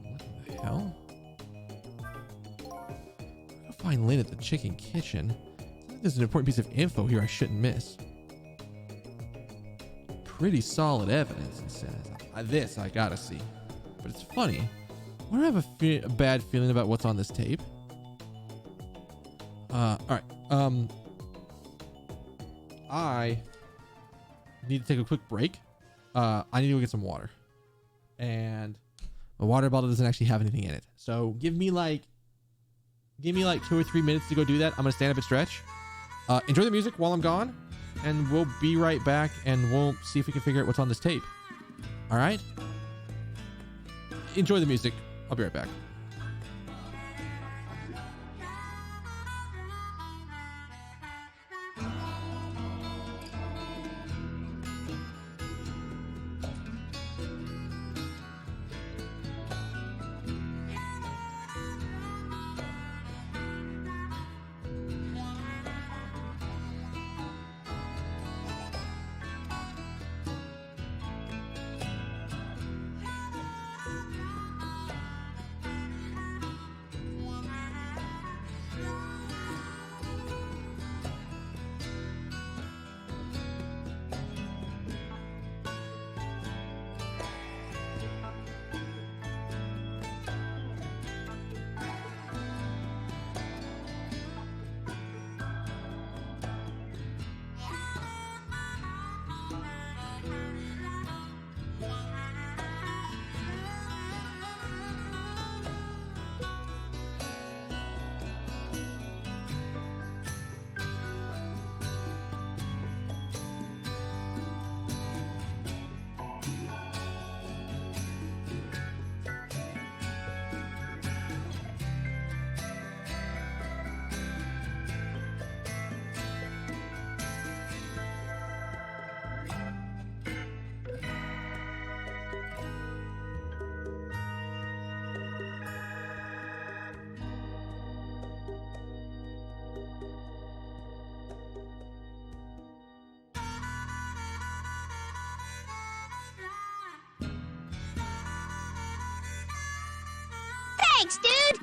What the hell? I'll find Lynn at the chicken kitchen. I think there's an important piece of info here I shouldn't miss. Pretty solid evidence, it says. This I gotta see. But it's funny. Why do I have a bad feeling about what's on this tape? All right. I need to take a quick break. I need to go get some water, and the water bottle doesn't actually have anything in it. So give me like 2 or 3 minutes to go do that. I'm gonna stand up and stretch. Enjoy the music while I'm gone, and we'll be right back, and we'll see if we can figure out what's on this tape. All right. Enjoy the music. I'll be right back. Thanks, dude!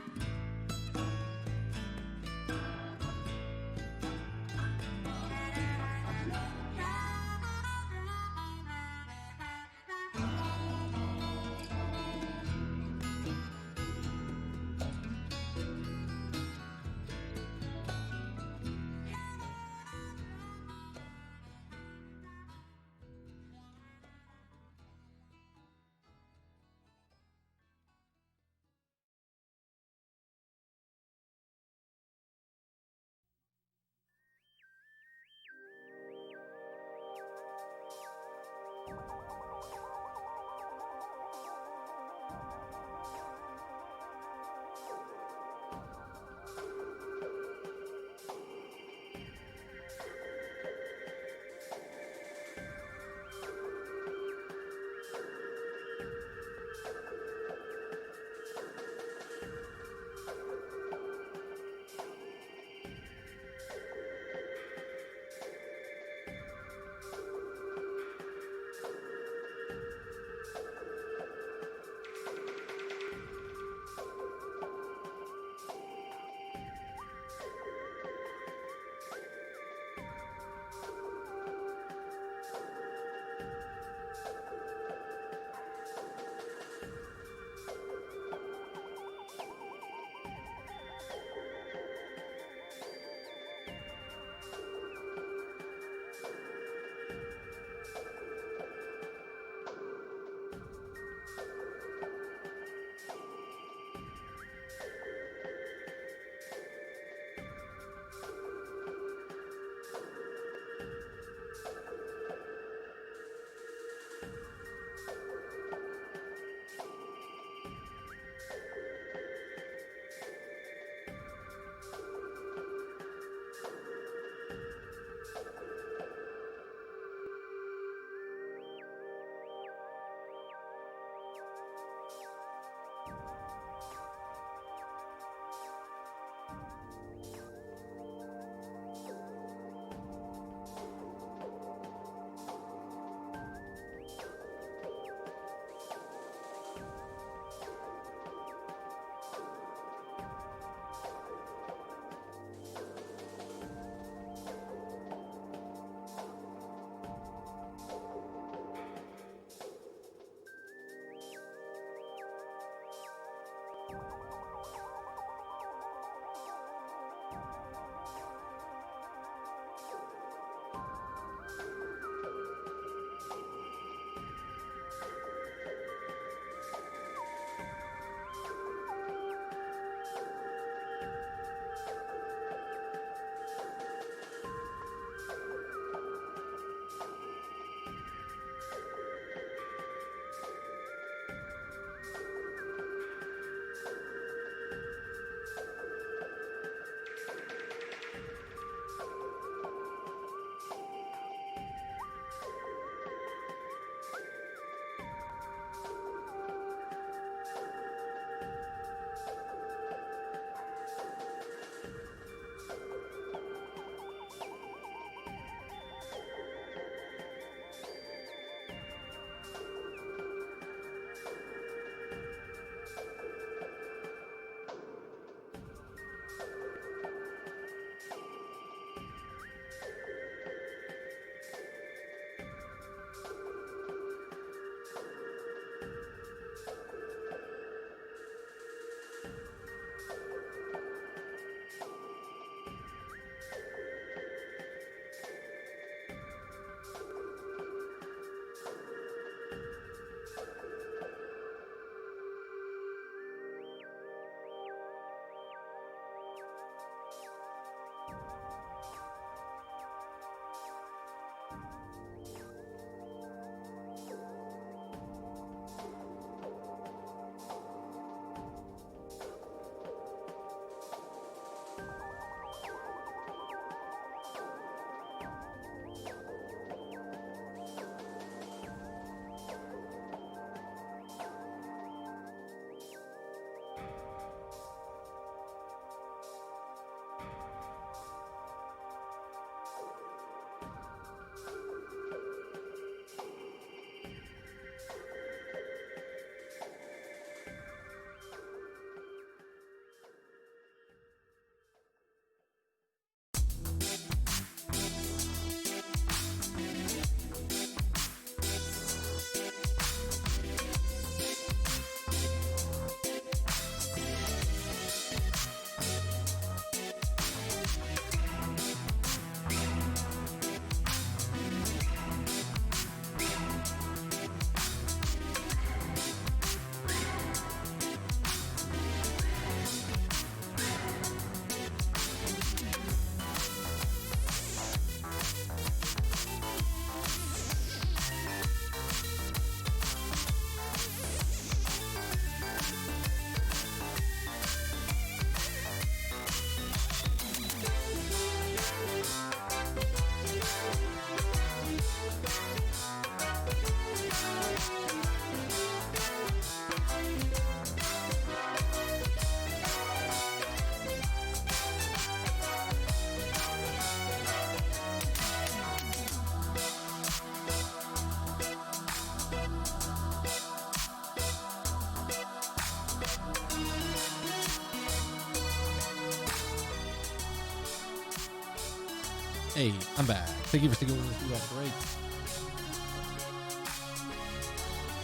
Hey, I'm back. Thank you for sticking with me through that break.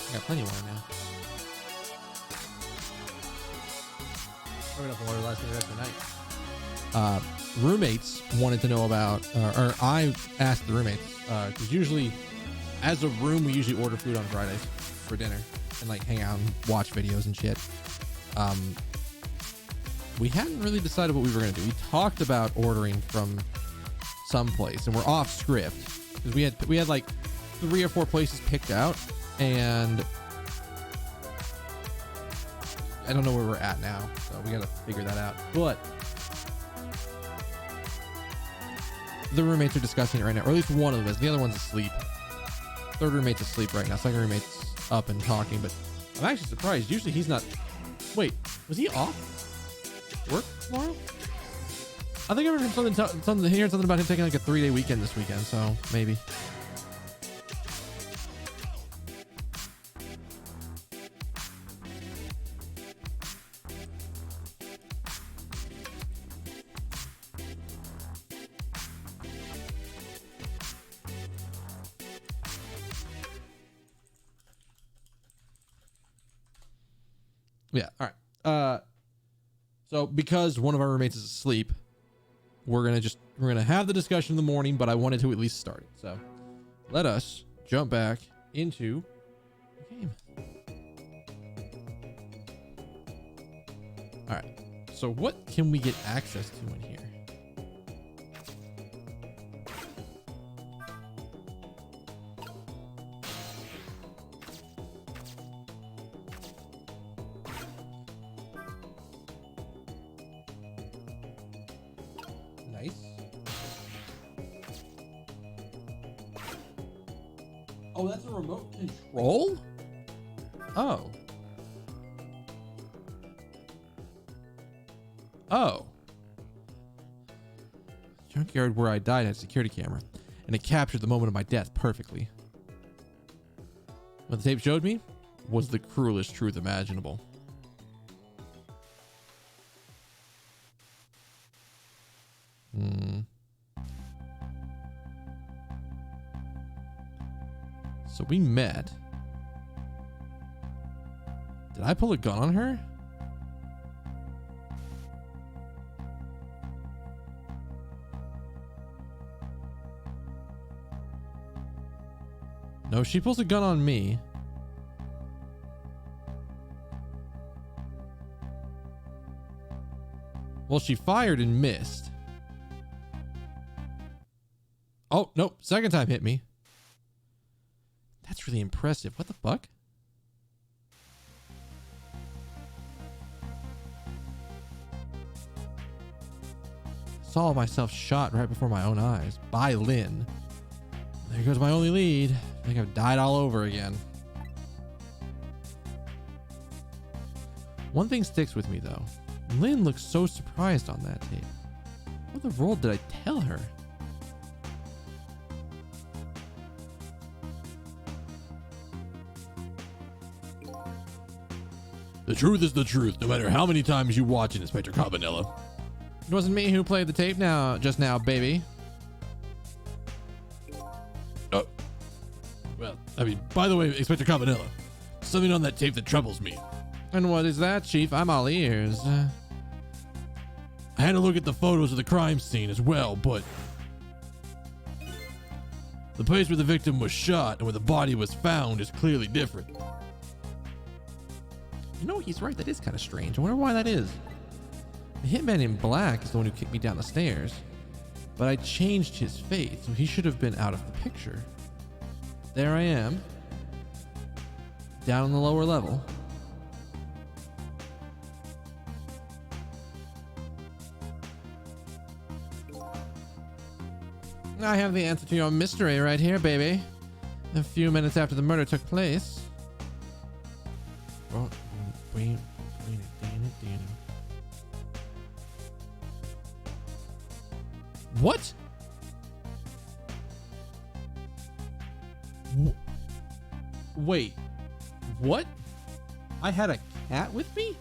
I got plenty of water now. Probably enough water to last me the rest of the night. Roommates wanted to know about, or I asked the roommates, because usually, as a room, we usually order food on Fridays for dinner and like hang out and watch videos and shit. We hadn't really decided what we were gonna do. We talked about ordering from someplace, and we're off script because we had like 3 or 4 places picked out, and I don't know where we're at now, so we gotta figure that out. But the roommates are discussing it right now, or at least one of them is. The other one's asleep. Third roommate's asleep right now. Second roommate's up and talking, but I'm actually surprised. Usually he's not. Wait, was he off work tomorrow? I think I remember hearing something about him taking like a 3-day weekend this weekend, so maybe. Yeah, all right. So because one of our roommates is asleep, we're gonna have the discussion in the morning, but I wanted to at least start it. So let us jump back into the game. All right. So what can we get access to in here? Oh, that's a remote control? Oh. Oh. Junkyard where I died had a security camera, and it captured the moment of my death perfectly. What the tape showed me was the cruelest truth imaginable. So we met. Did I pull a gun on her? No, she pulls a gun on me. Well, she fired and missed. Oh, nope. Second time hit me. That's really impressive. What the fuck? Saw myself shot right before my own eyes by Lynn. There goes my only lead. I think I've died all over again. One thing sticks with me though. Lynn looks so surprised on that tape. What the role did I tell her? The truth is the truth, no matter how many times you watch it, Inspector Cabanella. It wasn't me who played the tape just now, baby. Well, I mean, by the way, Inspector Cabanella, something on that tape that troubles me. And what is that, Chief? I'm all ears. I had to look at the photos of the crime scene as well, but the place where the victim was shot and where the body was found is clearly different. You know, he's right. That is kind of strange. I wonder why that is. The hitman in black is the one who kicked me down the stairs, but I changed his face, so he should have been out of the picture. There I am, down on the lower level. I have the answer to your mystery right here, baby. A few minutes after the murder took place. What? Wait, what? I had a cat with me?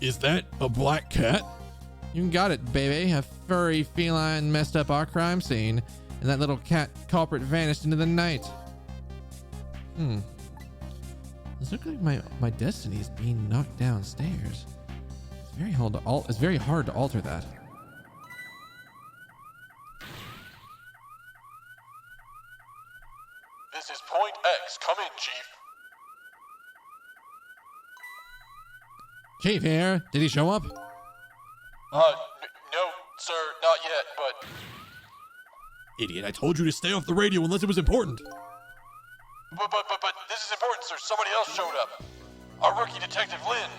Is that a black cat? You got it, baby. A furry feline messed up our crime scene, and that little cat culprit vanished into the night. This looks like my destiny is being knocked downstairs. It's very hard to alter that. This is Point X. Come in, Chief. Chief here. Did he show up? No, sir, not yet, but... Idiot, I told you to stay off the radio unless it was important. But this is important, sir. Somebody else showed up. Our rookie detective, Lynn.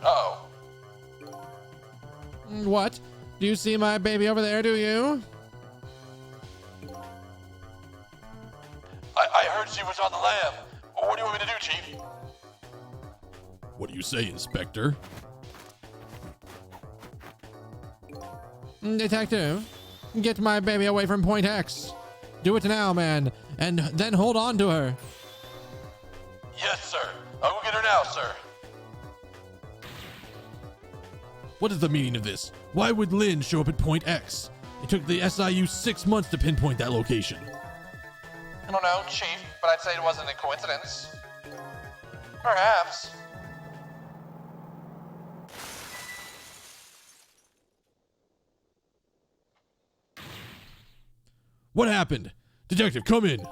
Uh-oh. What? Do you see my baby over there, do you? I heard she was on the lam. What do you want me to do, Chief? What do you say, Inspector? Detective, get my baby away from Point X. Do it now, man, and then hold on to her. Yes, sir. I'll go get her now, sir. What is the meaning of this? Why would Lynn show up at Point X? It took the SIU 6 months to pinpoint that location. I don't know, Chief, but I'd say it wasn't a coincidence. Perhaps. What happened? Detective, come in.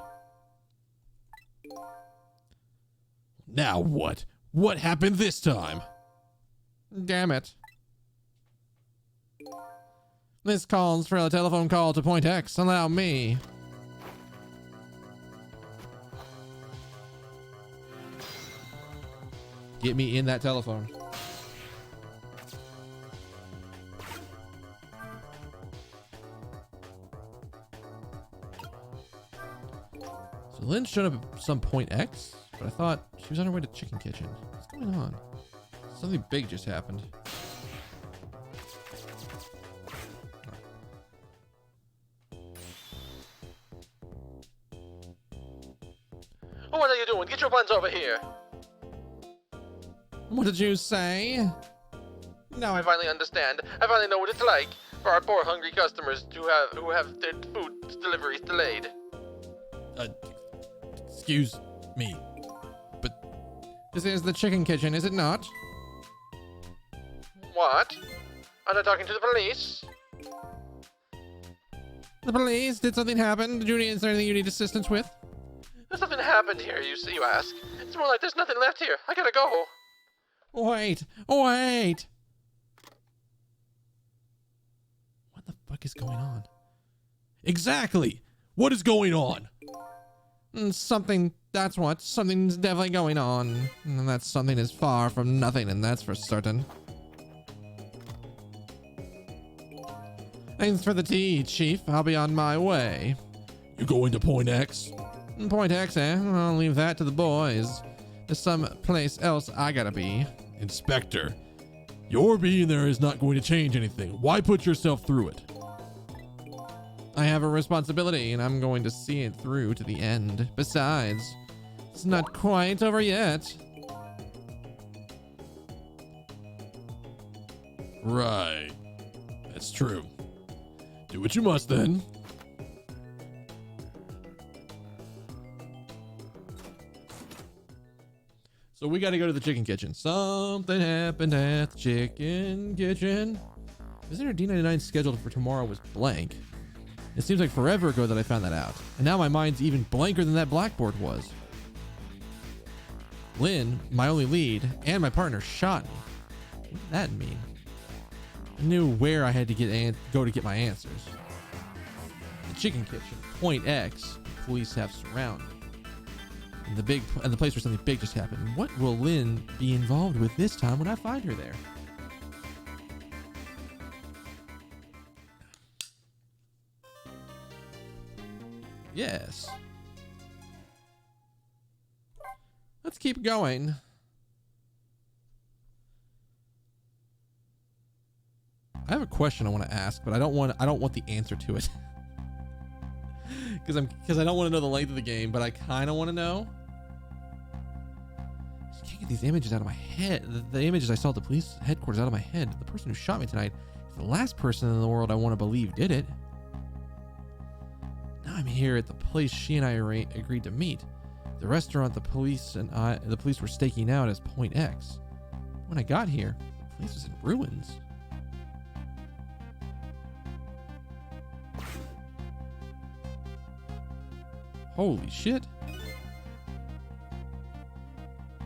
Now what? What happened this time? Damn it. This calls for a telephone call to Point X. Allow me. Get me in that telephone. So Lynn showed up at some Point X, but I thought she was on her way to Chicken Kitchen. What's going on? Something big just happened. What are you doing? Get your buns over here. What did you say? Now I finally understand. I finally know what it's like for our poor hungry customers who have their food deliveries delayed. Excuse me, but This is the Chicken Kitchen, is it not? What? Are they talking to the police? The police? Did something happen? Judy, is there anything you need assistance with? There's nothing happened here, you ask. It's more like there's nothing left here. I gotta go. Wait! Wait! What the fuck is going on? exactly. What is going on? Something, that's what. Something's definitely going on. And that something is far from nothing, and that's for certain. Thanks for the tea, Chief. I'll be on my way. You going to Point X? Point X, eh? I'll leave that to the boys. There's some place else I gotta be. Inspector, your being there is not going to change anything. Why put yourself through it? I have a responsibility, and I'm going to see it through to the end. Besides, it's not quite over yet. Right. That's true. Do what you must then. So we got to go to the Chicken Kitchen. Something happened at the Chicken Kitchen. Visitor D99 scheduled for tomorrow was blank. It seems like forever ago that I found that out. And now my mind's even blanker than that blackboard was. Lynn, my only lead, and my partner shot me. What did that mean? I knew where I had to go to get my answers. The Chicken Kitchen, Point X, the police have surrounded. And the place where something big just happened. What will Lynn be involved with this time when I find her there? Yes. Let's keep going. I have a question I want to ask, but I don't want the answer to it. Because I don't want to know the length of the game, but I kind of want to know. I can't get these images out of my head. The images I saw at the police headquarters out of my head. The person who shot me tonight is the last person in the world I want to believe did it. Now I'm here at the place she and I agreed to meet. The restaurant the police were staking out as Point X. When I got here, the place was in ruins. Holy shit.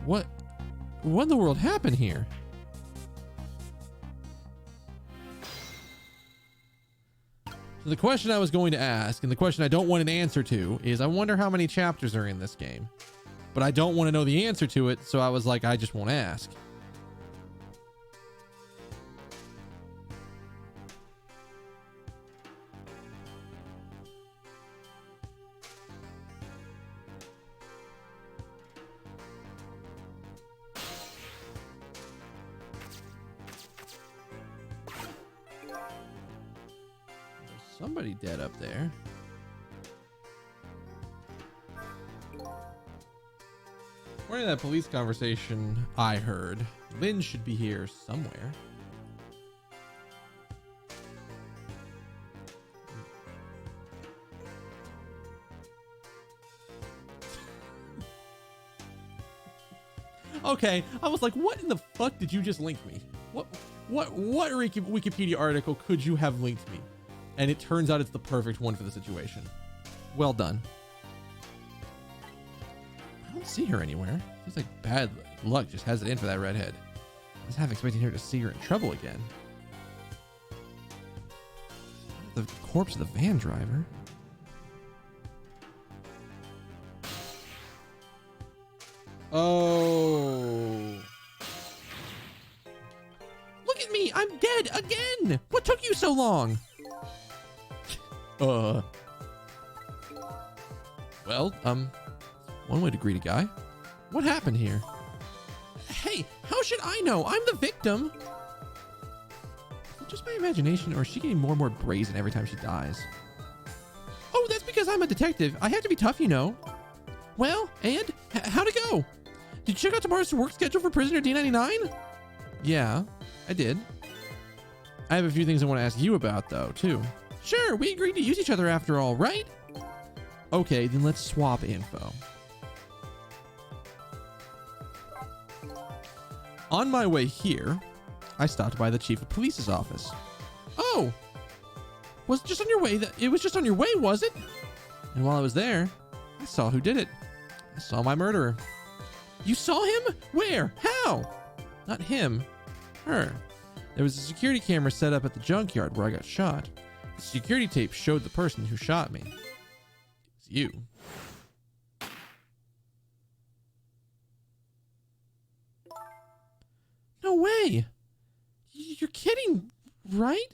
What in the world happened here? So the question I was going to ask, and the question I don't want an answer to, is I wonder how many chapters are in this game. But I don't want to know the answer to it, so I was like, I just won't ask. Somebody dead up there. According to that police conversation I heard, Lynn should be here somewhere. Okay, I was like, what in the fuck did you just link me? What Wikipedia article could you have linked me? And it turns out it's the perfect one for the situation. Well done. I don't see her anywhere. Seems like bad luck just has it in for that redhead. I was half expecting her to see her in trouble again. The corpse of the van driver. Oh. Look at me. I'm dead again. What took you so long? Well, one way to greet a guy. What happened here? Hey, how should I know? I'm the victim. Is it just my imagination, or is she getting more and more brazen every time she dies? Oh, that's because I'm a detective. I have to be tough, you know. Well, and how'd it go? Did you check out tomorrow's work schedule for prisoner D99? Yeah, I did. I have a few things I want to ask you about, though, too. Sure, we agreed to use each other after all, right? Okay, then let's swap info. On my way here, I stopped by the chief of police's office. Oh, was it just on your way? It was just on your way, was it? And while I was there, I saw who did it. I saw my murderer. You saw him? Where? How? Not him. Her. There was a security camera set up at the junkyard where I got shot. The security tape showed the person who shot me. It's you. No way. You're kidding, right?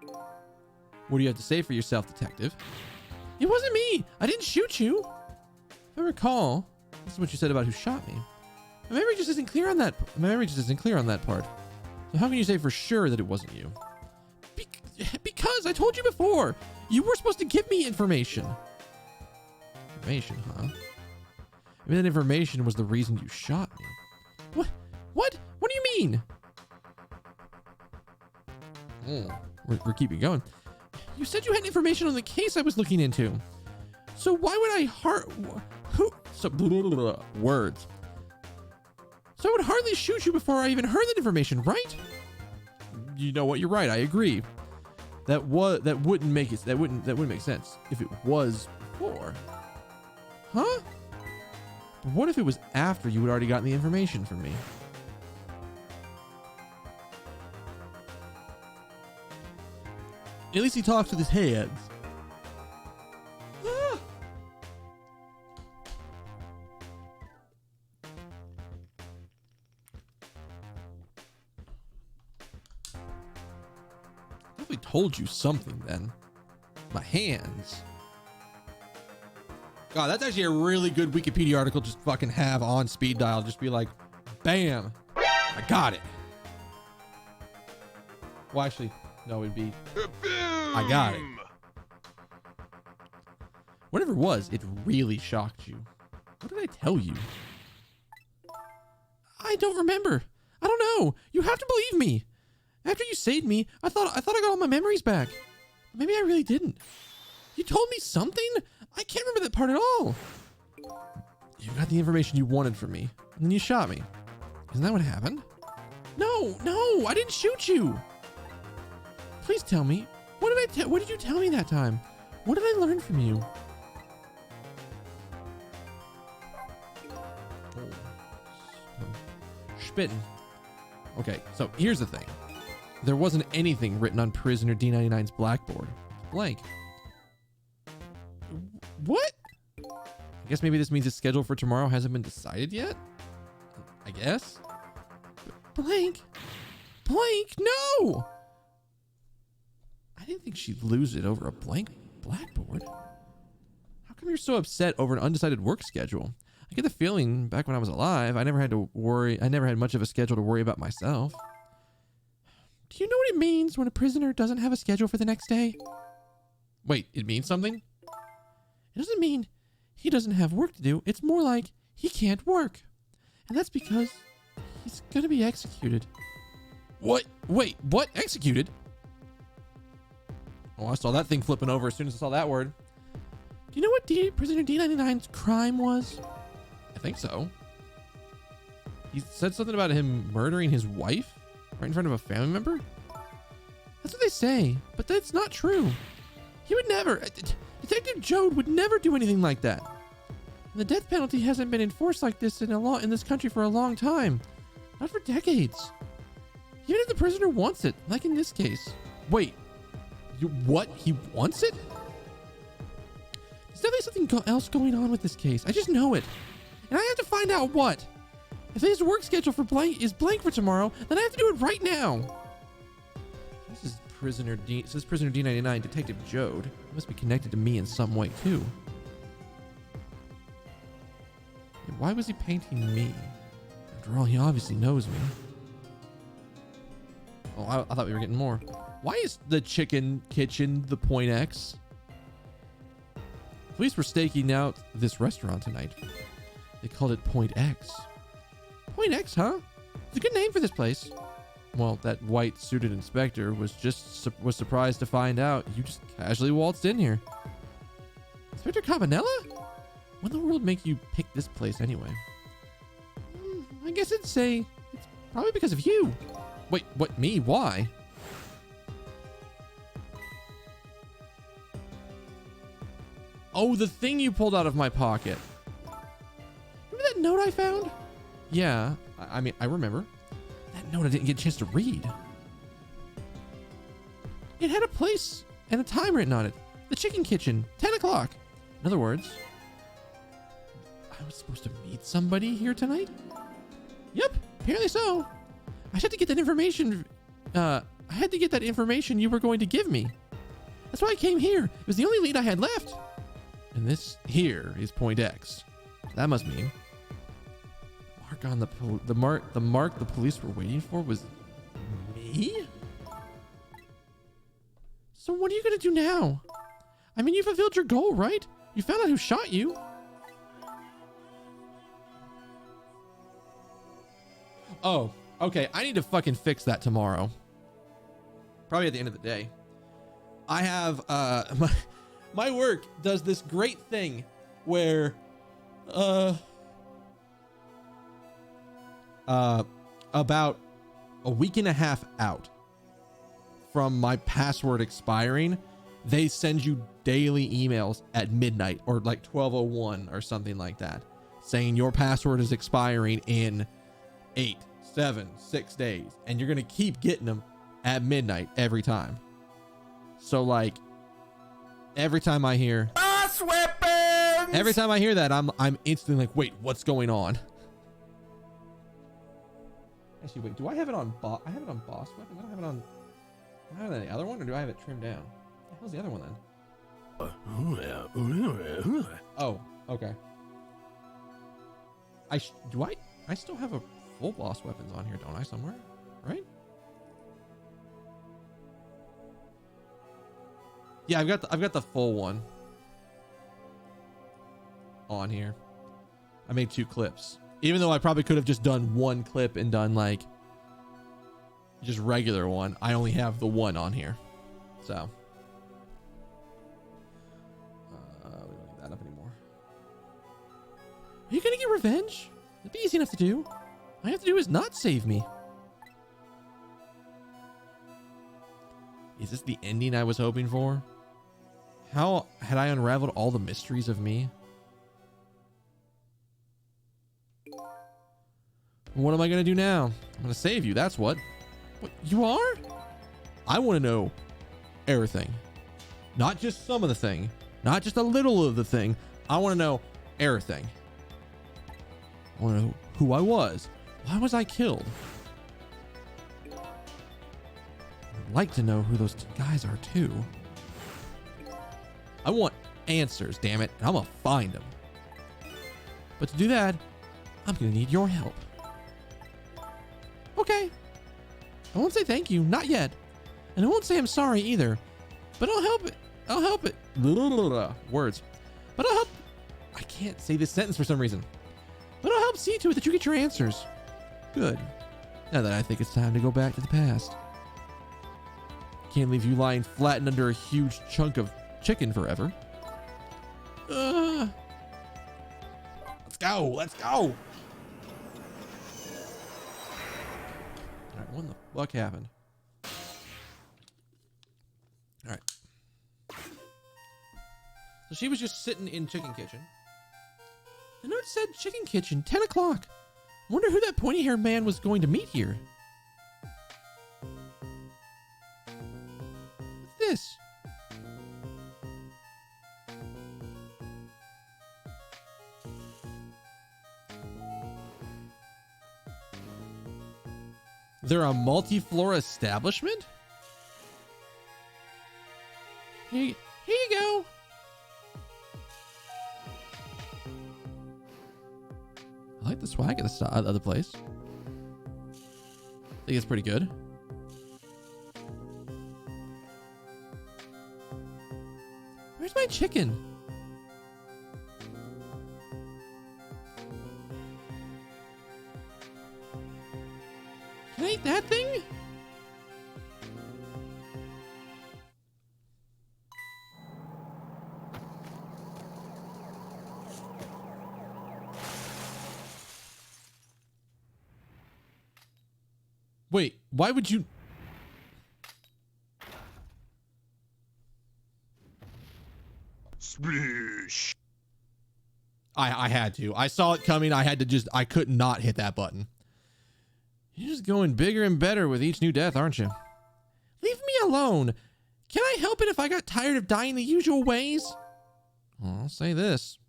What do you have to say for yourself, detective? It wasn't me. I didn't shoot you. If I recall, this is what you said about who shot me. My memory just isn't clear on that. part. So how can you say for sure that it wasn't you? Because I told you before, you were supposed to give me information. Information, huh? Maybe that information was the reason you shot me. What? What? What do you mean? We're keeping going. You said you had information on the case I was looking into. So why would words. So I would hardly shoot you before I even heard that information, right? You know what? You're right. I agree. That wouldn't make sense if it was before. Huh? But what if it was after you had already gotten the information from me? At least he talks with his hands. Ah. Definitely told you something then. My hands. God, that's actually a really good Wikipedia article just fucking have on speed dial. Just be like, bam, I got it. Well, actually, no, it'd be, I got it. Whatever it was, it really shocked you. What did I tell you? I don't remember. I don't know. You have to believe me. After you saved me, I thought I got all my memories back. Maybe I really didn't. You told me something? I can't remember that part at all. You got the information you wanted from me, and then you shot me. Isn't that what happened? No, I didn't shoot you. Please tell me. What did you tell me that time? What did I learn from you? Spitting. Okay, so here's the thing. There wasn't anything written on prisoner D99's blackboard. Blank. What? I guess maybe this means his schedule for tomorrow hasn't been decided yet? I guess. Blank. No! I didn't think she'd lose it over a blank blackboard. How come you're so upset over an undecided work schedule? I get the feeling back when I was alive, I never had much of a schedule to worry about myself. Do you know what it means when a prisoner doesn't have a schedule for the next day? Wait, it means something? It doesn't mean he doesn't have work to do. It's more like he can't work. And that's because he's gonna be executed. What? Wait, what? Executed? Oh, I saw that thing flipping over as soon as I saw that word. Do you know what prisoner D99's crime was? I think so. He said something about him murdering his wife right in front of a family member. That's what they say, but that's not true. He would never. Detective Jode would never do anything like that. And the death penalty hasn't been enforced like this in this country for a long time, not for decades. Even if the prisoner wants it, like in this case. Wait, what? He wants it? There's definitely something else going on with this case. I just know it. And I have to find out what. If his work schedule is blank for tomorrow, then I have to do it right now. This is prisoner D99, Detective Jode. He must be connected to me in some way too. Why was he painting me? After all, he obviously knows me. Oh, I thought we were getting more. Why is the chicken kitchen the Point X? Police were staking out this restaurant tonight. They called it Point X. Point X, huh? It's a good name for this place. Well, that white suited inspector was surprised to find out you just casually waltzed in here. Inspector Cabanella? When the world make you pick this place anyway? I guess I'd say it's probably because of you. Wait, what? Me? Why? Oh, the thing you pulled out of my pocket. Remember that note I found? Yeah, I mean, I remember. That note I didn't get a chance to read. It had a place and a time written on it. The chicken kitchen, 10 o'clock. In other words, I was supposed to meet somebody here tonight? Yep, apparently so. I had to get that information. I had to get that information you were going to give me. That's why I came here. It was the only lead I had left. And this here is Point X. That must mean mark on the mark the police were waiting for was me? So what are you gonna do now? I mean, you fulfilled your goal, right? You found out who shot you. Oh, okay. I need to fucking fix that tomorrow. Probably at the end of the day. I have my work does this great thing where about a week and a half out from my password expiring, they send you daily emails at midnight or like 12:01 or something like that, saying your password is expiring in 8, 7, 6 days, and you're gonna keep getting them at midnight every time. So like every time I hear that, I'm instantly like, wait, what's going on? Actually, wait, do I have it on I have it on boss weapons? I don't have it on. Do I have it on the other one, or do I have it trimmed down? What the hell's the other one then? Oh, okay. I still have a full boss weapons on here, don't I? Somewhere, right? Yeah, I've got the full one on here. I made 2 clips Even though I probably could have just done one clip and done like just regular one, I only have the one on here. So we don't need that up anymore. Are you gonna get revenge? It'd be easy enough to do. All you have to do is not save me. Is this the ending I was hoping for? How had I unraveled all the mysteries of me? What am I gonna do now? I'm gonna save you, that's what. What, you are? I wanna know everything. Not just some of the thing. Not just a little of the thing. I wanna know everything. I wanna know who I was. Why was I killed? I'd like to know who those guys are too. I want answers, damn it, and I'm gonna find them. But to do that, I'm gonna need your help. Okay. I won't say thank you, not yet. And I won't say I'm sorry either. But I'll help it. I'll help it. Words. But I'll help. I can't say this sentence for some reason. But I'll help see to it that you get your answers. Good. Now that I think it's time to go back to the past. Can't leave you lying flattened under a huge chunk of chicken forever. Let's go. Let's go. What the fuck happened? All right. So she was just sitting in Chicken Kitchen. The note said Chicken Kitchen, 10 o'clock. Wonder who that pointy-haired man was going to meet here. What's this? They're a multi-floor establishment? Here you go. I like the swag of the other place. I think it's pretty good. Where's my chicken? Can I eat that thing? Wait, why would you? Splish. I had to. I saw it coming. I could not hit that button. You're just going bigger and better with each new death, aren't you? Leave me alone. Can I help it if I got tired of dying the usual ways? Well, I'll say this.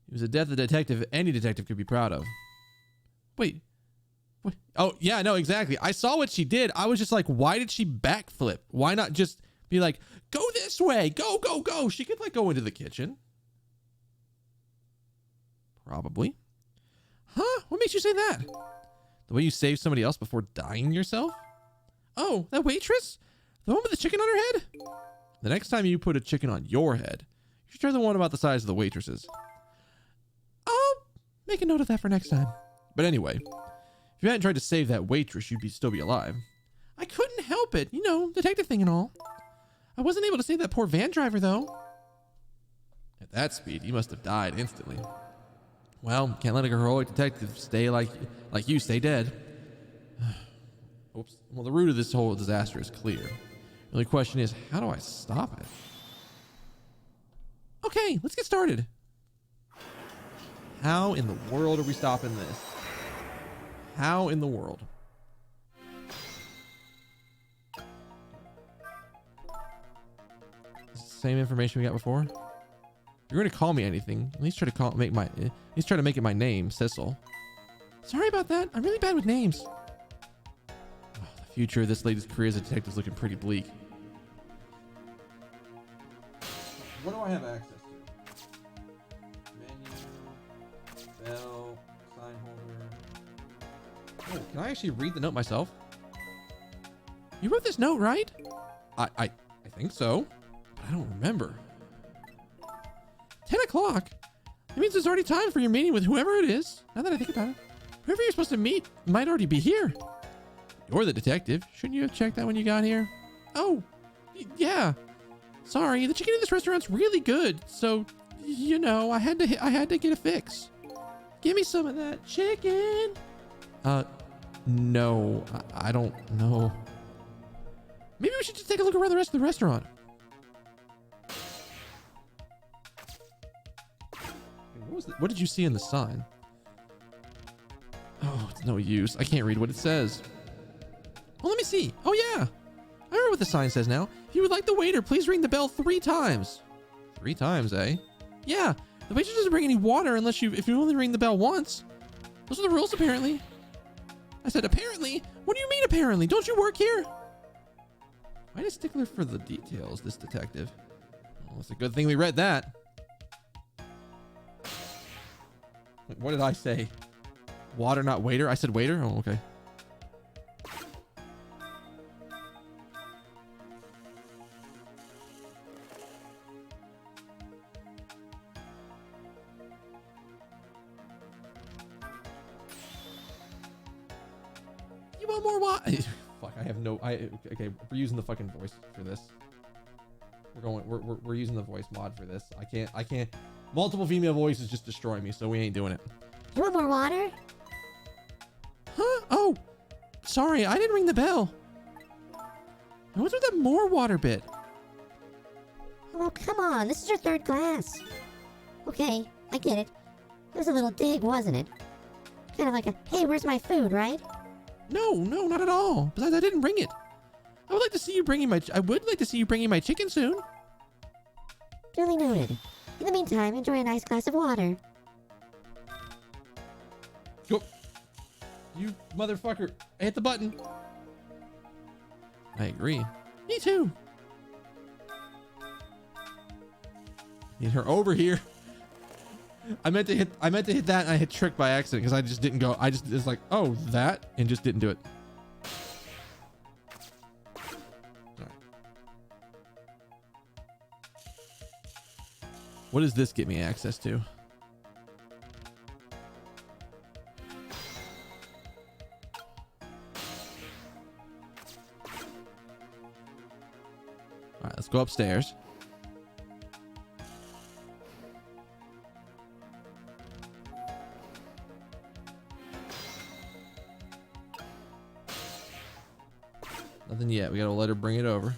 It was a death any detective could be proud of. Wait. What? Oh, yeah, no, exactly. I saw what she did. I was just like, why did she backflip? Why not just be like, go this way, go, go, go. She could like go into the kitchen. Probably. Huh? What makes you say that? The way you saved somebody else before dying yourself? Oh, that waitress? The one with the chicken on her head? The next time you put a chicken on your head, you should try the one about the size of the waitress's. I'll make a note of that for next time. But anyway, if you hadn't tried to save that waitress, you'd still be alive. I couldn't help it. You know, detective thing and all. I wasn't able to save that poor van driver, though. At that speed, you must have died instantly. Well, can't let a heroic detective stay like you stay dead. Oops. Well, the root of this whole disaster is clear. The only question is, how do I stop it? Okay, let's get started. How in the world are we stopping this? How in the world? Is it the same information we got before? If you're going to call me anything, at least try to make it my name, Sissel. Sorry about that. I'm really bad with names. Oh, the future of this lady's career as a detective is looking pretty bleak. What do I have access to? Menu, bell, sign holder. Oh, can I actually read the note myself? You wrote this note, right? I think so, but I don't remember. 10 o'clock? It means it's already time for your meeting with whoever it is. Now that I think about it, whoever you're supposed to meet might already be here. You're the detective. Shouldn't you have checked that when you got here? Oh, yeah. Sorry, the chicken in this restaurant's really good, so you know I had to get a fix. Give me some of that chicken. No, I don't know. Maybe we should just take a look around the rest of the restaurant. What did you see in the sign? Oh, it's no use. I can't read what it says. Well, let me see. Oh, yeah. I remember what the sign says now. If you would like the waiter, please ring the bell 3 times. 3 times, eh? Yeah. The waitress doesn't bring any water if you only ring the bell once. Those are the rules, apparently. I said, apparently? What do you mean, apparently? Don't you work here? Why a stickler for the details, this detective? Well, it's a good thing we read that. What did I say? Water, not waiter? I said waiter? Oh, okay. You want more water? Fuck, I have no... Okay, we're using the fucking voice for this. We're using the voice mod for this. I can't... Multiple female voices just destroy me, so we ain't doing it. You want more water? Huh? Oh, sorry, I didn't ring the bell. And what's with that more water bit? Oh, come on. This is your 3rd glass. Okay, I get it. It was a little dig, wasn't it? Kind of like a, hey, where's my food, right? No, not at all. Besides, I didn't bring it. I would like to see you bringing my chicken soon. Duly noted. In the meantime, enjoy a nice glass of water. Go. You motherfucker. I hit the button. I agree. Me too. Get her over here. I meant to hit that and I hit trick by accident because I just didn't go. It's like, oh, that, and just didn't do it. All right. What does this get me access to? All right, let's go upstairs. Nothing yet. We gotta let her bring it over.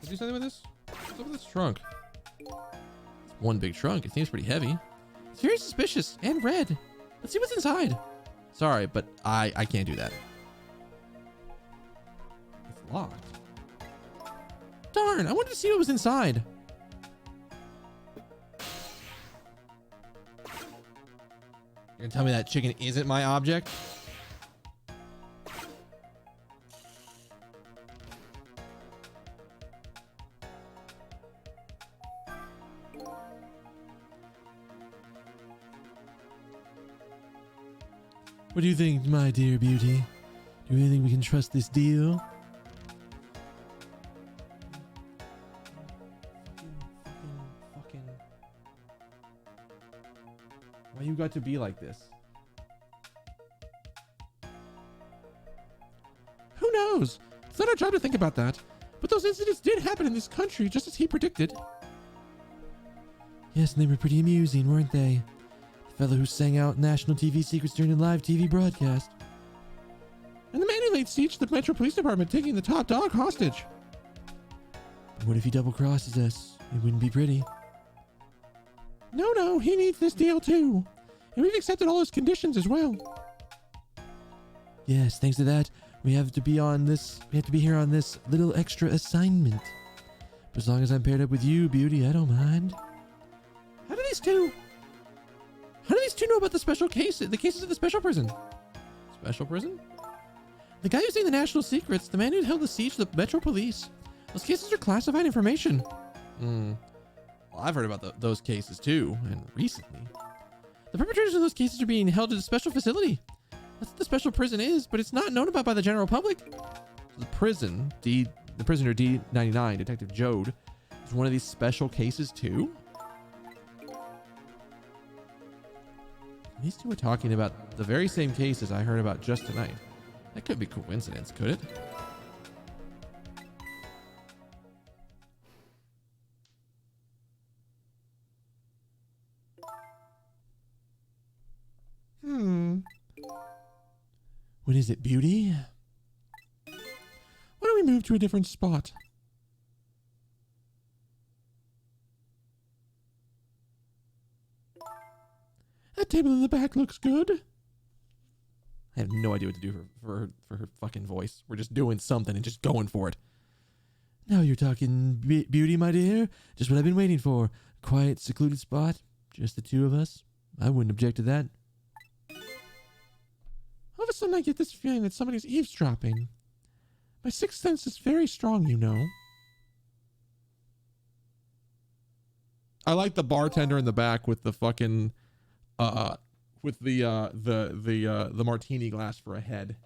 Did you do something with this? What's up with this trunk? It's one big trunk. It seems pretty heavy. It's very suspicious and red. Let's see what's inside. Sorry, but I can't do that. It's locked. Darn, I wanted to see what was inside. You're gonna tell me that chicken isn't my object? What do you think, my dear beauty? Do you think we can trust this deal? Fucking. Why you got to be like this? Who knows? It's not our job to think about that. But those incidents did happen in this country, just as he predicted. Yes, and they were pretty amusing, weren't they? The fellow who sang out national TV secrets during a live TV broadcast. And the man who laid siege to the Metro Police Department taking the top dog hostage. But what if he double crosses us? It wouldn't be pretty. No, he needs this deal too. And we've accepted all his conditions as well. Yes, thanks to that, we have to be here on this little extra assignment. But as long as I'm paired up with you, beauty, I don't mind. How do these two know about the cases of the special prison? Special prison? The guy who's saying the national secrets, the man who held the siege to the Metro Police. Those cases are classified information. Well, I've heard about those cases too, and recently. The perpetrators of those cases are being held at a special facility. That's what the special prison is, but it's not known about by the general public. The prisoner D99, Detective Jode, is one of these special cases too. These two are talking about the very same cases I heard about just tonight. That could be coincidence, could it? What is it, Beauty? Why don't we move to a different spot? That table in the back looks good. I have no idea what to do for her fucking voice. We're just doing something and just going for it. Now you're talking, Beauty, my dear. Just what I've been waiting for. A quiet, secluded spot. Just the two of us. I wouldn't object to that. All of a sudden I get this feeling that somebody's eavesdropping. My sixth sense is very strong, you know. I like the bartender in the back with the fucking with the martini glass for a head.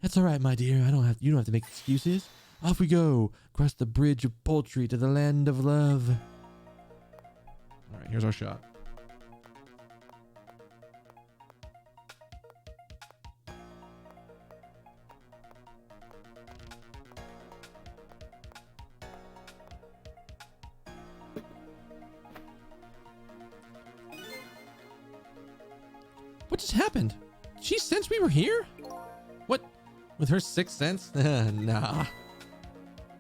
That's all right, my dear. You don't have to make excuses. Off we go, across the bridge of poultry to the land of love. All right, here's our shot. What just happened? Did she sense we were here? What? With her sixth sense? Nah.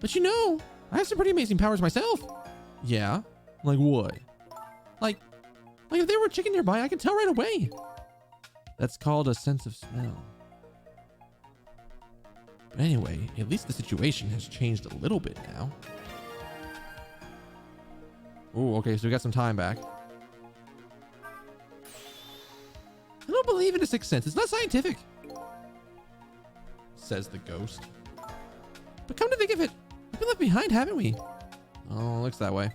But you know, I have some pretty amazing powers myself. Yeah? Like what? Like if there were a chicken nearby, I can tell right away. That's called a sense of smell. But anyway, at least the situation has changed a little bit now. Oh, okay, so we got some time back. I don't believe in a sixth sense. It's not scientific, says the ghost. But come to think of it, we've been left behind, haven't we? Oh, looks that way.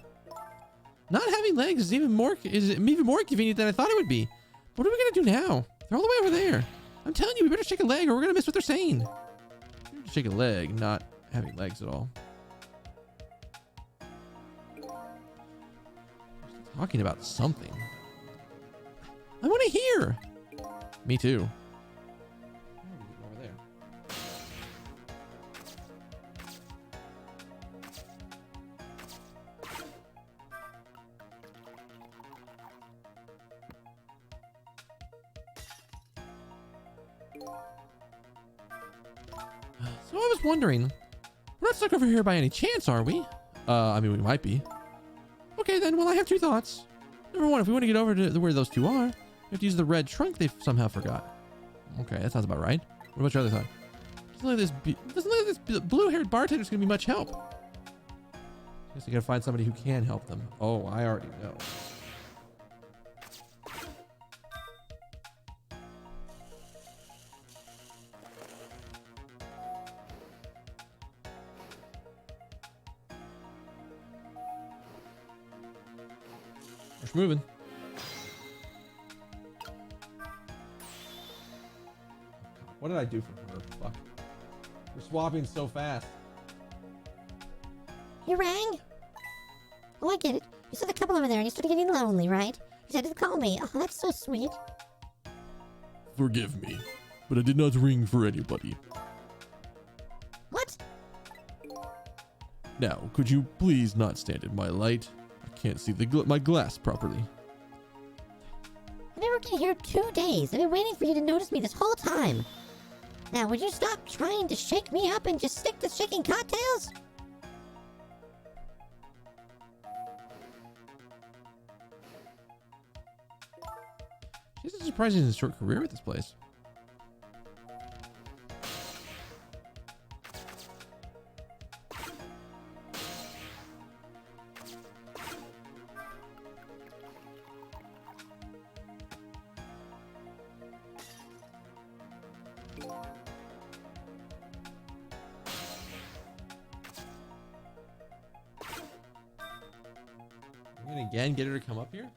Not having legs is even more convenient than I thought it would be. What are we gonna do now? They're all the way over there. I'm telling you, we better shake a leg or we're gonna miss what they're saying. Shake a leg, not having legs at all. Talking about something. I want to hear. Me too. Over there. So I was wondering, we're not stuck over here by any chance, are we? I mean, we might be. Okay then, well I have two thoughts. Number one, if we want to get over to where those two are, we have to use the red trunk they somehow forgot. Okay, that sounds about right. What about your other thought? Doesn't look like this blue-haired bartender's gonna be much help. Guess you gotta find somebody who can help them. Oh, I already know. We're moving. What did I do for her? Fuck. We're swapping so fast. You rang? Oh, I get it. You saw the couple over there and you started getting lonely, right? You said to call me. Oh, that's so sweet. Forgive me, but I did not ring for anybody. What? Now, could you please not stand in my light? I can't see my glass properly. I've been working here 2 days. I've been waiting for you to notice me this whole time. Now, would you stop trying to shake me up and just stick to shaking cocktails? She has a surprisingly short career with this place. I'm gonna again get her to come up here.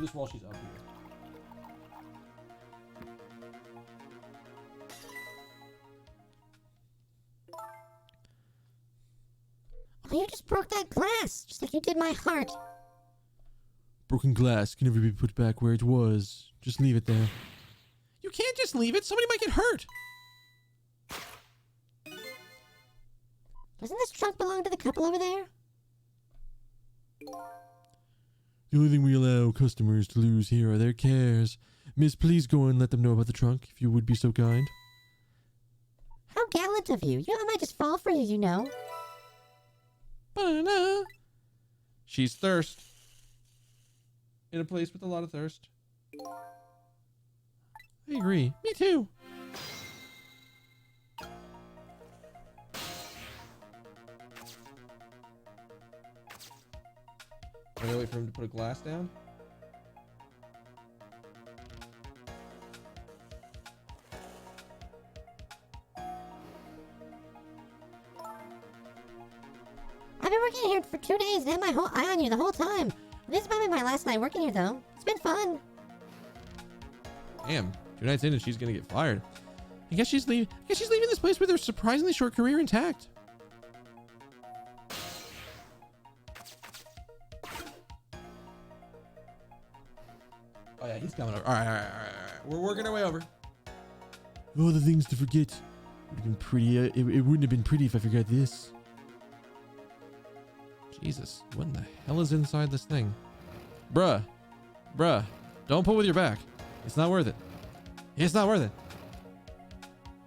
this while she's up here. Oh, you just broke that glass, just like you did my heart. Broken glass can never be put back where it was. Just leave it there. You can't just leave it. Somebody might get hurt. Doesn't this trunk belong to the couple over there? The only thing we allow customers to lose here are their cares. Miss, please go and let them know about the trunk, if you would be so kind. How gallant of you. I might just fall for you, you know. Ba-na. She's thirst. In a place with a lot of thirst. I agree. Me too. I gotta wait for him to put a glass down. I've been working here for 2 days and had my whole eye on you the whole time. This might be my last night working here, though. It's been fun. Damn, 2 nights in and she's gonna get fired. I guess she's leaving this place with her surprisingly short career intact. Oh yeah, he's coming over. All right. We're working our way over. Of all the things to forget, it would have been pretty. It wouldn't have been pretty if I forgot this. Jesus, what in the hell is inside this thing? Bruh, don't pull with your back. It's not worth it. It's not worth it.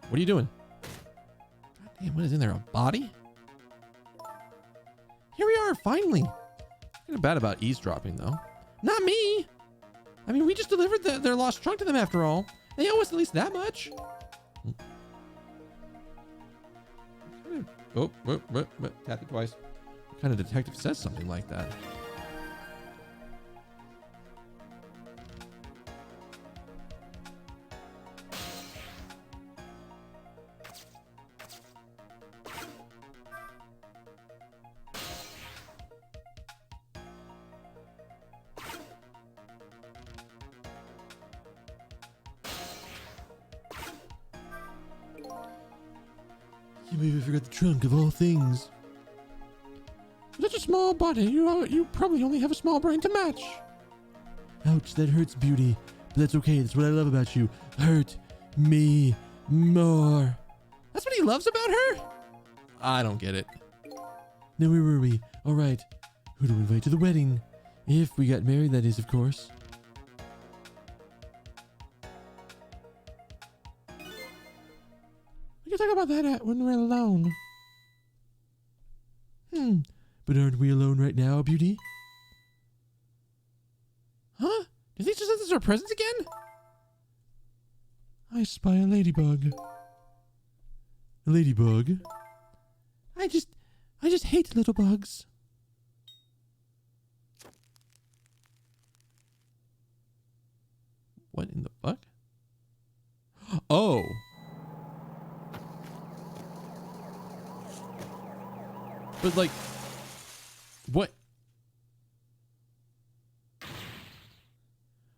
What are you doing? God damn, what is in there? A body? Here we are, finally. Kind of bad about eavesdropping, though. Not me. I mean, we just delivered their lost trunk to them after all. They owe us at least that much. Oh, tap it twice. What kind of detective says something like that? You maybe forgot the trunk of all things. Such a small body. You probably only have a small brain to match. Ouch, that hurts, Beauty. But that's okay. That's what I love about you. Hurt me more. That's what he loves about her? I don't get it. Now where were we? All right. Who to invite to the wedding? If we got married, that is, of course. We can talk about that when we're alone. But aren't we alone right now, Beauty? Huh? Do you think she sent us our presents again? I spy a ladybug. A ladybug? I just hate little bugs. What in the fuck? Oh. But like, what?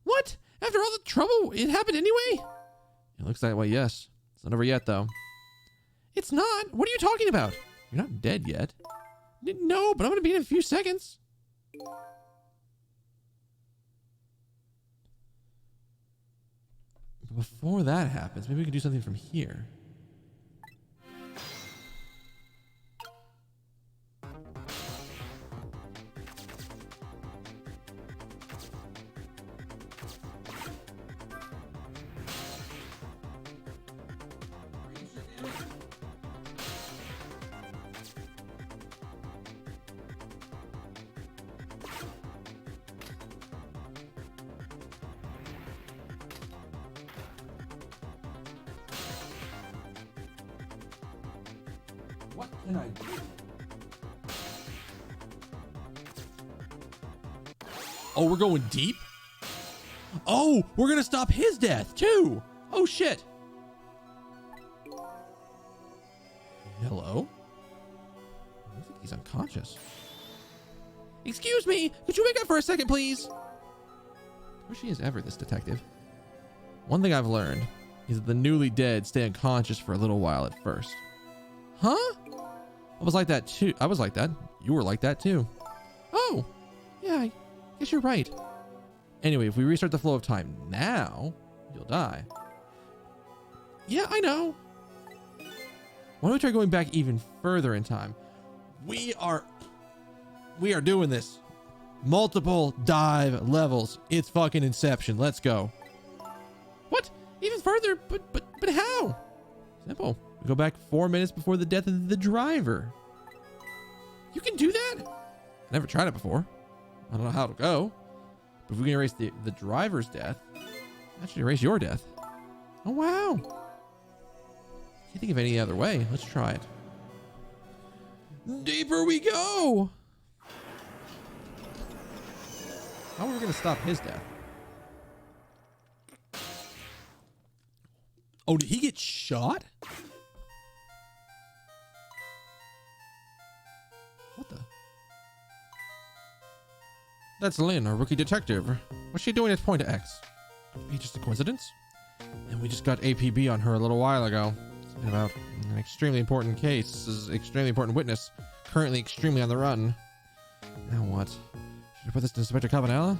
What? After all the trouble, it happened anyway? It looks that way, yes. It's not over yet, though. It's not? What are you talking about? You're not dead yet. No, but I'm gonna be in a few seconds. Before that happens, maybe we can do something from here. What can I do? Oh, we're going deep? Oh, we're gonna stop his death too. Oh shit. Hello? I think he's unconscious. Excuse me, could you wake up for a second, please? wish he is ever this detective. One thing I've learned is that the newly dead stay unconscious for a little while at first. Huh? I was like that too. I was like that. You were like that too. Oh, yeah, I guess you're right. Anyway, if we restart the flow of time now, you'll die. Yeah, I know. Why don't we try going back even further in time? We are doing this. Multiple dive levels. It's fucking Inception. Let's go. What? Even further? But how? Simple. We go back 4 minutes before the death of the driver. You can do that? Never tried it before. I don't know how it'll go. But if we can erase the driver's death, that should erase your death. Oh, wow. Can't think of any other way. Let's try it. Deeper we go. How are we going to stop his death? Oh, did he get shot? What the? That's Lynn, our rookie detective. What's she doing at Point X? Could be just a coincidence. And we just got APB on her a little while ago. Something about an extremely important case. This is an extremely important witness. Currently extremely on the run. Now what? Should I put this to Inspector Cabanella?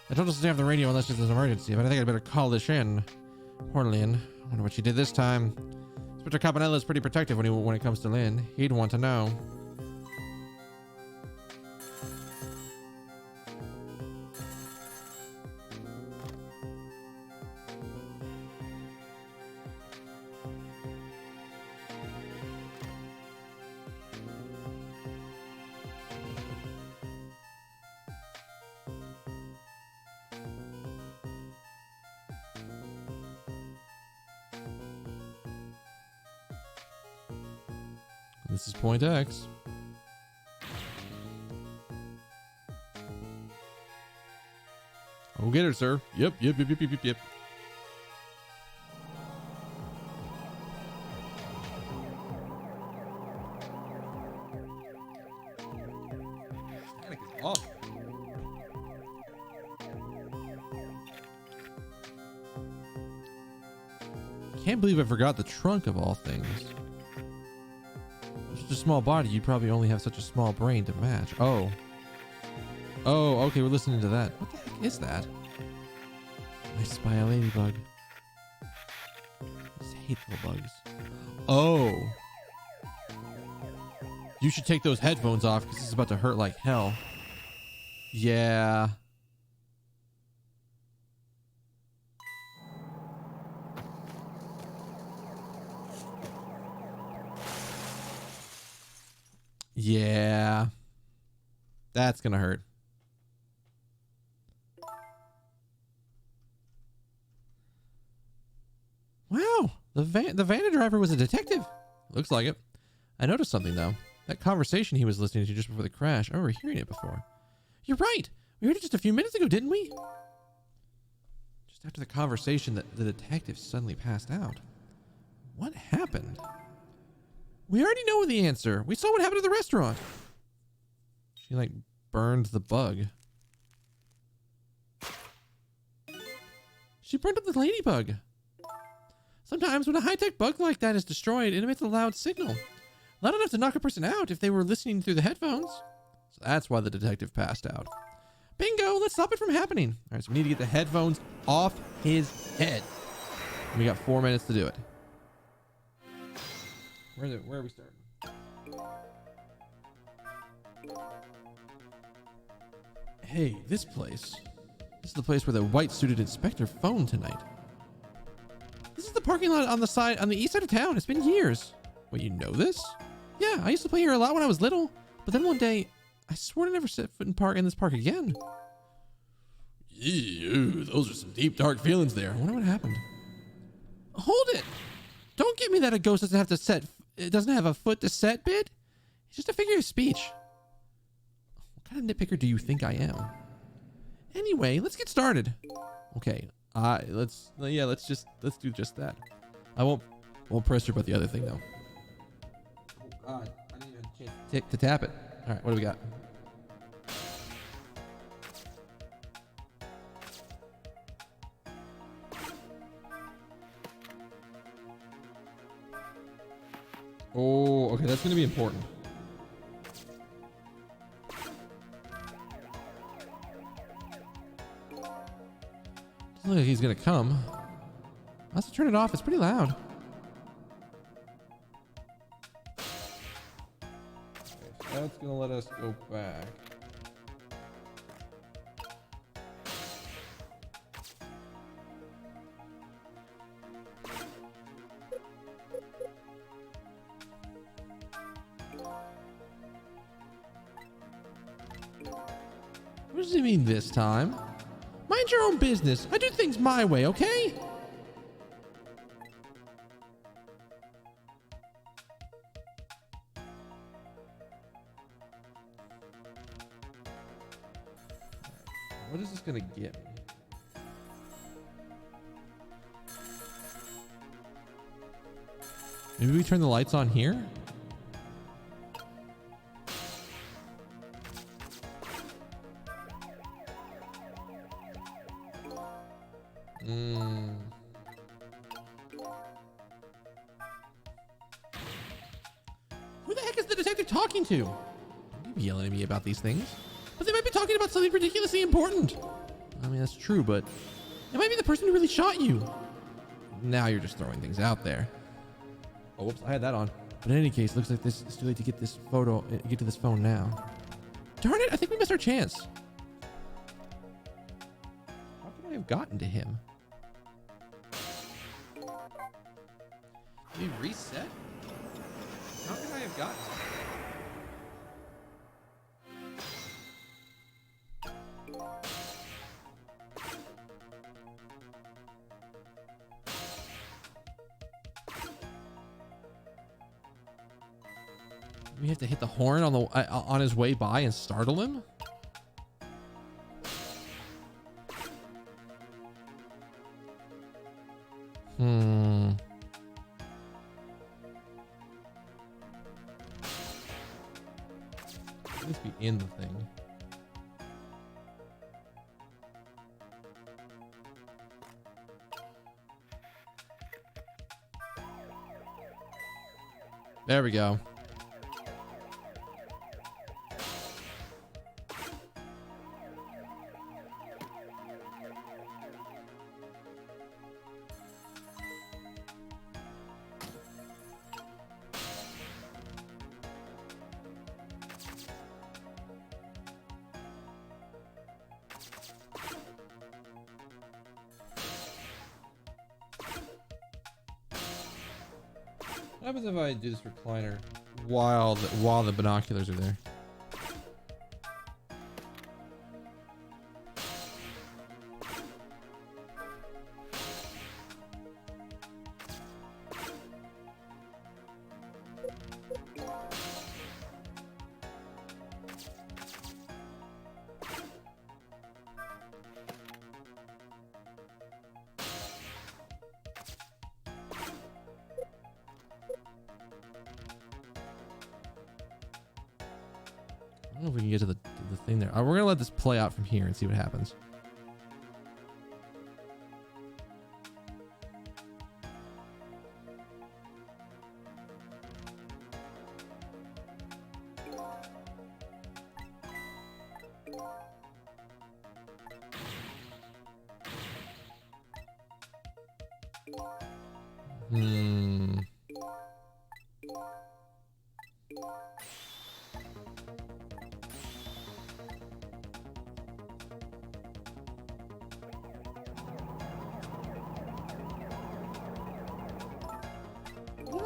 I told us to stay off the radio unless it's an emergency, but I think I'd better call this in. Poor Lynn. I wonder what she did this time. Inspector Cabanella is pretty protective when it comes to Lynn. He'd want to know. This is Point X. I'll get her, sir. Yep. Static is awful. Can't believe I forgot the trunk of all things. Such a small body, you'd probably only have such a small brain to match. Oh, okay, we're listening to that. What the heck is that? I spy a ladybug. These hateful bugs. Oh. You should take those headphones off because this is about to hurt like hell. Yeah. Yeah. That's gonna hurt. Wow. The van driver was a detective. Looks like it. I noticed something though. That conversation he was listening to just before the crash, I remember hearing it before. You're right. We heard it just a few minutes ago, didn't we? Just after the conversation that the detective suddenly passed out. What happened? We already know the answer. We saw what happened at the restaurant. She like burned the bug. She burned up the ladybug. Sometimes when a high-tech bug like that is destroyed, it emits a loud signal. Loud enough to knock a person out if they were listening through the headphones. So that's why the detective passed out. Bingo! Let's stop it from happening. All right, so we need to get the headphones off his head. And we got 4 minutes to do it. Where are we starting? Hey, this place. This is the place where the white-suited inspector phoned tonight. This is the parking lot on the east side of town. It's been years. Wait, you know this? Yeah, I used to play here a lot when I was little. But then one day, I swore to never set foot in this park again. Ew, those are some deep, dark feelings there. I wonder what happened. Hold it! Don't give me that a ghost doesn't have to set. It doesn't have a foot to set bit. It's just a figure of speech. What kind of nitpicker do you think I am? Anyway, let's get started. Okay, let's do just that. I won't press you about the other thing though. I didn't even have a chance to tap it. All right, what do we got? Oh, okay, that's gonna be important. Doesn't look like he's gonna come. I'll have to turn it off. It's pretty loud. Okay, so that's gonna let us go back. What does he mean this time? Mind your own business. I do things my way, okay? What is this gonna get me? Maybe we turn the lights on here? Who the heck is the detective talking to? Don't be yelling at me about these things. But they might be talking about something ridiculously important. I mean, that's true, but it might be the person who really shot you. Now you're just throwing things out there. Oh, whoops, I had that on. But in any case, looks like this is too late to get this photo, get to this phone now. Darn it, I think we missed our chance. How could I have gotten to him? Did he reset? How could I have gotten to him? We have to hit the horn on the on his way by and startle him. At least be in the thing. There we go. What happens if I do this recliner while the binoculars are there? I don't know if we can get to the thing there. We're gonna let this play out from here and see what happens.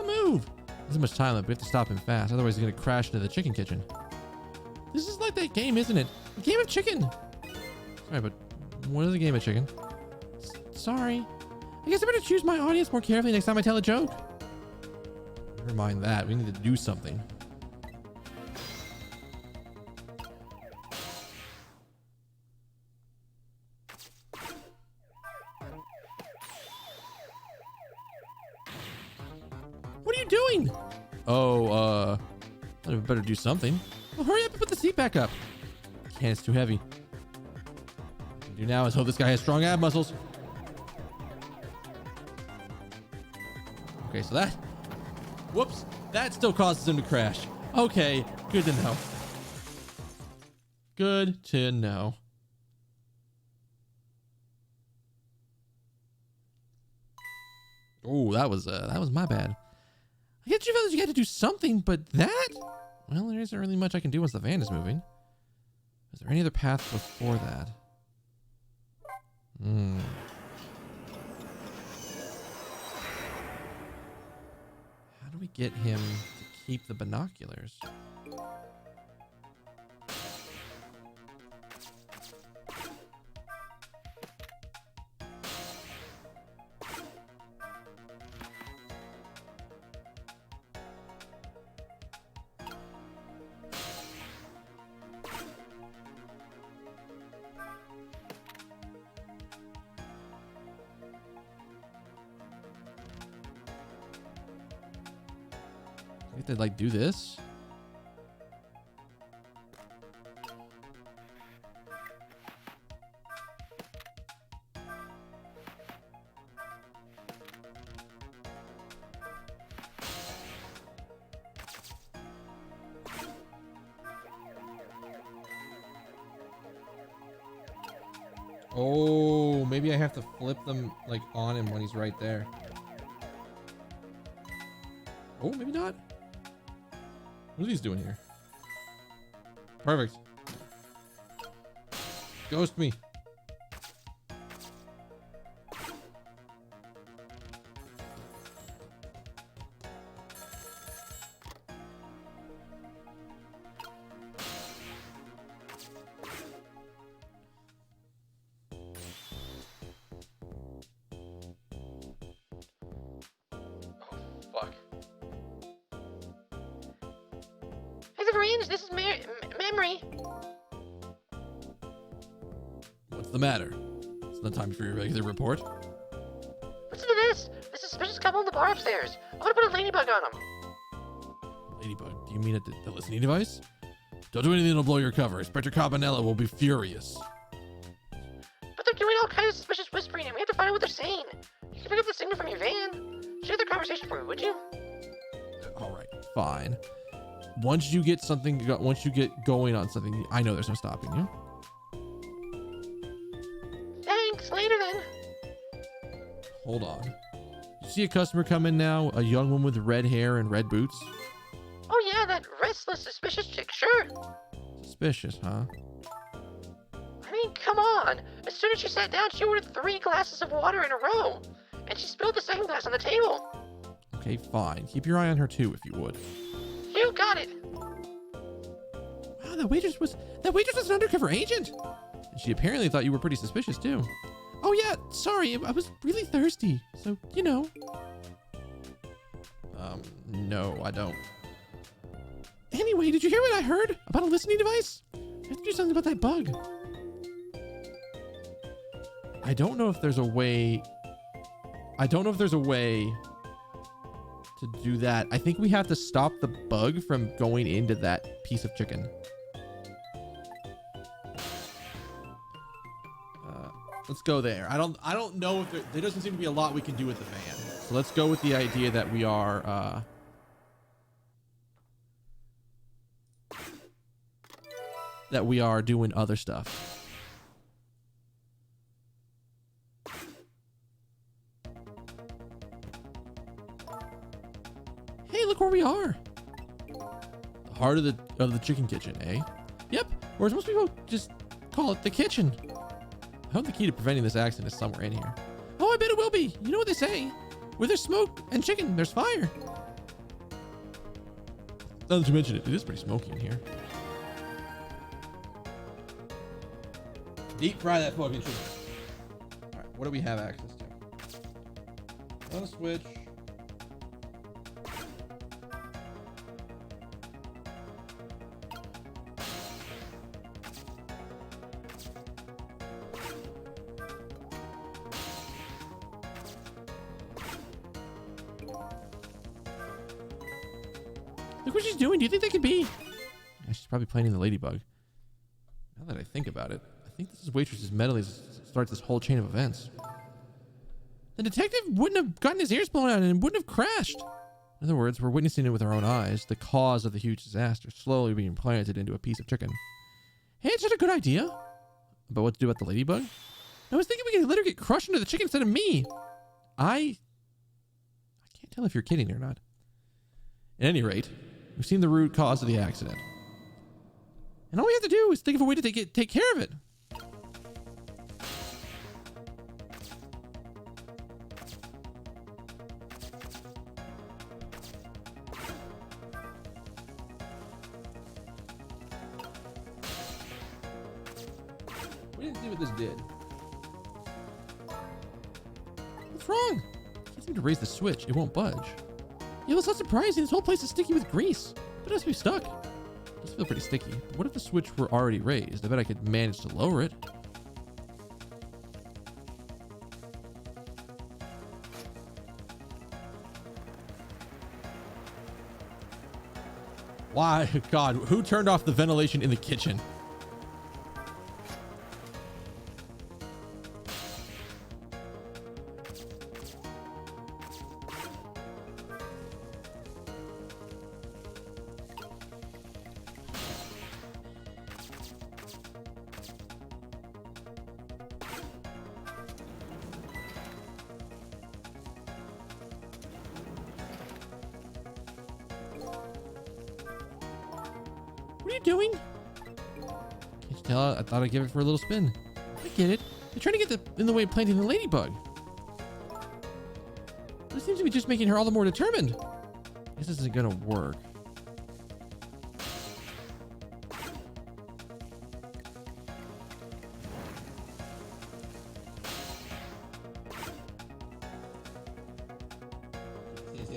Move! There's not much time left. We have to stop him fast, otherwise he's gonna crash into the chicken kitchen. This is like that game, isn't it? A game of chicken. Sorry, but what is a game of chicken? Sorry. I guess I better choose my audience more carefully next time I tell a joke. Never mind that. We need to do something. What are you doing? Oh, I better do something. Well, hurry up and put the seat back up. Can't, it's too heavy. What I can do now is hope this guy has strong ab muscles. Okay, so that... Whoops. That still causes him to crash. Okay, good to know. Good to know. Oh, that was my bad. I get you felt that you had to do something, but that? Well, there isn't really much I can do once the van is moving. Is there any other path before that? How do we get him to keep the binoculars? We have to like do this. Oh, maybe I have to flip them like on him when he's right there. Oh, maybe not. What are these doing here? Perfect. Ghost me. Fuck. Hey, the Marines, this is Memory. What's the matter? It's not time for your regular report. Listen to this. The suspicious couple in the bar upstairs. I'm gonna put a ladybug on them. Ladybug, do you mean at the listening device? Don't do anything to blow your cover. Inspector Cabanella will be furious. But they're doing all kinds of suspicious whispering, and we have to find out what they're saying. You can pick up the signal from your van. Share their conversation for me, would you? All right, fine. Once you get going on something, I know there's no stopping you. Thanks. Later then. Hold on. You see a customer come in now? A young woman with red hair and red boots? Oh yeah, that restless, suspicious chick. Sure. Suspicious, huh? I mean, come on. As soon as she sat down, she ordered 3 glasses of water in a row, and she spilled the second glass on the table. Okay, fine. Keep your eye on her too, if you would. You got it. Wow, that waitress was an undercover agent. And she apparently thought you were pretty suspicious too. Oh yeah, sorry, I was really thirsty, so you know. No, I don't. Anyway, did you hear what I heard about a listening device? I have to do something about that bug. I don't know if there's a way to do that. I think we have to stop the bug from going into that piece of chicken. Let's go there. I don't know if there doesn't seem to be a lot we can do with the van. So let's go with the idea that we are doing other stuff. Hey, look where we are. The heart of the chicken kitchen, eh? Yep. Whereas most people just call it the kitchen. I hope the key to preventing this accident is somewhere in here. Oh, I bet it will be. You know what they say. Where there's smoke and chicken, there's fire. Now that you mention it, it is pretty smoky in here. Deep fry that fucking chicken. All right, what do we have access to? On a switch. Look what she's doing. Do you think that could be? Yeah, she's probably planning the ladybug. Now that I think about it, I think this is waitress's meddling starts this whole chain of events. The detective wouldn't have gotten his ears blown out and wouldn't have crashed. In other words, we're witnessing it with our own eyes, the cause of the huge disaster slowly being planted into a piece of chicken. Hey, it's just a good idea. About what to do about the ladybug? I was thinking we could let her get crushed into the chicken instead of me. I can't tell if you're kidding or not. At any rate, we've seen the root cause of the accident. And all we have to do is think of a way to take care of it. We didn't see what this did. What's wrong? I can't seem to raise the switch. It won't budge. Yeah, that's not surprising. This whole place is sticky with grease. But it has to be stuck. It does feel pretty sticky. But what if the switch were already raised? I bet I could manage to lower it. Why? God, who turned off the ventilation in the kitchen? What are you doing? Can't you tell? I thought I'd give it for a little spin. I get it. You're trying to get in the way of planting the ladybug. This seems to be just making her all the more determined. This isn't gonna work.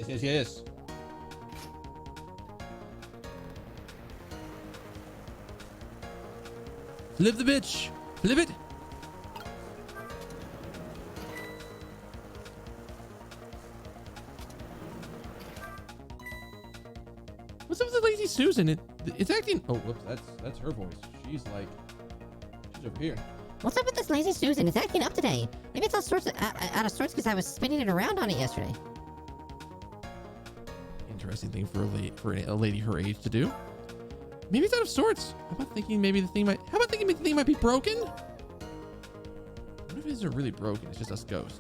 Yes. Flip the bitch. Flip it. What's up with the lazy Susan? It's acting. Oh, whoops. That's her voice. She's over here. What's up with this lazy Susan? It's acting up today. Maybe it's out of sorts because I was spinning it around on it yesterday. Interesting thing for a lady her age to do. Maybe it's out of sorts. How about thinking maybe the thing might be broken? What if it isn't really broken? It's just us ghosts.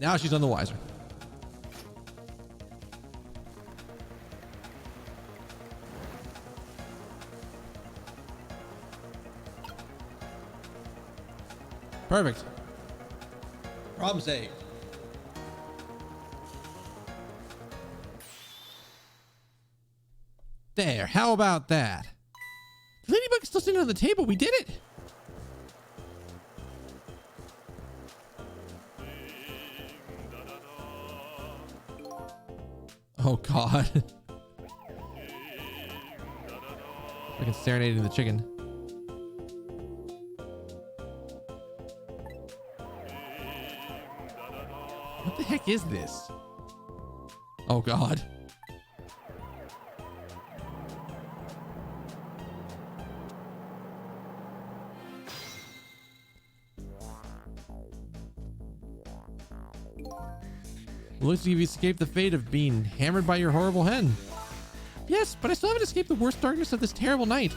Now she's on the wiser. Perfect. Problem saved. There, how about that? The ladybug is still sitting on the table. We did it. Oh God. Freaking serenading the chicken. What the heck is this? Oh God. Looks like you've escaped the fate of being hammered by your horrible hen. Yes, but I still haven't escaped the worst darkness of this terrible night.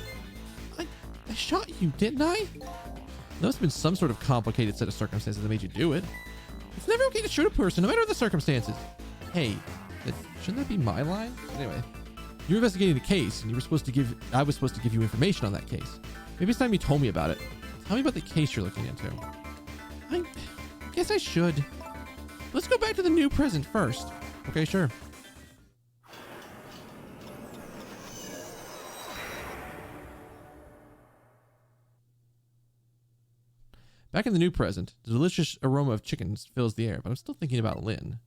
I shot you, didn't I? There must have been some sort of complicated set of circumstances that made you do it. It's never okay to shoot a person, no matter the circumstances. Hey, shouldn't that be my line? Anyway, you're investigating a case, and I was supposed to give you information on that case. Maybe it's time you told me about it. Tell me about the case you're looking into. I guess I should. Let's go back to the new present first. Okay, sure. Back in the new present, the delicious aroma of chickens fills the air, but I'm still thinking about Lynn.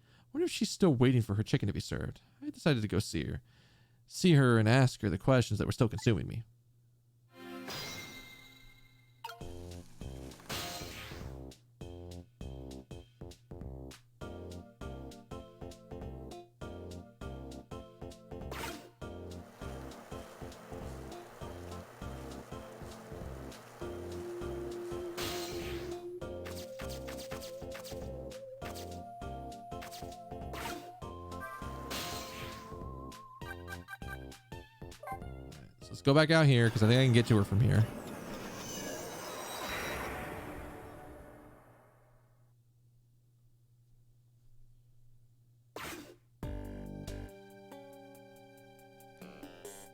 I wonder if she's still waiting for her chicken to be served. I decided to go see her and ask her the questions that were still consuming me. Let's go back out here because I think I can get to her from here.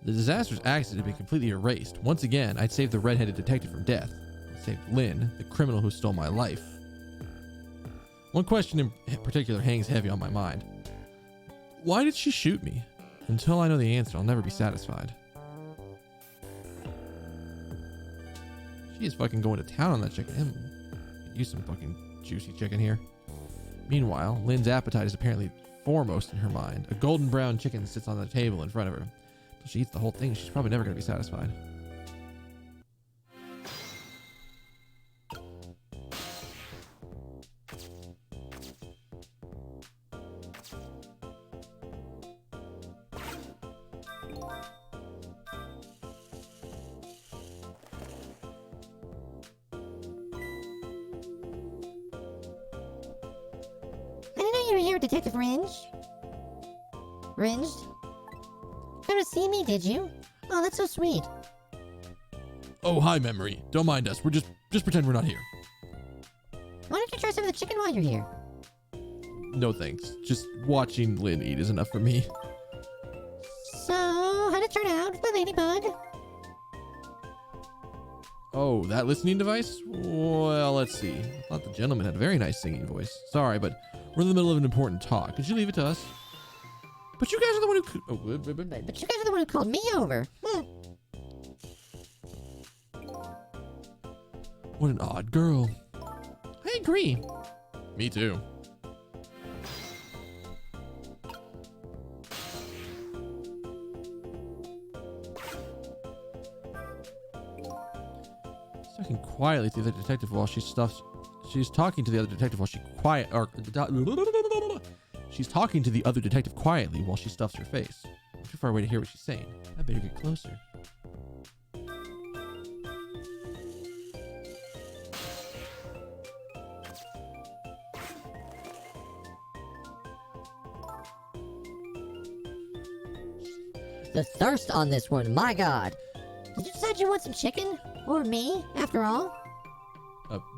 The disastrous accident had been completely erased. Once again, I'd saved the red-headed detective from death. I saved Lynn, the criminal who stole my life. One question in particular hangs heavy on my mind. Why did she shoot me? Until I know the answer, I'll never be satisfied. She is fucking going to town on that chicken. Use some fucking juicy chicken here. Meanwhile, Lynn's appetite is apparently foremost in her mind. A golden brown chicken sits on the table in front of her. If she eats the whole thing, she's probably never going to be satisfied. I didn't know you were here, Detective Ringe. Ringed? Come to see me, did you? Oh, that's so sweet. Oh, hi, Memory. Don't mind us. We're just pretend we're not here. Why don't you try some of the chicken while you're here? No thanks. Just watching Lynn eat is enough for me. So, how'd it turn out, the ladybug? Oh, that listening device? Well, let's see. I thought the gentleman had a very nice singing voice. Sorry, but we're in the middle of an important talk. Could you leave it to us? But you guys are the one who... Oh, But you guys are the one who called me over. what an odd girl. I agree. Me too. Talking quietly to the other detective while she stuffs. She's talking to the other detective while she She's talking to the other detective quietly while she stuffs her face. I'm too far away to hear what she's saying. I better get closer. The thirst on this one, my god. Did you decide you want some chicken? Or me, after all?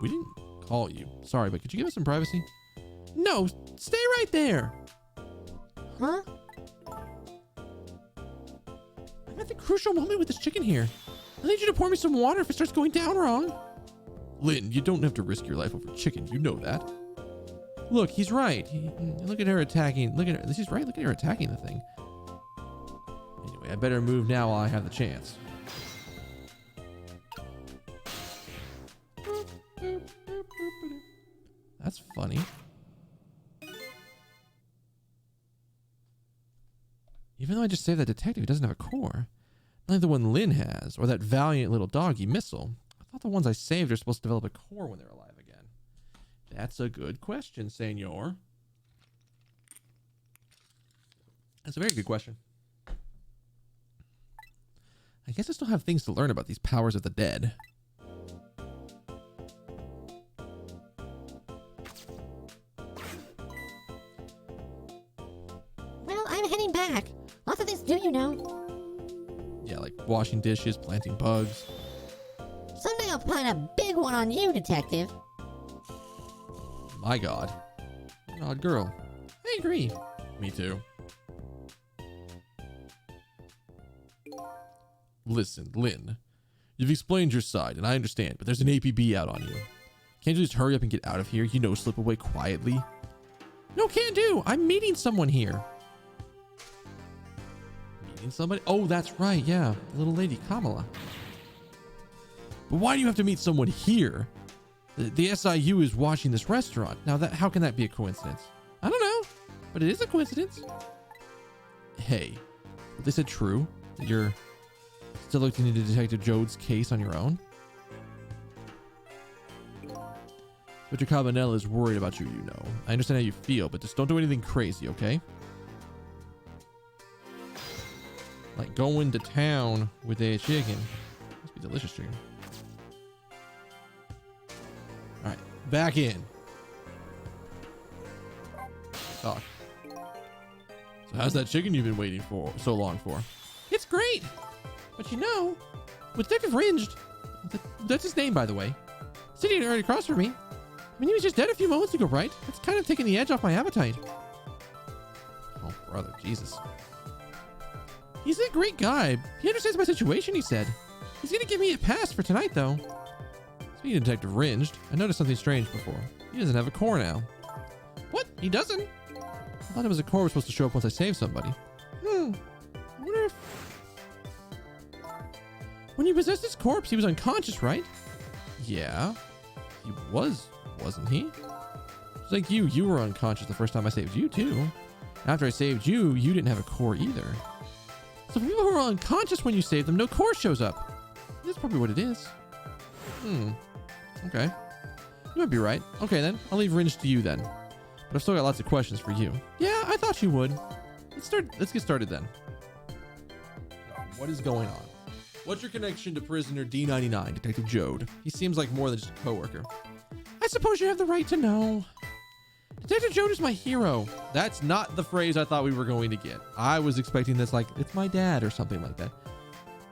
We didn't call you. Sorry, but could you give us some privacy? No, stay right there. Huh? I'm at the crucial moment with this chicken here. I need you to pour me some water if it starts going down wrong. Lynn, you don't have to risk your life over chicken. You know that. Look, he's right. Look at her attacking. Look at her. She's right. Look at her attacking the thing. Anyway, I better move now while I have the chance. That's funny. Even though I just saved that detective, he doesn't have a core. Not like the one Lynn has, or that valiant little doggy Missile. I thought the ones I saved are supposed to develop a core when they're alive again. That's a good question, senor. That's a very good question. I guess I still have things to learn about these powers of the dead. Well, I'm heading back. Lots of things to do, you know. Yeah, like washing dishes, planting bugs. Someday I'll plan a big one on you, Detective. My god. An odd girl. I agree. Me too. Listen, Lynn. You've explained your side, and I understand, but there's an APB out on you. Can't you just hurry up and get out of here? You know, slip away quietly. No, can't do. I'm meeting someone here. Meeting somebody? Oh, that's right. Yeah. The little lady, Kamala. But why do you have to meet someone here? The SIU is watching this restaurant. Now how can that be a coincidence? I don't know, but it is a coincidence. Hey, what they said true? That you're still looking into Detective Jode's case on your own? Mr. Cabanella is worried about you, you know. I understand how you feel, but just don't do anything crazy, okay? Like going to town with a chicken. Must be delicious chicken. Alright, back in. Talk. So how's that chicken you've been waiting for so long for? It's great! But you know, with Detective Ringed, that's his name by the way, sitting right across from me. I mean, he was just dead a few moments ago, right? It's kind of taking the edge off my appetite. Oh, brother, Jesus. He's a great guy. He understands my situation, he said. He's gonna give me a pass for tonight, though. Speaking of Detective Ringed, I noticed something strange before. He doesn't have a core now. What? He doesn't? I thought it was a core was supposed to show up once I saved somebody. I wonder if... When you possessed his corpse, he was unconscious, right? Yeah. He was, wasn't he? It's like you were unconscious the first time I saved you, too. After I saved you, you didn't have a core either. So for people who are unconscious when you save them, no core shows up. That's probably what it is. Okay. You might be right. Okay, then. I'll leave Ringe to you, then. But I've still got lots of questions for you. Yeah, I thought you would. Let's get started, then. What is going on? What's your connection to prisoner D99, Detective Jode? He seems like more than just a coworker. I suppose you have the right to know. Detective Jode is my hero. That's not the phrase I thought we were going to get. I was expecting this like, it's my dad or something like that.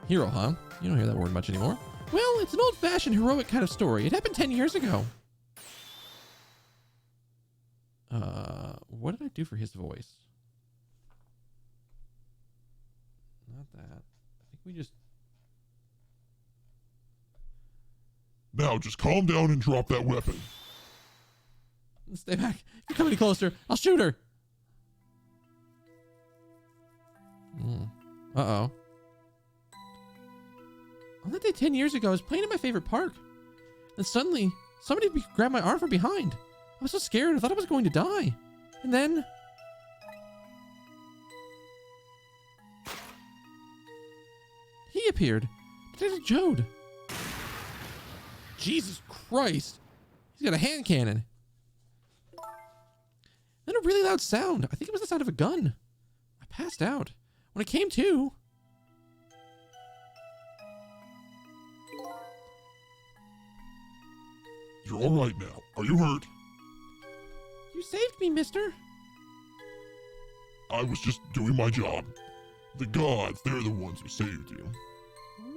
Hero, huh? You don't hear that word much anymore. Well, it's an old-fashioned heroic kind of story. It happened 10 years ago. What did I do for his voice? Not that. I think we just... Now, just calm down and drop that weapon. Stay back. If you come any closer, I'll shoot her. Uh-oh. On that day 10 years ago, I was playing in my favorite park. And suddenly, somebody grabbed my arm from behind. I was so scared, I thought I was going to die. And then... he appeared. Detective Jode. Jesus Christ. He's got a hand cannon. Then a really loud sound. I think it was the sound of a gun. I passed out. When I came to... You're all right now. Are you hurt? You saved me, mister. I was just doing my job. The gods, they're the ones who saved you.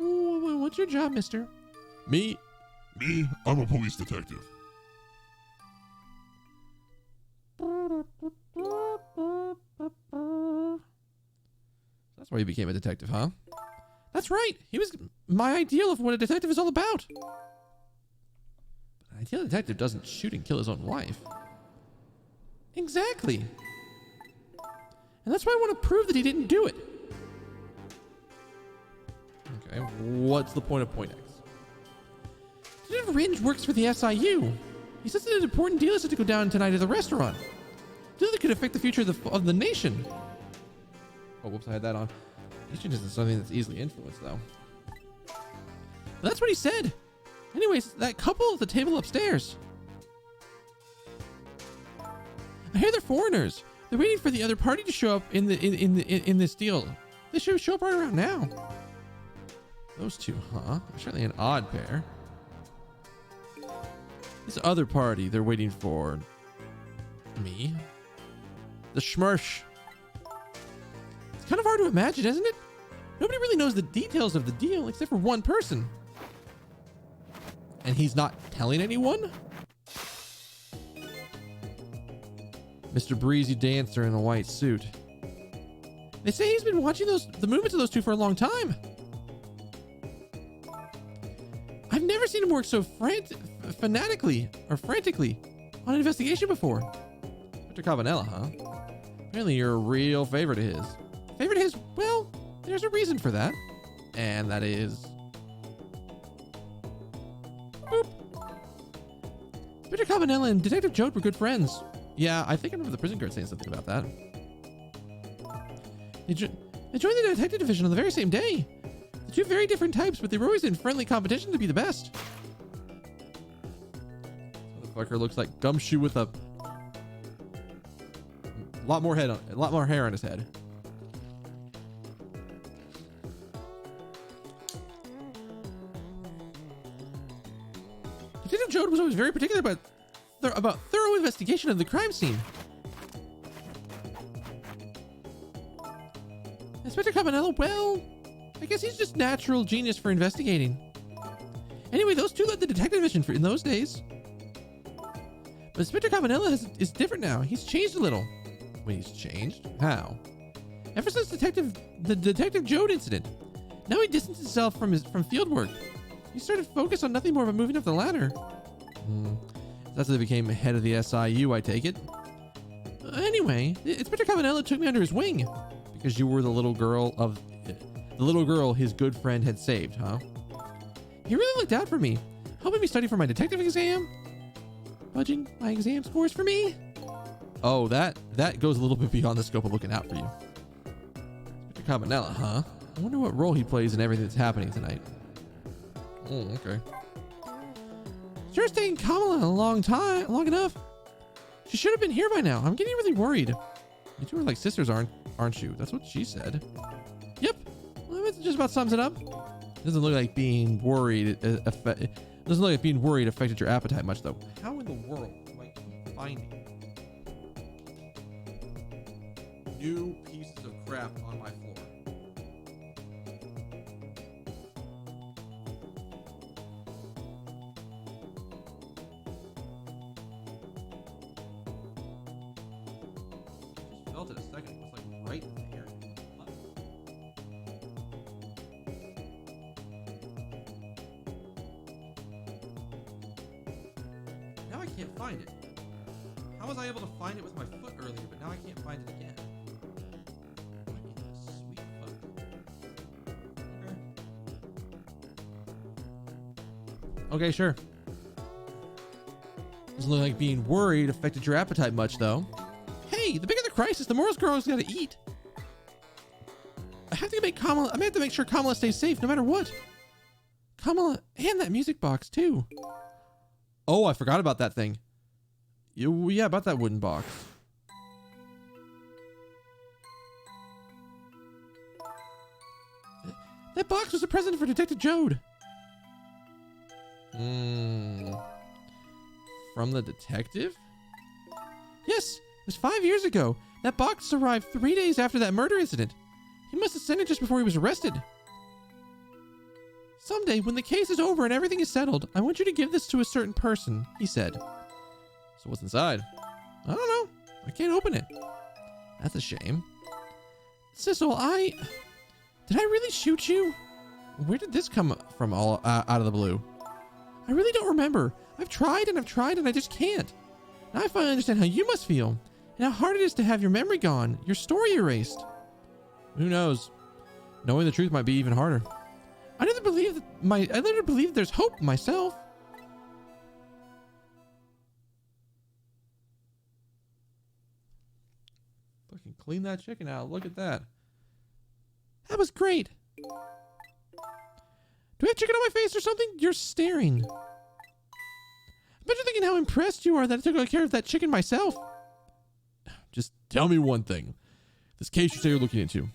Ooh, what's your job, mister? Me? Me? I'm a police detective. That's why you became a detective, huh? That's right. He was my ideal of what a detective is all about. An ideal detective doesn't shoot and kill his own wife. Exactly. And that's why I want to prove that he didn't do it. Okay, what's the point of Point X? Detective Ringe works for the SIU. He says that an important deal is to go down tonight at the restaurant. A deal that could affect the future of the nation. Oh, whoops, I had that on. Nation isn't something that's easily influenced, though. But that's what he said. Anyways, that couple at the table upstairs. I hear they're foreigners. They're waiting for the other party to show up in this deal. They should show up right around now. Those two, huh? They're certainly an odd pair. This other party, they're waiting for... me? The Schmersh. It's kind of hard to imagine, isn't it? Nobody really knows the details of the deal except for one person. And he's not telling anyone? Mr. Breezy Dancer in a white suit. They say he's been watching the movements of those two for a long time. I've never seen him work so frantically on an investigation before. Mr. Cabanella, huh? Apparently you're a real favorite of his. Favorite of his? Well, there's a reason for that. And that is... Inspector Cabanella and Detective Jode were good friends. Yeah, I think I remember the prison guard saying something about that. They joined the detective division on the very same day. The two very different types, but they were always in friendly competition to be the best. Motherfucker looks like Gumshoe with a lot more hair on his head. Detective Jode was always very particular about thorough investigation of the crime scene. Inspector Cabanella, well, I guess he's just natural genius for investigating. Anyway, those two led the detective division in those days. But Inspector Cabanella is different now. He's changed a little. Wait, he's changed? How? Ever since the Detective Jode incident, now he distanced himself from field work. He started to focus on nothing more but moving up the ladder. That's how they became head of the SIU, I take it. Anyway, Inspector Cabanella took me under his wing because you were the little girl his good friend had saved, huh? He really looked out for me, helping me study for my detective exam, fudging my exam scores for me. Oh, that goes a little bit beyond the scope of looking out for you. Inspector Cabanella, huh? I wonder what role he plays in everything that's happening tonight. Oh, okay. Sure staying Kamala long enough. She should have been here by now. I'm getting really worried. You two are like sisters, aren't you? That's what she said. Yep. Well, that just about sums it up. Doesn't look like being worried. Doesn't look like being worried affected your appetite much, though. How in the world do I keep finding new pieces of crap on my floor? Felt it a second. It was like right there. Now I can't find it. How was I able to find it with my foot earlier, but now I can't find it again? Sweet foot. Okay, sure. Doesn't look like being worried affected your appetite much, though. Hey, the bigger the crisis, the more this girl's gotta eat. I have to make sure Kamala stays safe no matter what. Kamala, and that music box too. Oh, I forgot about that thing. Yeah, about that wooden box. That box was a present for Detective Jode. From the detective? Yes. It was 5 years ago. That box arrived 3 days after that murder incident. He must have sent it just before he was arrested. Someday, when the case is over and everything is settled, I want you to give this to a certain person, he said. So what's inside? I don't know. I can't open it. That's a shame. Sissel, did I really shoot you? Where did this come from all out of the blue? I really don't remember. I've tried and I just can't. Now I finally understand how you must feel. And how hard it is to have your memory gone, your story erased. Who knows? Knowing the truth might be even harder. I never believed there's hope myself. Fucking clean that chicken out. Look at that. That was great. Do I have chicken on my face or something? You're staring. I bet you're thinking how impressed you are that I took care of that chicken myself. Just tell me one thing. This case you say you're looking into,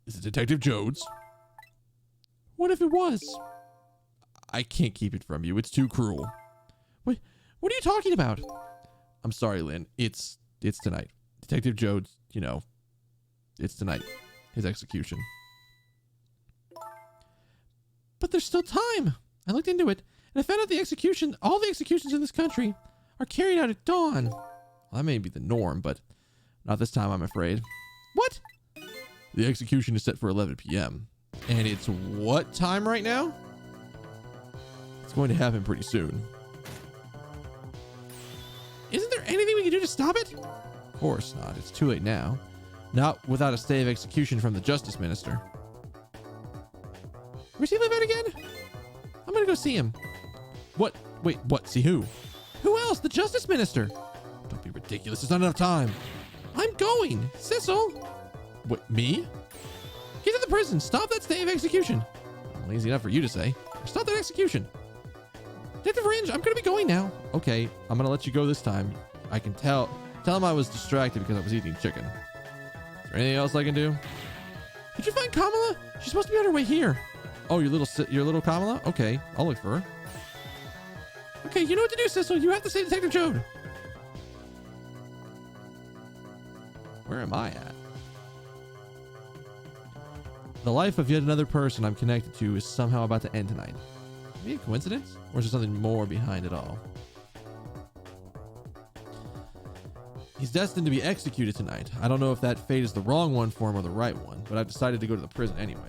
is it Detective Jode's? What if it was? I can't keep it from you. It's too cruel. Wait, what are you talking about? I'm sorry, Lynn. It's tonight. Detective Jode's, it's tonight. His execution. But there's still time. I looked into it, and I found out all the executions in this country are carried out at dawn. Well, that may be the norm, but not this time, I'm afraid. What? The execution is set for 11 p.m. And it's what time right now? It's going to happen pretty soon. Isn't there anything we can do to stop it? Of course not. It's too late now. Not without a stay of execution from the Justice Minister. Where's he live at again? I'm gonna go see him. What? Wait, what? See who? Who else, the justice minister. Don't be ridiculous. There's not enough time. I'm going. Sissel. What, me? Get to the prison. Stop that stay of execution. Well, easy enough for you to say. Stop that execution. Detective Fringe, I'm going to be going now. Okay, I'm going to let you go this time. I can tell him I was distracted because I was eating chicken. Is there anything else I can do? Did you find Kamala? She's supposed to be on her way here. Oh, your little Kamala? Okay, I'll look for her. Okay, you know what to do, Sissel. You have to save Detective Jode. Where am I at? The life of yet another person I'm connected to is somehow about to end tonight. Maybe a coincidence? Or is there something more behind it all? He's destined to be executed tonight. I don't know if that fate is the wrong one for him or the right one, but I've decided to go to the prison anyway.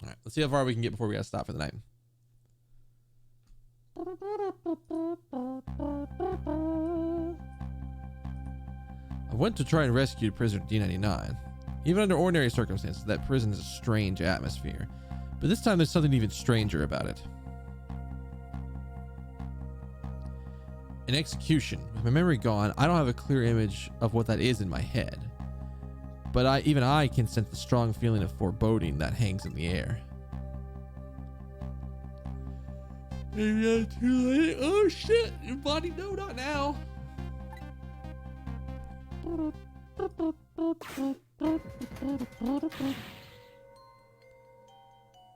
Alright, let's see how far we can get before we gotta stop for the night. I went to try and rescue prisoner D99. Even under ordinary circumstances, that prison is a strange atmosphere. But this time there's something even stranger about it. An execution. With my memory gone, I don't have a clear image of what that is in my head. But even I can sense the strong feeling of foreboding that hangs in the air. Maybe I'm too late. Oh shit! Your body, no, not now.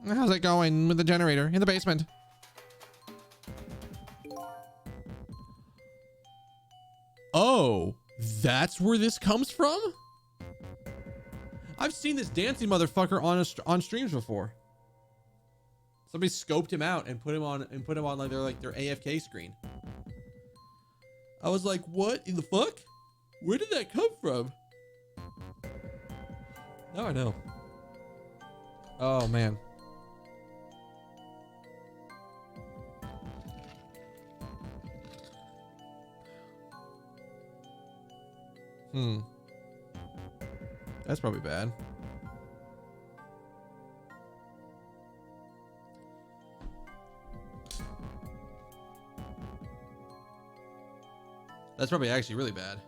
How's it going with the generator in the basement? Oh, that's where this comes from? I've seen this dancing motherfucker on streams before. Somebody scoped him out and put him on like their AFK screen. I was like, what in the fuck? Where did that come from? Now I know. Oh man. That's probably bad. That's probably actually really bad.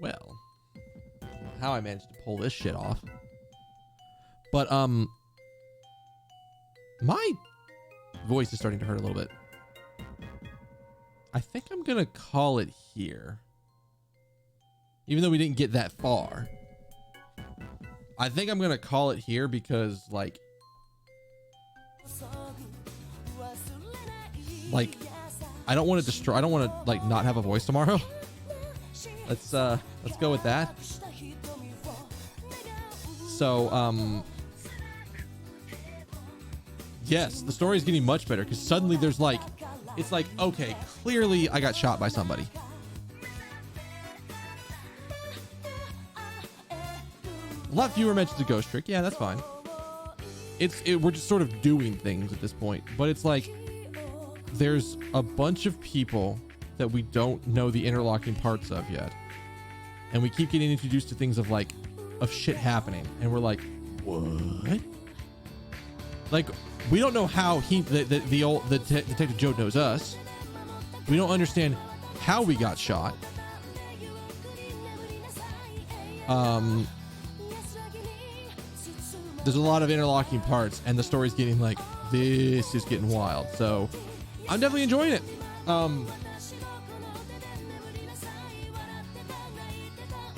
Well, how I managed to pull this shit off. But my voice is starting to hurt a little bit. I think I'm gonna call it here. Even though we didn't get that far. I think I'm gonna call it here because like I don't want to destroy, I don't want to like not have a voice tomorrow. Let's go with that. So yes, the story is getting much better because suddenly there's like, it's like, okay, clearly I got shot by somebody. A lot fewer mentions of Ghost Trick. Yeah, that's fine. We're just sort of doing things at this point, but it's like there's a bunch of people that we don't know the interlocking parts of yet, and we keep getting introduced to things of shit happening, and we're like, what? Like we don't know how Detective Jode knows us. We don't understand how we got shot. There's a lot of interlocking parts, and the story's getting like, this is getting wild. So I'm definitely enjoying it.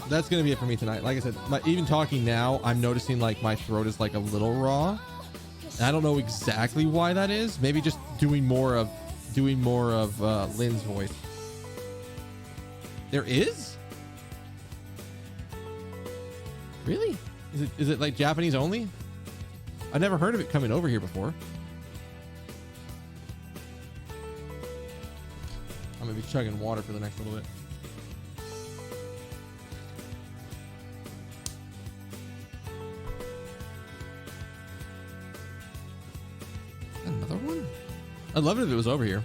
That's gonna be it for me tonight. Like I said, even talking now, I'm noticing like my throat is like a little raw. And I don't know exactly why that is. Maybe just doing more of Lynn's voice. There is? Really? Is it like Japanese only? I've never heard of it coming over here before. I'm gonna be chugging water for the next little bit. I'd love it if it was over here.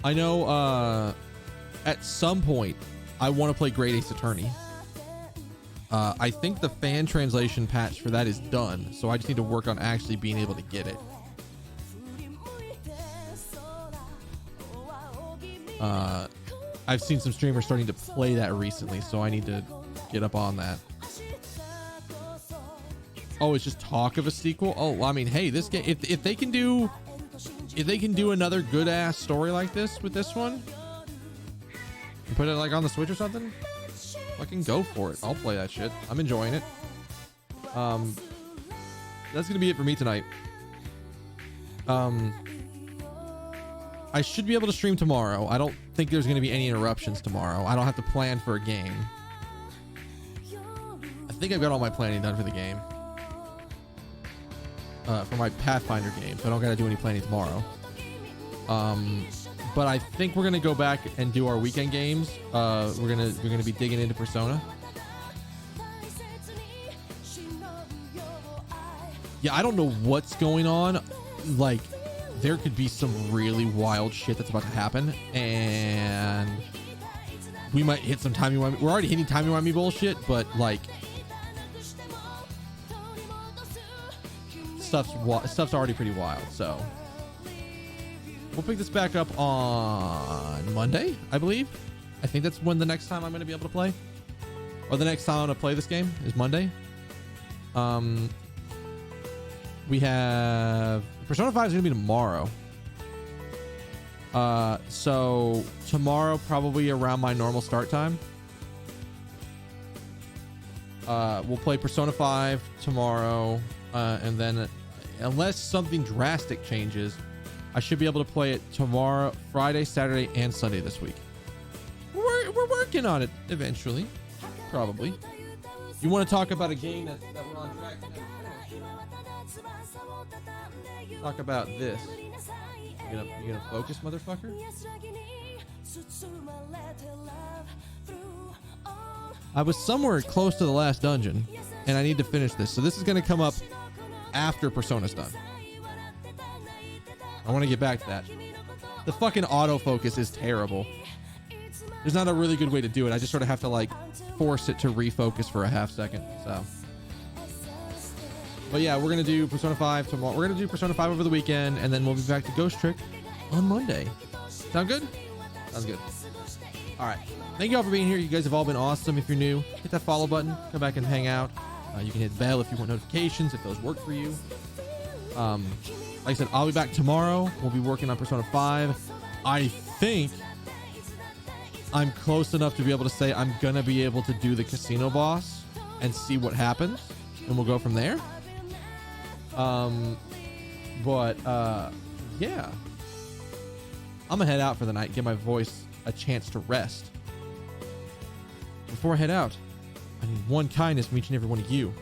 I know at some point I want to play Great Ace Attorney. I think the fan translation patch for that is done, so I just need to work on actually being able to get it. I've seen some streamers starting to play that recently, so I need to get up on that. Oh, it's just talk of a sequel. Oh, well, I mean, hey, this game, if they can do another good ass story like this with this one and put it like on the Switch or something, fucking go for it. I'll play that shit. I'm enjoying it. That's gonna be it for me tonight. I should be able to stream tomorrow. I don't think there's going to be any interruptions tomorrow. I don't have to plan for a game. I think I've got all my planning done for the game. For my Pathfinder game, so I don't got to do any planning tomorrow. But I think we're going to go back and do our weekend games. We're going to be digging into Persona. Yeah, I don't know what's going on. Like, there could be some really wild shit that's about to happen, and we might hit some timey-wimey. We're already hitting timey-wimey bullshit, but like stuff's already pretty wild. So we'll pick this back up on Monday, I believe. I think that's when the next time I'm going to be able to play, or the next time I'm going to play this game is Monday. We have Persona 5 is going to be tomorrow. So tomorrow, probably around my normal start time. We'll play Persona 5 tomorrow. And then unless something drastic changes, I should be able to play it tomorrow, Friday, Saturday, and Sunday this week. We're working on it eventually. Probably. You want to talk about a game that we're on track to finish? Talk about this. You gonna focus, motherfucker? I was somewhere close to the last dungeon, and I need to finish this. So this is gonna come up after Persona's done. I want to get back to that. The fucking autofocus is terrible. There's not a really good way to do it. I just sort of have to like force it to refocus for a half second. So. But yeah, we're going to do Persona 5 tomorrow. We're going to do Persona 5 over the weekend, and then we'll be back to Ghost Trick on Monday. Sound good? Sounds good. All right. Thank you all for being here. You guys have all been awesome. If you're new, hit that follow button. Come back and hang out. You can hit bell if you want notifications, if those work for you. Like I said, I'll be back tomorrow. We'll be working on Persona 5. I think I'm close enough to be able to say I'm going to be able to do the casino boss and see what happens, and we'll go from there. Yeah, I'm gonna head out for the night, give my voice a chance to rest. Before I head out, I need one kindness from each and every one of you.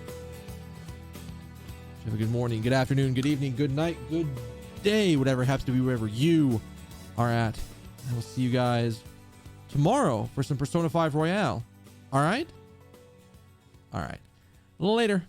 Have a good morning, good afternoon, good evening, good night, good day, whatever happens to be wherever you are at. I will see you guys tomorrow for some Persona 5 Royale. All right? All right. A little later.